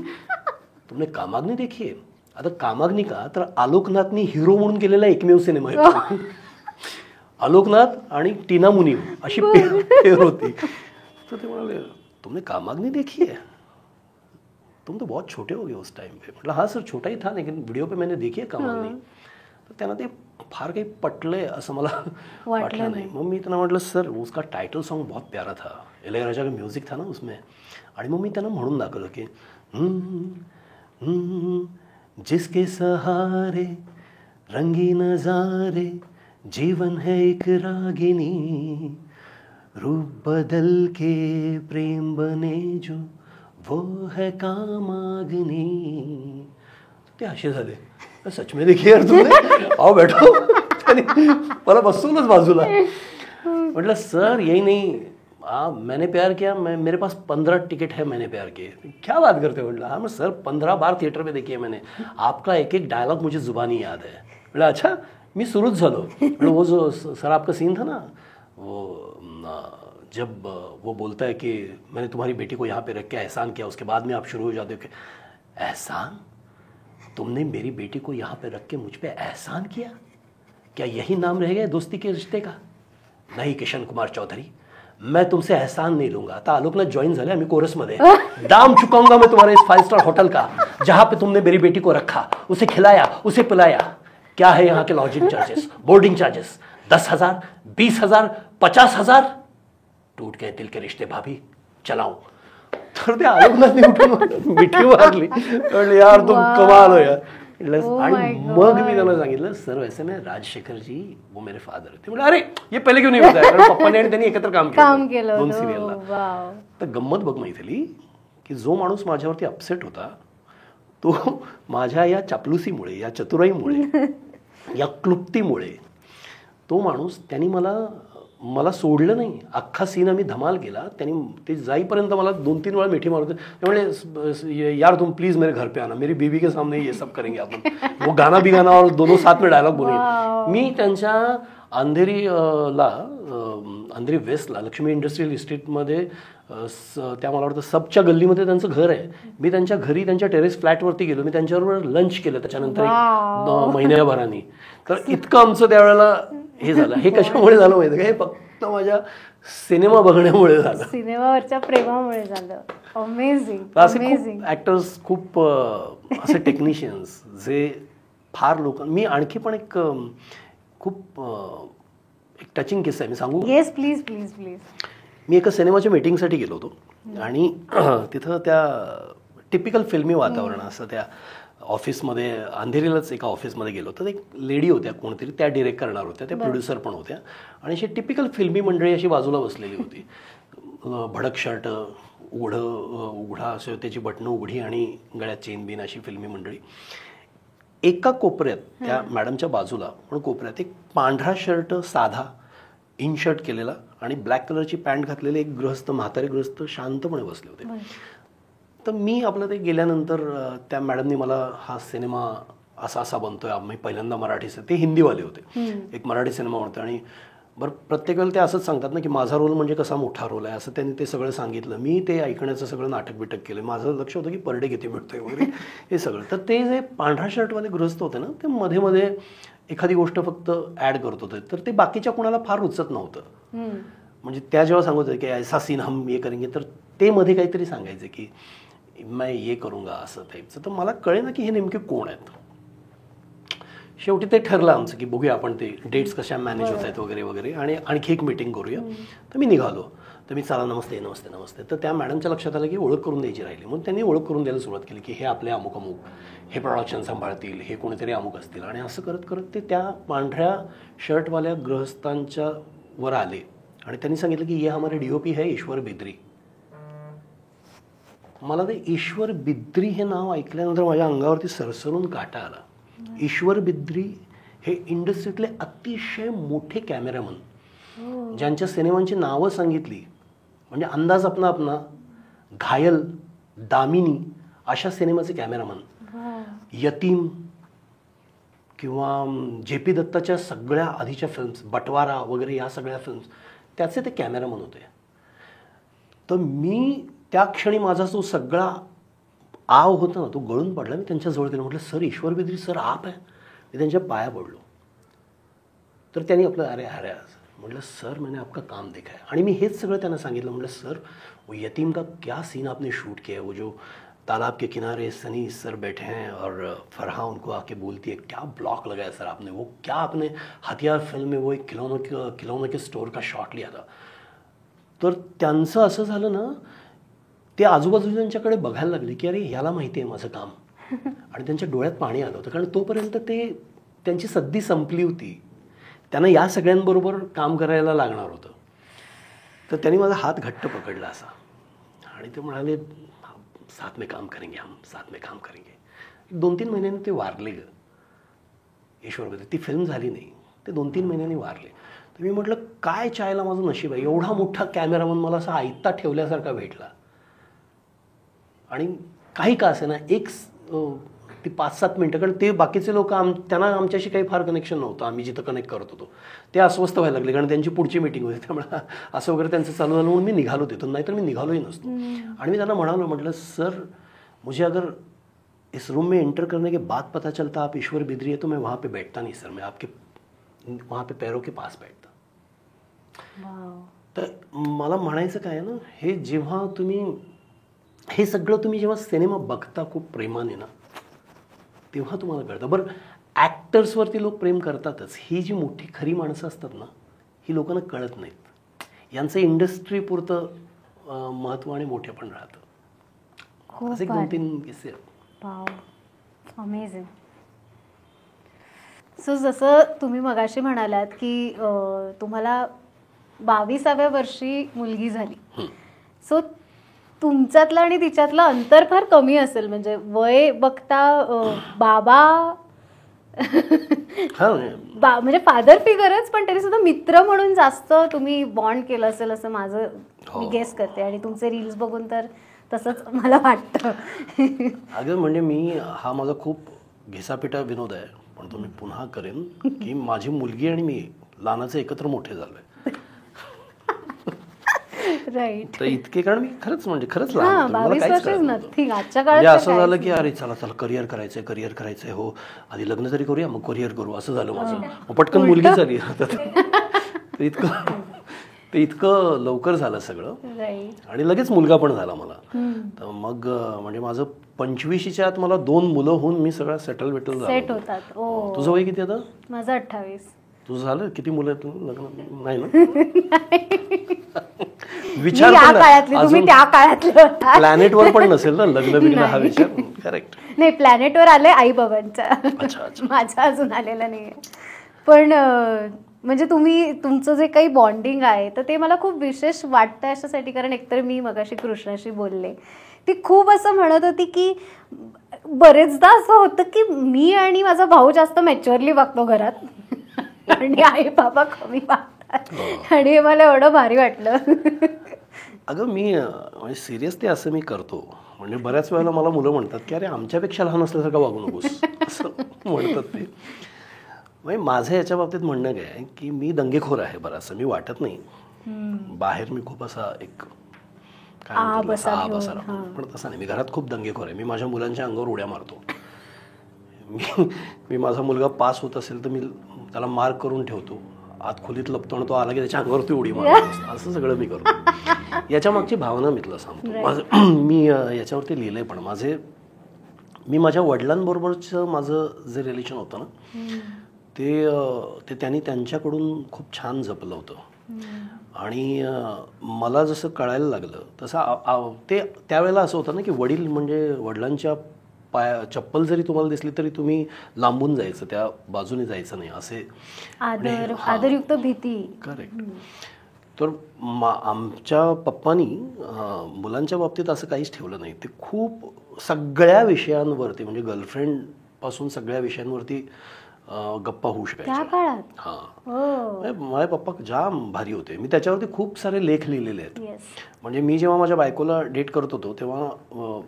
तुमने कामाग्नी देखी है. आता कामाग्नी का, तर आलोकनाथनी हिरो म्हणून केलेला एकमेव सिनेमा आहे. आलोकनाथ आणि टीना मुनीम अशी पेर होती. तर ते म्हणाले तुमने कामाग्नी देखी है, तुम तो बहुत छोटे हो गए उस टाइम पे. म्हटलं हाँ सर छोटा ही था, लेकिन वीडियो पे मैंने देखी है कामाग्नी. तर त्यांना ते फार काही पटलंय असं मला वाटलं नाही. मग मी त्यांना म्हटलं सर उसका टाइटल सॉन्ग बहुत प्यारा था, इलैयाराजा का म्यूजिक था ना उसमें. आणि मग मी त्यांना म्हणून दाखवलं की जिसके सहारे रंगी नजारे, जीवन है एक रागिनी, रूप बदल के प्रेम बने जो, वो है कामाग्नी. ते असे झाले, सच में देखिए यार तुमने, आओ बैठो. मला बसूनच बाजूला. म्हटलं सर यही नहीं, मैंने प्यार किया, मेरे पास 15 टिकट है मैंने प्यार किए. क्या बात करते हो. म्हटलं हाँ मैं सर 15 बार थिएटर में देखी है मैंने, आपका एक एक डायलॉग मुझे जुबानी याद है. म्हटलं अच्छा. मी सुरूच झालो. म्हटलं वो जो सर आपका सीन था ना, वो जब वो बोलता है कि मैंने तुम्हारी बेटी को यहाँ पे रख के एहसान किया, उसके बाद में आप शुरू हो जाते हो कि एहसान, तुमने मेरी बेटी को यहाँ पे रख के मुझ पे एहसान किया, क्या यही नाम रह गया दोस्ती के रिश्ते का. नहीं किशन कुमार चौधरी, मैं तुमसे एहसान नहीं लूंगा. आता आलोकनाथ जॉइन झाले, आम्ही कोरसमध्ये. दाम चुकाऊंगा मैं तुम्हारे इस 5 स्टार होटल का जहाँ पे तुमने मेरी बेटी को रखा, उसे खिलाया, उसे पिलाया. क्या है यहाँ के लॉजिंग चार्जेस, बोर्डिंग चार्जेस, 10,000, 20,000, 50,000. टूट गए दिल के रिश्ते भाभी, चलाओ. तर ते आलोकनाथने उठून मिठी मारली. म्हणलं यार तुम कमाल हो यार. आणि मग मी त्यांना सांगितलं सर वैसे मैं राजशेखर जी वो मेरे फादर. ते म्हटलं अरे ये पहिले क्यों नहीं बताया, कारण पप्पाने आणि त्यांनी एकत्र काम केलं 2 सिरियलला. तर गंमत बघ मैथिली की जो माणूस माझ्यावरती अपसेट होता तो माझ्या या चापलुसीमुळे, या चतुराईमुळे, या क्लुप्तीमुळे तो माणूस त्यांनी मला सोडलं नाही. अख्खा सीन आम्ही धमाल केला. त्यांनी ते जाईपर्यंत मला 2-3 वेळा मिठी मारत होते. त्यामुळे यार तुम प्लीज मेरे घर पे आना, मेरी बीवी के सामने ये सब करेंगे आपण, वो गाना भी गाना और दोनों साथ में डायलॉग बोलेंगे. मी त्यांच्या अंधेरी वेस्टला लक्ष्मी इंडस्ट्रियल इस्टेटमध्ये त्या मला वाटतं सबच्या गल्लीमध्ये त्यांचं घर आहे. मी त्यांच्या घरी त्यांच्या टेरेस फ्लॅटवरती गेलो. मी त्यांच्याबरोबर लंच केलं त्याच्यानंतर 1 महिन्याभरानी. तर इतकं आमचं त्यावेळेला हे झालं. हे कशामुळे झालं माहिती का? हे फक्त माझ्या सिनेमा बघण्यामुळे झालं, सिनेमावरच्या प्रेमामुळे झालं. अमेझिंग. असे ऍक्टर्स खूप असे टेक्निशियन्स जे फार लोक. मी आणखी पण एक खूप एक टचिंग किस्सा आहे, मी सांगू? Yes please please please. मी एका सिनेमाच्या मीटिंगसाठी गेलो होतो आणि तिथं त्या टिपिकल फिल्मी वातावरण असं त्या ऑफिसमध्ये, अंधेरीलाच एका ऑफिसमध्ये गेलो तर एक लेडी होत्या कोणतरी, त्या डिरेक्ट करणार होत्या, त्या प्रोड्युसर पण होत्या आणि अशी टिपिकल फिल्मी मंडळी अशी बाजूला बसलेली होती. भडक शर्ट, उघडा असं त्याची बटणं उघडी आणि गळ्यात चेन बिन अशी फिल्मी मंडळी. एका कोपऱ्यात त्या मॅडमच्या बाजूला पण कोपऱ्यात एक पांढरा शर्ट, साधा इन शर्ट केलेला आणि ब्लॅक कलरची पॅन्ट घातलेले एक गृहस्थ, म्हातारे गृहस्थ शांतपणे बसले होते. तर मी आपलं ते गेल्यानंतर त्या मॅडमनी मला हा सिनेमा असा असा बनतोय, आम्ही पहिल्यांदा मराठी, ते हिंदीवाले होते, एक मराठी सिनेमा बनतो आणि बरं प्रत्येक वेळेला ते असंच सांगतात ना की माझा रोल म्हणजे कसा मोठा रोल आहे, असं त्यांनी ते सगळं सांगितलं. मी ते ऐकण्याचं सगळं नाटक बिटक केलं. माझं लक्ष होतं की पर डे किती मिळतोय वगैरे हे सगळं. तर ते जे पांढरा शर्टवाले गृहस्थ होते ना, ते मध्ये मध्ये एखादी गोष्ट फक्त ॲड करत होते, तर ते बाकीच्या कोणाला फार रुचत नव्हतं. म्हणजे त्या जेव्हा सांगत होते की ऐसा सीन हम ये करेंगे, तर ते मध्ये काहीतरी सांगायचे की मैं ये करूंगा असं टाईपचं. तर मला कळे ना की हे नेमके कोण आहेत. शेवटी ते ठरलं आमचं की बघूया आपण ते डेट्स कशा मॅनेज होत आहेत वगैरे वगैरे आणि आणखी एक मीटिंग करूया. तर मी निघालो. तर मी चला नमस्ते नमस्ते नमस्ते. तर त्या मॅडमच्या लक्षात आलं की ओळख करून द्यायची राहिली. मग त्यांनी ओळख करून द्यायला सुरुवात केली की हे आपले अमुक अमुक, हे प्रोडक्शन सांभाळतील, हे कोणीतरी अमुक असतील. आणि असं करत करत ते त्या पांढऱ्या शर्टवाल्या गृहस्थांच्या वर आले आणि त्यांनी सांगितलं की ये हमारे DOP है ईश्वर बिद्री. मला ते ईश्वर बिद्री हे नाव ऐकल्यानंतर माझ्या अंगावरती सरसरून काटा आला. ईश्वर बिद्री हे इंडस्ट्रीतले अतिशय मोठे कॅमेरामन, ज्यांच्या सिनेमांची नावं सांगितली म्हणजे अंदाज अपना अपना, घायल, दामिनी अशा सिनेमाचे कॅमेरामन, यतीम किंवा JP दत्ताच्या सगळ्या आधीच्या फिल्म्स, बटवारा वगैरे या सगळ्या फिल्म्स, त्याचे ते कॅमेरामन होते. तर मी त्या क्षणी माझा जो सगळा आव होता ना तो गळून पडला. मी त्यांच्याजवळ गेलो, म्हटलं सर ईश्वर बिद्री सर आप आहे. मी त्यांच्या पाया पडलो. तर त्यांनी आपलं अरे अरे म्हटलं सर मैंने आपका काम देखा है. आणि मी हेच सगळं त्यांना सांगितलं. म्हटलं सर वो यतीम का क्या सीन आपने शूट किया है, वो जो तालाब के किनारे सनी सर बैठे हैं और फरहा उनको आके बोलती है, क्या ब्लॉक लगाया सर आपने, वो क्या आपने हथियार फिल्म में वो एक खिलौनों के स्टोर का शॉट लिया था. तर त्यांचं असं झालं ना, ते आजूबाजूच्यांच्याकडे बघायला लागले की अरे ह्याला माहिती आहे माझं काम. आणि त्यांच्या डोळ्यात पाणी आलं होतं, कारण तोपर्यंत त्यांची सद्दी संपली होती. त्यांना या सगळ्यांबरोबर काम करायला लागणार होतं. तर त्यांनी माझा हात घट्ट पकडला असा आणि ते म्हणाले साथ में काम करेंगे, हम साथ में काम करेंगे. 2-3 महिन्यांनी ते वारले ग ईश्वरमध्ये. ती फिल्म झाली नाही, ते 2-3 महिन्यांनी वारले. तर मी म्हटलं काय चायला माझं नशीब आहे, एवढा मोठा कॅमेरामन मला असा आयता ठेवल्यासारखा भेटला. आणि काही का असे ना एक ती 5-7 मिनटं, कारण ते बाकीचे लोक त्यांना आमच्याशी काही फार कनेक्शन नव्हतं. आम्ही जिथं कनेक्ट करत होतो ते अस्वस्थ व्हायला लागले, कारण त्यांची पुढची मीटिंग होती. त्यामुळे असं वगैरे त्यांचं चालू झालं म्हणून मी निघालो तिथून, नाहीतर मी निघालोही नसतो. आणि मी त्यांना म्हटलं सर मुझे अगर इस रूम में एंटर करने के बाद पता चलता आप ईश्वर बिद्री है तो मैं वहाँ पे बैठता नहीं सर, मैं आपके वहाँ पे पैरों के पास बैठता. तर मला म्हणायचं काय ना, हे जेव्हा हे सगळं तुम्ही जेव्हा सिनेमा बघता खूप प्रेमाने ना, तेव्हा तुम्हाला कळतं. बरं ॲक्टर्सवरती लोक प्रेम करतातच, ही जी मोठी खरी माणसं असतात ना, ही लोकांना कळत नाहीत. यांचं इंडस्ट्रीपुरतं महत्त्व आणि मोठे पण राहतं. असे 2-3 किस्से आहेत. अमेझिंग. सो जसं तुम्ही मगाशी म्हणालात की तुम्हाला 22व्या वर्षी मुलगी झाली. सो तुमच्यातलं आणि तिच्यातलं अंतर फार कमी असेल, म्हणजे वय बघता बाबा हा म्हणजे फादर फिगरच, पण तरी सुद्धा मित्र म्हणून जास्त तुम्ही बॉन्ड केलं असेल असं माझं मी गेस करते, आणि तुमचे रील्स बघून तर तसंच मला वाटतं. अगं म्हणजे मी हा माझा खूप घिसापिटा विनोद आहे, पण तो मी पुन्हा करेन की माझी मुलगी आणि मी लहानाचे एकत्र मोठे झालोय. राईट. तर इतके, कारण मी खरंच लहान हा, होतो, मला 22 काहीच वर्ष कळत नव्हतं. नथिंग आजच्या म्हणजे काळात. असं झालं की अरे चला करिअर करायचंय हो, आधी लग्न तरी करूया मग करिअर करू, असं झालं माझं. मग पटकन मुलगी झाली. ते इतकं लवकर झालं सगळं, राईट. आणि लगेच मुलगा पण झाला मला. तर मग म्हणजे माझं 25च्या आत मला 2 मुलं होऊन मी सगळं सेट सेट होतात. ओ, तुझं वय किती आता? माझं 28. तुझं झालं किती मुलं आहेत? लग्न नाही ना? मी या काळातली, तुम्ही त्या काळातले होता. प्लॅनेटवर पण नसेल ना लग्न बिग्न हा विचार. करेक्ट. नाही, प्लॅनेटवर आले आई बाबांच्या. अच्छा. माझं अजून आलेलं नाहीये. पण म्हणजे तुमचं जे काही बॉन्डिंग आहे तर ते मला खूप विशेष वाटतं अशासाठी, कारण एकतर मी मगाशी कृष्णाशी बोलले, ती खूप असं म्हणत होती की बरेचदा असं होतं की मी आणि माझा भाऊ जास्त मॅच्युअरली वागतो घरात आणि आई बाबा कमी वागतात, आणि हे मला एवढं भारी वाटलं. अगं मी म्हणजे सिरियसली असं मी करतो. म्हणजे बऱ्याच वेळेला मला मुलं म्हणतात की अरे आमच्यापेक्षा लहान असल्यासारखं वागू नकोस, असं म्हणतात ते. म्हणजे माझं याच्या बाबतीत म्हणणं काय आहे की मी दंगेखोर आहे बराचसा, मी वाटत नाही. बाहेर मी खूप असा एक काय म्हणतात, पण तसा नाही. मी घरात खूप दंगेखोर आहे. मी माझ्या मुलांच्या अंगावर उड्या मारतो. मी माझा मुलगा पास होत असेल तर मी त्याला मार्क करून ठेवतो, आत खोलीत लपतो, आणि तो आला की त्याच्या अंगावरती उडी मारतो. असं सगळं मी करतो. याच्या मागची भावना मी तुला सांगतो. मी याच्यावरती लिहिलंय पण मी माझ्या वडिलांबरोबरचं माझं जे रिलेशन होतं ना ते त्यांनी त्यांच्याकडून खूप छान जपलं होतं. आणि मला जसं कळायला लागलं तसं ते त्यावेळेला असं होतं ना की वडील म्हणजे वडिलांच्या चप्पल जरी तुम्हाला दिसली तरी तुम्ही लांबून जायचं, त्या बाजूने जायचं नाही, असे आदरयुक्त भीती. करेक्ट. तर आमच्या पप्पानी मुलांच्या बाबतीत असं काहीच ठेवलं नाही. ते खूप सगळ्या विषयांवरती, म्हणजे गर्लफ्रेंड पासून सगळ्या विषयांवरती गप्पा होऊ शकायच्या त्या काळात. हां, माझे पप्पा जाम भारी होते. मी त्याच्यावरती खूप सारे लेख लिहिलेले आहेत. म्हणजे मी जेव्हा माझ्या बायकोला डेट करत होतो तेव्हा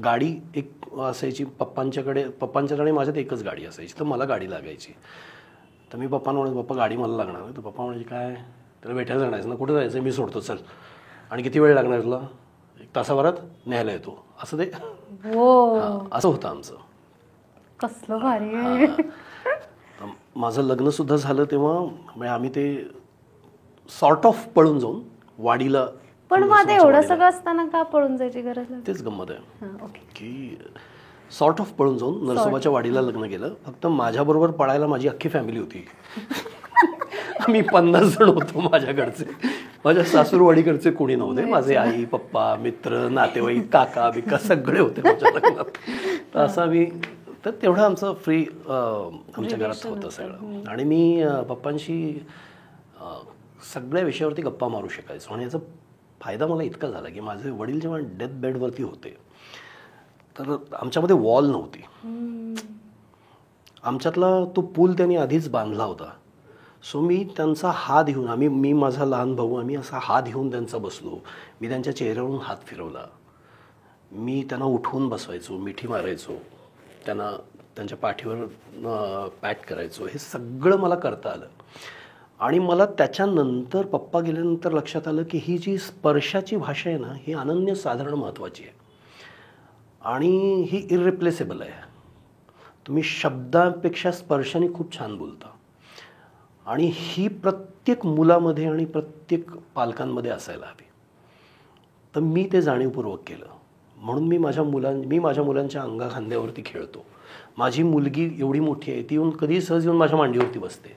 गाडी एक असायची पप्पांच्याकडे माझ्यात एकच गाडी असायची, तर मला गाडी लागायची. तर मी पप्पांना म्हणत, पप्पा गाडी मला लागणार. तर पप्पा म्हणजे काय, त्याला भेटायला जाण्याचं ना, कुठं जायचं, मी सोडतो चल, आणि किती वेळ लागणार तुला, 1 तासाभरात न्यायला येतो, असं ते असं होतं आमचं. कसलं भारी. माझं लग्न सुद्धा झालं तेव्हा म्हणजे आम्ही ते सॉर्ट ऑफ पळून जाऊन वाडीला. पण मग एवढं सगळं असताना का पळून जायची गरज नाही? तेच गंमत आहे की सॉर्ट ऑफ पळून जाऊन नरसोबाच्या वाडीला लग्न केलं. फक्त माझ्याबरोबर पळायला माझी अख्खी फॅमिली होती. आम्ही 50 जण होतो माझ्याकडचे. माझ्या सासूरवाडीकडचे कोणी नव्हते. माझे आई पप्पा मित्र नातेवाईक काका बिका सगळे होते माझ्या लग्नात. तर असं मी तर तेवढं आमचं फ्री आमच्या घरात होतं सगळं. आणि मी पप्पांशी सगळ्या विषयावरती गप्पा मारू शकायचो. आणि याचा फायदा मला इतका झाला की माझे वडील जेव्हा डेथ बेडवरती होते तर आमच्यामध्ये वॉल नव्हती. आमच्यातला तो पूल त्यांनी आधीच बांधला होता. सो मी त्यांचा हात घेऊन मी माझा लहान भाऊ आम्ही असा हात घेऊन त्यांचा बसलो. मी त्यांच्या चेहऱ्यावरून हात फिरवला. मी त्यांना उठवून बसवायचो, मिठी मारायचो, त्यांना त्यांच्या पाठीवर पॅट करायचो. हे सगळं मला करता आलं. आणि मला त्याच्यानंतर पप्पा गेल्यानंतर लक्षात आलं की ही जी स्पर्शाची भाषा आहे ना, ही अनन्यसाधारण महत्त्वाची आहे आणि ही इररिप्लेसेबल आहे. तुम्ही शब्दापेक्षा स्पर्शाने खूप छान बोलता. आणि ही प्रत्येक मुलामध्ये आणि प्रत्येक पालकांमध्ये असायला हवी. तर मी ते जाणीवपूर्वक केलं. म्हणून मी माझ्या मुलांच्या अंगाखांद्यावरती खेळतो. माझी मुलगी एवढी मोठी आहे, ती कधी सहज येऊन माझ्या मांडीवरती बसते.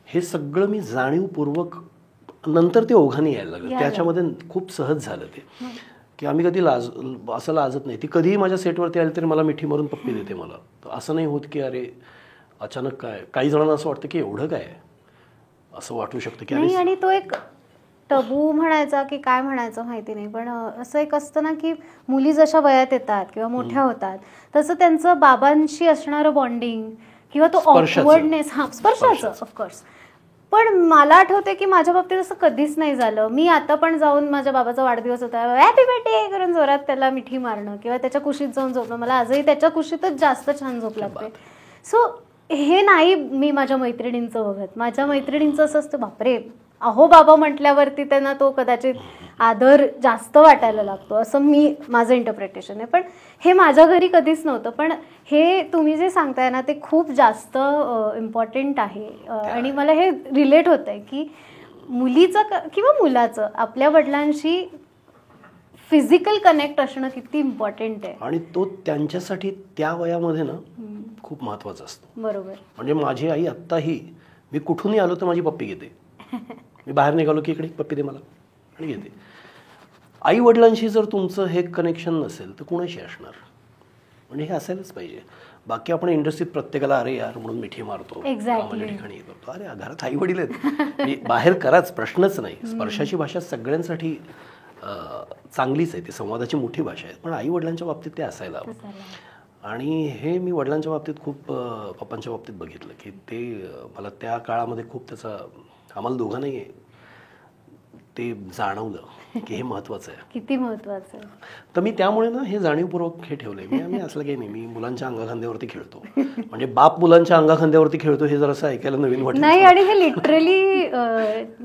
हे सगळं मी जाणीवपूर्वक, नंतर ते ओघाने यायला लागलं. त्याच्यामध्ये खूप सहज झालं ते की आम्ही कधी असं लाजत नाही. ती कधीही माझ्या सेटवरती आली तरी मला मिठी मारून पप्पी देते मला. तर असं नाही होत की अरे अचानक काय. काही जणांना असं वाटतं की एवढं काय असं वाटू शकतं की आणि तो एक टबू म्हणायचा की काय म्हणायचं माहिती नाही, पण असं एक असतं ना की मुली जशा वयात येतात किंवा मोठ्या होतात तसं त्यांचं बाबांशी असणारं बॉन्डिंग किंवा तो स्पर्शाचं. Awkwardness, स्पर्शाचं of course. पण मला आठवते की माझ्या बाबतीत असं कधीच नाही झालं. मी आता पण जाऊन माझ्या बाबाचा वाढदिवस होता, हॅपी बर्थडे करून जोरात त्याला मिठी मारणं किंवा त्याच्या कुशीत जाऊन झोपणं, मला आजही त्याच्या कुशीतच जास्त छान झोप लागते. सो हे नाही मी माझ्या मैत्रिणींचं बघत. माझ्या मैत्रिणींचं असं असतं, बापरे अहो बाबा म्हटल्यावरती त्यांना तो कदाचित आदर जास्त वाटायला लागतो, असं माझं इंटरप्रिटेशन आहे. पण हे माझ्या घरी कधीच नव्हतं. पण हे तुम्ही जे सांगताय ना ते खूप जास्त इम्पॉर्टंट आहे. आणि मला हे रिलेट होत आहे की मुलीचं किंवा मुलाचं आपल्या वडिलांशी फिजिकल कनेक्ट असणं किती इम्पॉर्टंट आहे. आणि तो त्यांच्यासाठी त्या वयामध्ये ना खूप महत्वाचा असतो. बरोबर. म्हणजे माझी आई आत्ताही, मी कुठूनही आलो तर माझी पप्पी घेते. मी बाहेर निघालो की इकडे पप्पी दे मला आणि घेते. आई वडिलांशी जर तुमचं हे कनेक्शन नसेल तर कुणाशी असणार? म्हणजे हे असायलाच पाहिजे. बाकी आपण इंडस्ट्रीत प्रत्येकाला अरे यार म्हणून मिठी मारतो, कामाच्या ठिकाणी करतो. अरे घरात आई वडील आहेत, बाहेर कराच, प्रश्नच नाही. स्पर्शाची भाषा सगळ्यांसाठी चांगलीच आहे, ती संवादाची मोठी भाषा आहे. पण आई वडिलांच्या बाबतीत ते असायला हवं. आणि हे मी वडिलांच्या बाबतीत खूप, पप्पांच्या बाबतीत बघितलं की ते मला त्या काळामध्ये खूप त्याचा, आम्हाला दोघांनाही ते जाणवलं की हे महत्वाचं आहे, किती महत्वाचं आहे. तर मी त्यामुळे ना हे जाणीवपूर्वक हे ठेवलंय. मी असलं काही नाही, मी मुलांच्या अंगाखांद्यावरती खेळतो. म्हणजे बाप मुलांच्या अंगाखांद्यावरती खेळतो हे जरासं ऐकायला नवीन वाटतं नाही. आणि हे लिटरली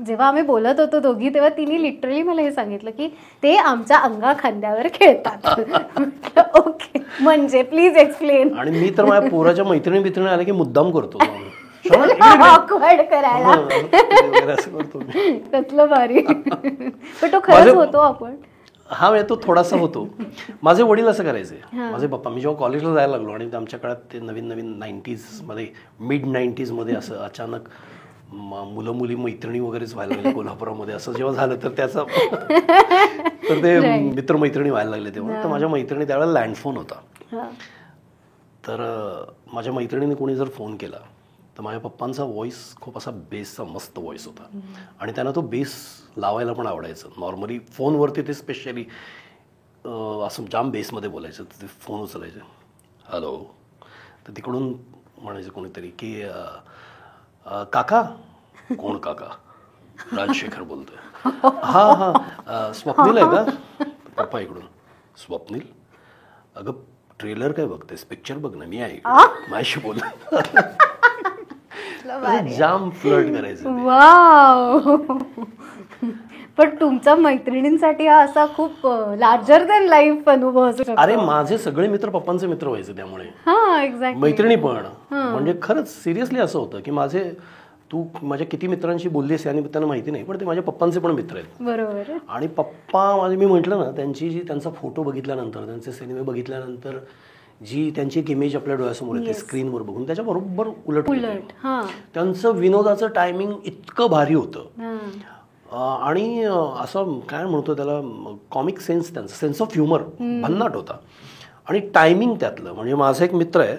जेव्हा आम्ही बोलत होतो दोघी तेव्हा तिने लिटरली मला हे सांगितलं की ते आमच्या अंगाखांद्यावर खेळतात. ओके, म्हणजे प्लीज एक्सप्लेन. आणि मी तर माझ्या पोराच्या मैत्रिणी आल्या की मुद्दाम करतो, ऑकवर्ड करायला कसलं भारी. पण तो खरंच होतो आपण. हा म्हणजे तो थोडासा होतो. माझे वडील असं करायचे, माझे पप्पा. मी जेव्हा कॉलेजला जायला लागलो आणि आमच्या काळात ते नवीन 90s मध्ये, मिड 90s मध्ये असं अचानक मुलं मुली मैत्रिणी वगैरेच व्हायला लागले कोल्हापुरामध्ये. असं जेव्हा झालं तर त्याचा तर ते मित्रमैत्रिणी व्हायला लागले तेव्हा. तर माझ्या मैत्रिणी त्यावेळेला लँडफोन होता. तर माझ्या मैत्रिणीने कोणी जर फोन केला तर माझ्या पप्पांचा व्हॉइस खूप असा बेसचा मस्त व्हॉइस होता आणि त्यांना तो बेस लावायला पण आवडायचं. नॉर्मली फोनवरती ते स्पेशली असं जाम बेसमध्ये बोलायचं. ते फोन उचलायचे, हॅलो, तर तिकडून म्हणायचं कोणीतरी की काका. कोण काका? राजशेखर बोलतोय. हां स्वप्नील आहे का? पप्पा इकडून, स्वप्नील, अगं ट्रेलर काय बघतेस, पिक्चर बघ ना, मी आहे माझ्याशी बोल. जाम फ्लर्ट करायचं. वाव. पण तुमचा मैत्रिणींसाठी हा असा खूप लार्जर दॅन लाईफ अनुभव असू शकतो. अरे माझे सगळे मित्र पप्पांचे मित्र व्हायचे त्यामुळे. हा, एक्झॅक्टली. मैत्रिणी पण म्हणजे खरंच सिरियसली असं होतं की तू माझ्या किती मित्रांशी बोललीस या निमित्तानं माहिती नाही, पण ते माझ्या पप्पांचे पण मित्र आहेत. बरोबर. आणि पप्पा मी म्हटलं ना, त्यांचा फोटो बघितल्यानंतर, त्यांचे सिनेमे बघितल्यानंतर जी त्यांची एक इमेज आपल्या डोळ्यासमोर येते स्क्रीनवर बघून, त्याच्याबरोबर उलट. त्यांचं विनोदाचं टायमिंग इतकं भारी होतं. आणि असं काय म्हणतो त्याला, कॉमिक सेन्स, त्यांचा सेन्स ऑफ ह्युमर भन्नाट होता. आणि टायमिंग त्यातलं, म्हणजे माझा एक मित्र आहे,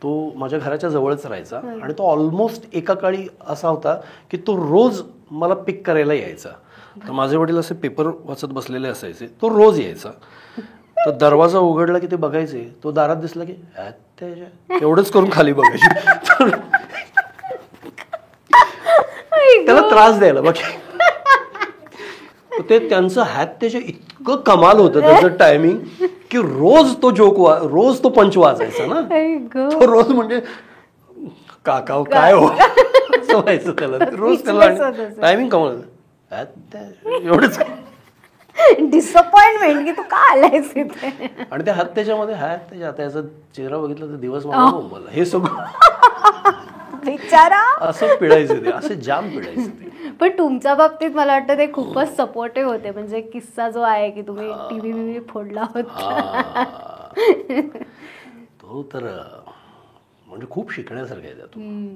तो माझ्या घराच्या जवळच राहायचा आणि तो ऑलमोस्ट एका काळी असा होता की तो रोज मला पिक करायला यायचा. तर माझे वडील असे पेपर वाचत बसलेले असायचे, तो रोज यायचा. तर दरवाजा उघडला की ते बघायचे, तो दारात दिसला की एवढंच करून खाली बघायचे. त्याला त्रास द्यायला बाकी ते त्यांचं हात त्याच्या इतकं कमाल होतं त्याचं टायमिंग की रोज तो पंच वाजायचा ना. तो रोज म्हणजे काका काय हो असं व्हायचं त्याला रोज. त्याला टायमिंग कमाल एवढंच. डिसअपॉइंटमेंट की तू का आलायस इथे. आणि त्या त्याच्यामध्ये त्याचा चेहरा बघितला तर दिवस मला हे सगळं बिचारा असं पिळायचे ते, असे जाम पिळायचे ते. पण तुमच्या बाबतीत मला वाटतं ते खूपच सपोर्टिव्ह होते. म्हणजे किस्सा जो आहे की तुम्ही टीव्ही फोडला होता, तो तर म्हणजे खूप शिकण्यासारखं आहे त्यातून.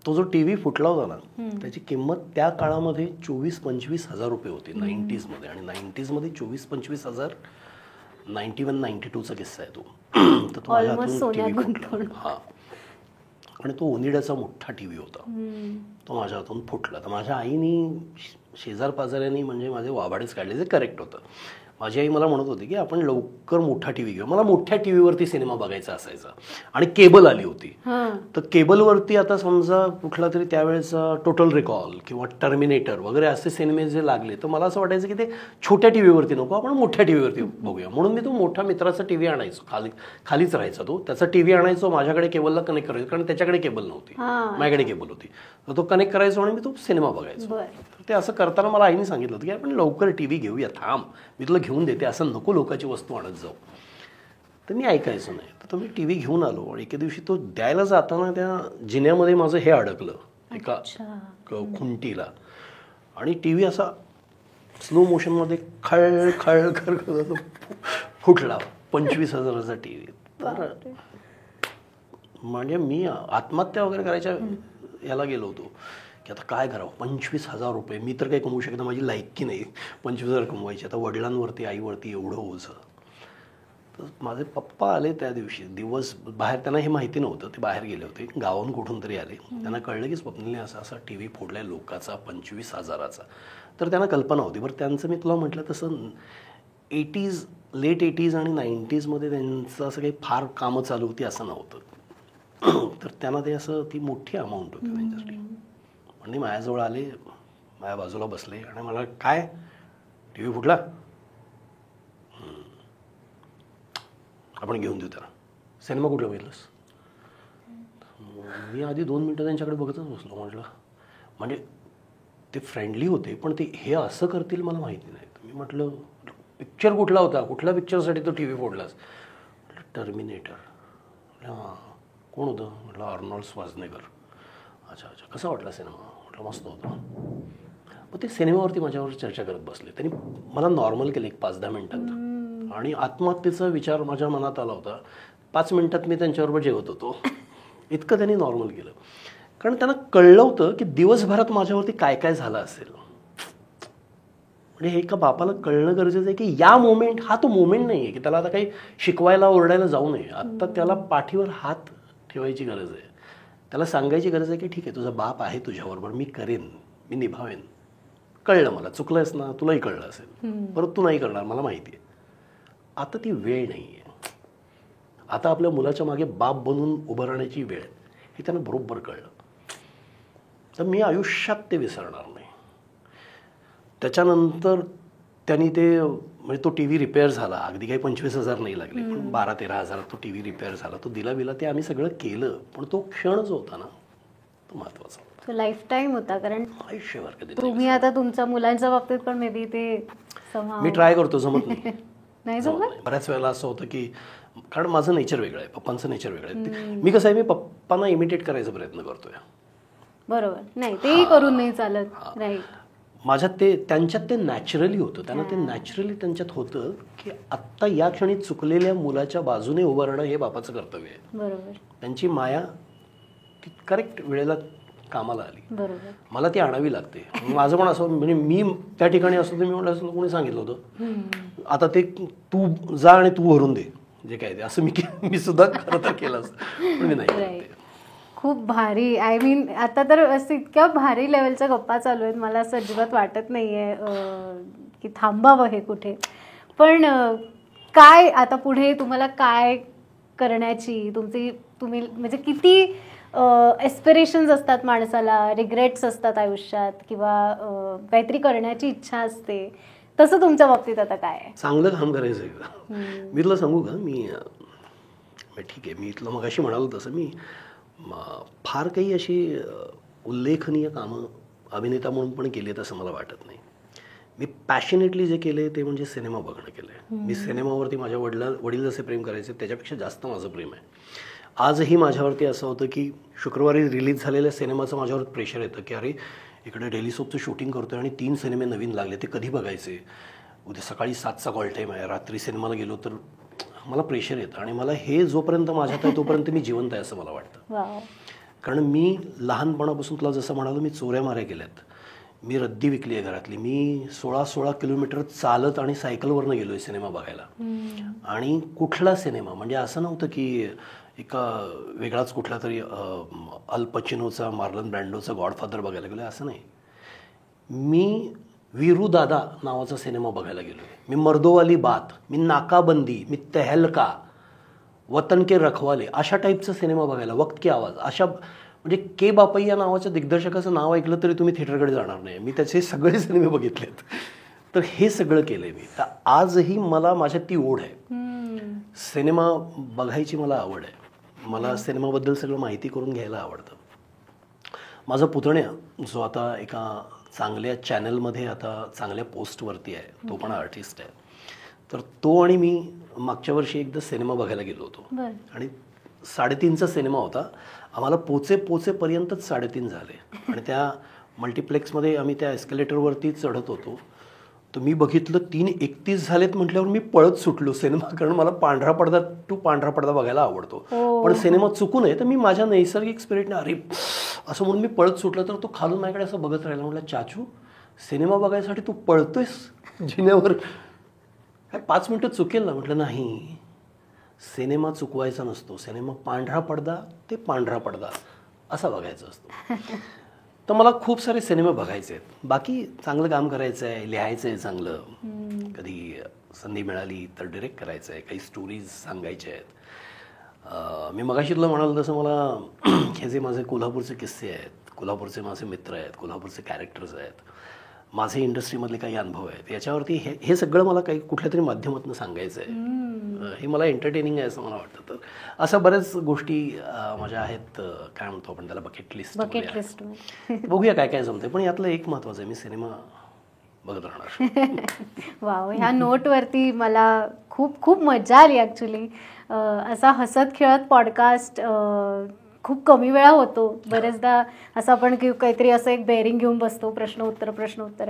तो जो टीव्ही फुटला होता ना, त्याची किंमत त्या काळामध्ये 24-25 हजार रुपये होती 90s मध्ये. आणि 90s मध्ये 24-25 हजार 91-92चा किस्सा आहे तो. तर तो माझ्या हातून टीव्ही फुटला. हा, आणि तो ओनिडाचा मोठा टी व्ही होता. तो माझ्या हातून फुटला. तर माझ्या आईनी शेजार पाजाऱ्यांनी म्हणजे माझे वाभाडेच काढले, जे करेक्ट होतं. माझी आई मला म्हणत होती की आपण लवकर मोठा टी व्ही घेऊ. मला मोठ्या टी व्हीवरती सिनेमा बघायचा असायचा आणि केबल आली होती. तर केबलवरती आता समजा कुठला तरी त्यावेळेचा टोटल रिकॉल किंवा टर्मिनेटर वगैरे असे सिनेमे जे लागले, तर मला असं वाटायचं की ते छोट्या टी व्हीवरती नको, आपण मोठ्या टी व्हीवरती बघूया. म्हणून मी तो मोठा मित्राचा टी व्ही आणायचो, खालीच राहायचा तो. त्याचा टी व्ही आणायचो, माझ्याकडे केबलला कनेक्ट करायचो, कारण त्याच्याकडे केबल नव्हती, माझ्याकडे केबल होती. तर तो कनेक्ट करायचो आणि मी तो सिनेमा बघायचो. तर ते असं करताना मला आईने सांगितलं होतं की आपण लवकर टी व्ही घेऊया, थांब मी तुला घेऊन देते, असं नको लोकांची वस्तू आणत जाऊ. तर मी ऐकायचो नाही. तर तो मी टी व्ही घेऊन आलो आणि एके दिवशी तो द्यायला जाताना त्या जिन्यामध्ये माझं हे अडकलं एका खुंटीला आणि टी व्ही असा स्लो मोशनमध्ये खळ खळ खळ खळ फुटला. 25,000चा टी व्ही. म्हणजे मी आत्महत्या वगैरे करायच्या याला गेलो होतो की आता काय करावं. 25,000 रुपये मी तर काही कमवू शकत, माझी लायकी नाही 25,000 कमवायची. आता वडिलांवरती आईवरती एवढं ओझं. तर माझे पप्पा आले त्या दिवशी दिवस बाहेर, त्यांना हे माहिती नव्हतं, ते बाहेर गेले होते, गावाहून कुठून तरी आले. त्यांना कळलं की स्वप्नीलने असा असा टी व्ही फोडलाय लोकाचा 25,000चा. तर त्यांना कल्पना होती. बरं त्यांचं मी तुला म्हटलं तसं 80s लेट 80s आणि 90sमध्ये त्यांचं असं काही फार कामं चालू होती असं नव्हतं. तर त्यांना ते असं ती मोठी अमाऊंट होती त्यांच्यासाठी. म्हणजे माझ्याजवळ आले, माझ्या बाजूला बसले आणि मला काय टी व्ही फुटला, आपण घेऊन देऊ त्याला. सिनेमा कुठला बघितलंस? मी आधी 2 मिनटं त्यांच्याकडे बघतच बसलो. म्हटलं म्हणजे ते फ्रेंडली होते, पण ते हे असं करतील मला माहिती नाही. मी म्हटलं पिक्चर कुठला होता, कुठल्या पिक्चरसाठी तो टी व्ही फोडलास? म्हटलं टर्मिनेटर. हां, कोण होतं? म्हटलं आर्नोल्ड श्वार्झनेगर. अच्छा अच्छा, कसा वाटला सिनेमा? म्हटलं मस्त होता. मग ते सिनेमावरती माझ्यावर चर्चा करत बसले. त्यांनी मला नॉर्मल केलं एक 5-10 मिनटात आणि आत्महत्येचा विचार माझ्या मनात आला होता. 5 मिनटात मी त्यांच्याबरोबर जेवत होतो. इतकं त्यांनी नॉर्मल केलं. कारण त्यांना कळलं होतं की दिवसभरात माझ्यावरती काय काय झालं असेल. म्हणजे हे एका बापाला कळणं गरजेचं आहे की या मोमेंट हा तो मोमेंट नाही आहे की त्याला आता काही शिकवायला ओरडायला जाऊ नये. आत्ता त्याला पाठीवर हात ठेवायची गरज आहे. त्याला सांगायची गरज आहे की ठीक आहे, तुझा बाप आहे तुझ्याबरोबर, मी करेन, मी निभावेन. कळलं मला, चुकलंयस ना, तुलाही कळलं असेल, परत तू नाही करणार मला माहिती आहे. आता ती वेळ नाही आहे. आता आपल्या मुलाच्या मागे बाप बनून उभं राहण्याची वेळ, हे त्यांना बरोबर कळलं. तर मी आयुष्यात ते विसरणार नाही. त्याच्यानंतर त्यांनी ते म्हणजे तो टी व्ही रिपेअर झाला. अगदी काही 25,000 नाही लागले, पण 12-13 हजारात तो टी व्ही रिपेअर झाला. तो दिला बिला ते आम्ही सगळं केलं, पण तो क्षण जो होता ना, तो महत्त्वाचा होता. तो लाईफ टाईम होता. कारण आयुष्यभर कधी तुम्ही आता तुमच्या मुलांच्या बाबतीत पण मे बी ते मी ट्राय करतो, जमत नाही. नाही जमत. बऱ्याच वेळेला असं होतं की कारण माझं नेचर वेगळं आहे, पप्पांचं नेचर वेगळं आहे. मी कसं आहे, मी पप्पांना इमिटेट करायचा प्रयत्न करतोय. बरोबर. नाही, तेही करून नाही चालत. राईट. माझ्यात त्यांच्यात ते नॅचरली होतं. त्यांना ते नॅचरली त्यांच्यात होतं की आत्ता या क्षणी चुकलेल्या मुलाच्या बाजूने उभं राहणं हे बापाचं कर्तव्य आहे. बरोबर. त्यांची माया ती करेक्ट वेळेला कामाला आली. बरोबर. मला ती आणावी लागते. माझं पण असं, म्हणजे मी त्या ठिकाणी असतो तर मी म्हटलं असं कोणी सांगितलं होतं आता ते तू जा आणि तू भरून दे जे काय ते, असं मी सुद्धा खरं तर केलं असतं, पण मी नाही. खूप भारी. आय मीन आता तर असं इतक्या भारी लेवलच्या गप्पा चालू आहेत, मला असं अजिबात वाटत नाही आहे की थांबावं हे कुठे. पण काय आता पुढे तुम्हाला काय करण्याची तुम्ही म्हणजे किती एस्पिरेशन्स असतात माणसाला, रिग्रेट्स असतात आयुष्यात, किंवा काहीतरी करण्याची इच्छा असते, तसं तुमच्या बाबतीत आता काय आहे? चांगलं काम करायचं आहे का? मी तुला सांगू का, मी ठीक आहे, मी तुला मगाशी म्हणालो तसं मी फार काही अशी उल्लेखनीय कामं अभिनेता म्हणून पण केली आहेत असं मला वाटत नाही. मी पॅशनेटली जे केले ते म्हणजे सिनेमा बघणं केलं आहे. मी सिनेमावरती माझ्या वडील जसे प्रेम करायचे त्याच्यापेक्षा जास्त माझं प्रेम आहे. आजही माझ्यावरती असं होतं की शुक्रवारी रिलीज झालेल्या सिनेमाचं माझ्यावर प्रेशर येतं की अरे इकडे डेली सोपचं शूटिंग करतोय आणि 3 सिनेमे नवीन लागले, ते कधी बघायचे, उद्या सकाळी 7चा कॉल टाईम आहे, रात्री सिनेमाला गेलो तर मला प्रेशर येतं. आणि मला हे जोपर्यंत माझ्यात आहे तोपर्यंत मी जिवंत आहे असं मला वाटतं. कारण मी लहानपणापासून तुला जसं म्हणालो, मी चोऱ्या माऱ्या केल्यात, मी रद्दी विकली आहे घरातली, मी 16 किलोमीटर चालत आणि सायकलवरनं गेलो आहे सिनेमा बघायला. आणि कुठला सिनेमा म्हणजे असं नव्हतं की एक वेगळाच कुठला तरी अल पचिनोचा मार्लन ब्रँडोचा गॉडफादर बघायला गेलो असं नाही. मी वीरू दादा नावाचा सिनेमा बघायला गेलो आहे, मी मर्दोवाली बात, मी नाकाबंदी, मी तेहलका, वतन के रखवाले अशा टाईपचा सिनेमा बघायला, वक्त की आवाज अशा, म्हणजे के बापैया नावाच्या दिग्दर्शकाचं नाव ऐकलं तरी तुम्ही थिएटरकडे जाणार नाही. मी त्याचे सगळे सिनेमे बघितलेत. तर हे सगळं केलं आहे मी. तर आजही मला माझ्यात ती ओढ आहे, सिनेमा बघायची मला आवड आहे, मला सिनेमाबद्दल सगळं माहिती करून घ्यायला आवडतं. माझा पुतण्या जो आता एका चांगल्या चॅनलमध्ये आता चांगल्या पोस्टवरती आहे, तो पण आर्टिस्ट आहे. तर तो आणि मी मागच्या वर्षी एकदा सिनेमा बघायला गेलो होतो आणि 3:30चा सिनेमा होता. आम्हाला पोचेपर्यंतच 3:30 झाले आणि त्या मल्टिप्लेक्समध्ये आम्ही त्या एस्केलेटरवरती चढत होतो. तर मी बघितलं 3:31 झालेत म्हटल्यावर मी पळत सुटलो सिनेमा, कारण मला पांढरा पडदा बघायला आवडतो. पण सिनेमा चुकू नये तर मी माझ्या नैसर्गिक स्पिरिटने अरे असं म्हणून मी पळत सुटलं. तर तो खालून माझ्याकडे असं बघत राहिला. म्हटलं चाचू, सिनेमा बघायसाठी तू पळतोयस जिन्यावर, काय 5 मिनिटं चुकेल ना? म्हटलं नाही, सिनेमा चुकवायचा नसतो, सिनेमा पांढरा पडदा असा बघायचा असतो. तर मला खूप सारे सिनेमे बघायचे आहेत. बाकी चांगलं काम करायचं आहे, लिहायचं आहे चांगलं, कधी संधी मिळाली तर डिरेक्ट करायचं आहे, काही स्टोरीज सांगायच्या आहेत. मी मगाशी तुला म्हणाल तसं मला हे जे माझे कोल्हापूरचे किस्से आहेत, कोल्हापूरचे माझे मित्र आहेत, कोल्हापूरचे कॅरेक्टर्स आहेत, माझे इंडस्ट्रीमधले काही अनुभव आहेत, याच्यावरती हे सगळं मला काही कुठल्या तरी माध्यमातून सांगायचं आहे. हे मला एंटरटेनिंग आहे असं मला वाटतं. तर अशा बऱ्याच गोष्टी माझ्या आहेत, काय म्हणतो आपण त्याला, बकेट लिस्ट. बघूया काय काय जमतंय. पण यातलं एक महत्त्वाचं आहे, मी सिनेमा बघत राहणार. वाव, ह्या नोटवरती मला खूप खूप मजा आली ॲक्च्युली. असा हसत खेळत पॉडकास्ट खूप कमी वेळा होतो. बरेचदा असं आपण काहीतरी असं एक बेअरिंग घेऊन बसतो, प्रश्न उत्तर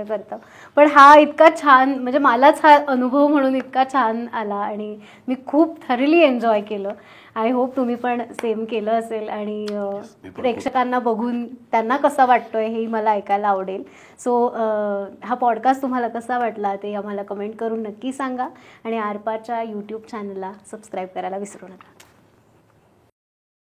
करतो. पण हा इतका छान, म्हणजे मलाच हा अनुभव म्हणून इतका छान आला आणि मी खूप थरली एन्जॉय केलं. आय होप तुम्ही पण सेम केलं असेल आणि प्रेक्षकांना बघून त्यांना कसा वाटतोय हेही मला ऐकायला आवडेल. सो हा पॉडकास्ट तुम्हाला कसा वाटला ते आम्हाला कमेंट करून नक्की सांगा आणि आरपारच्या यूट्यूब चॅनलला सबस्क्राईब करायला विसरू नका.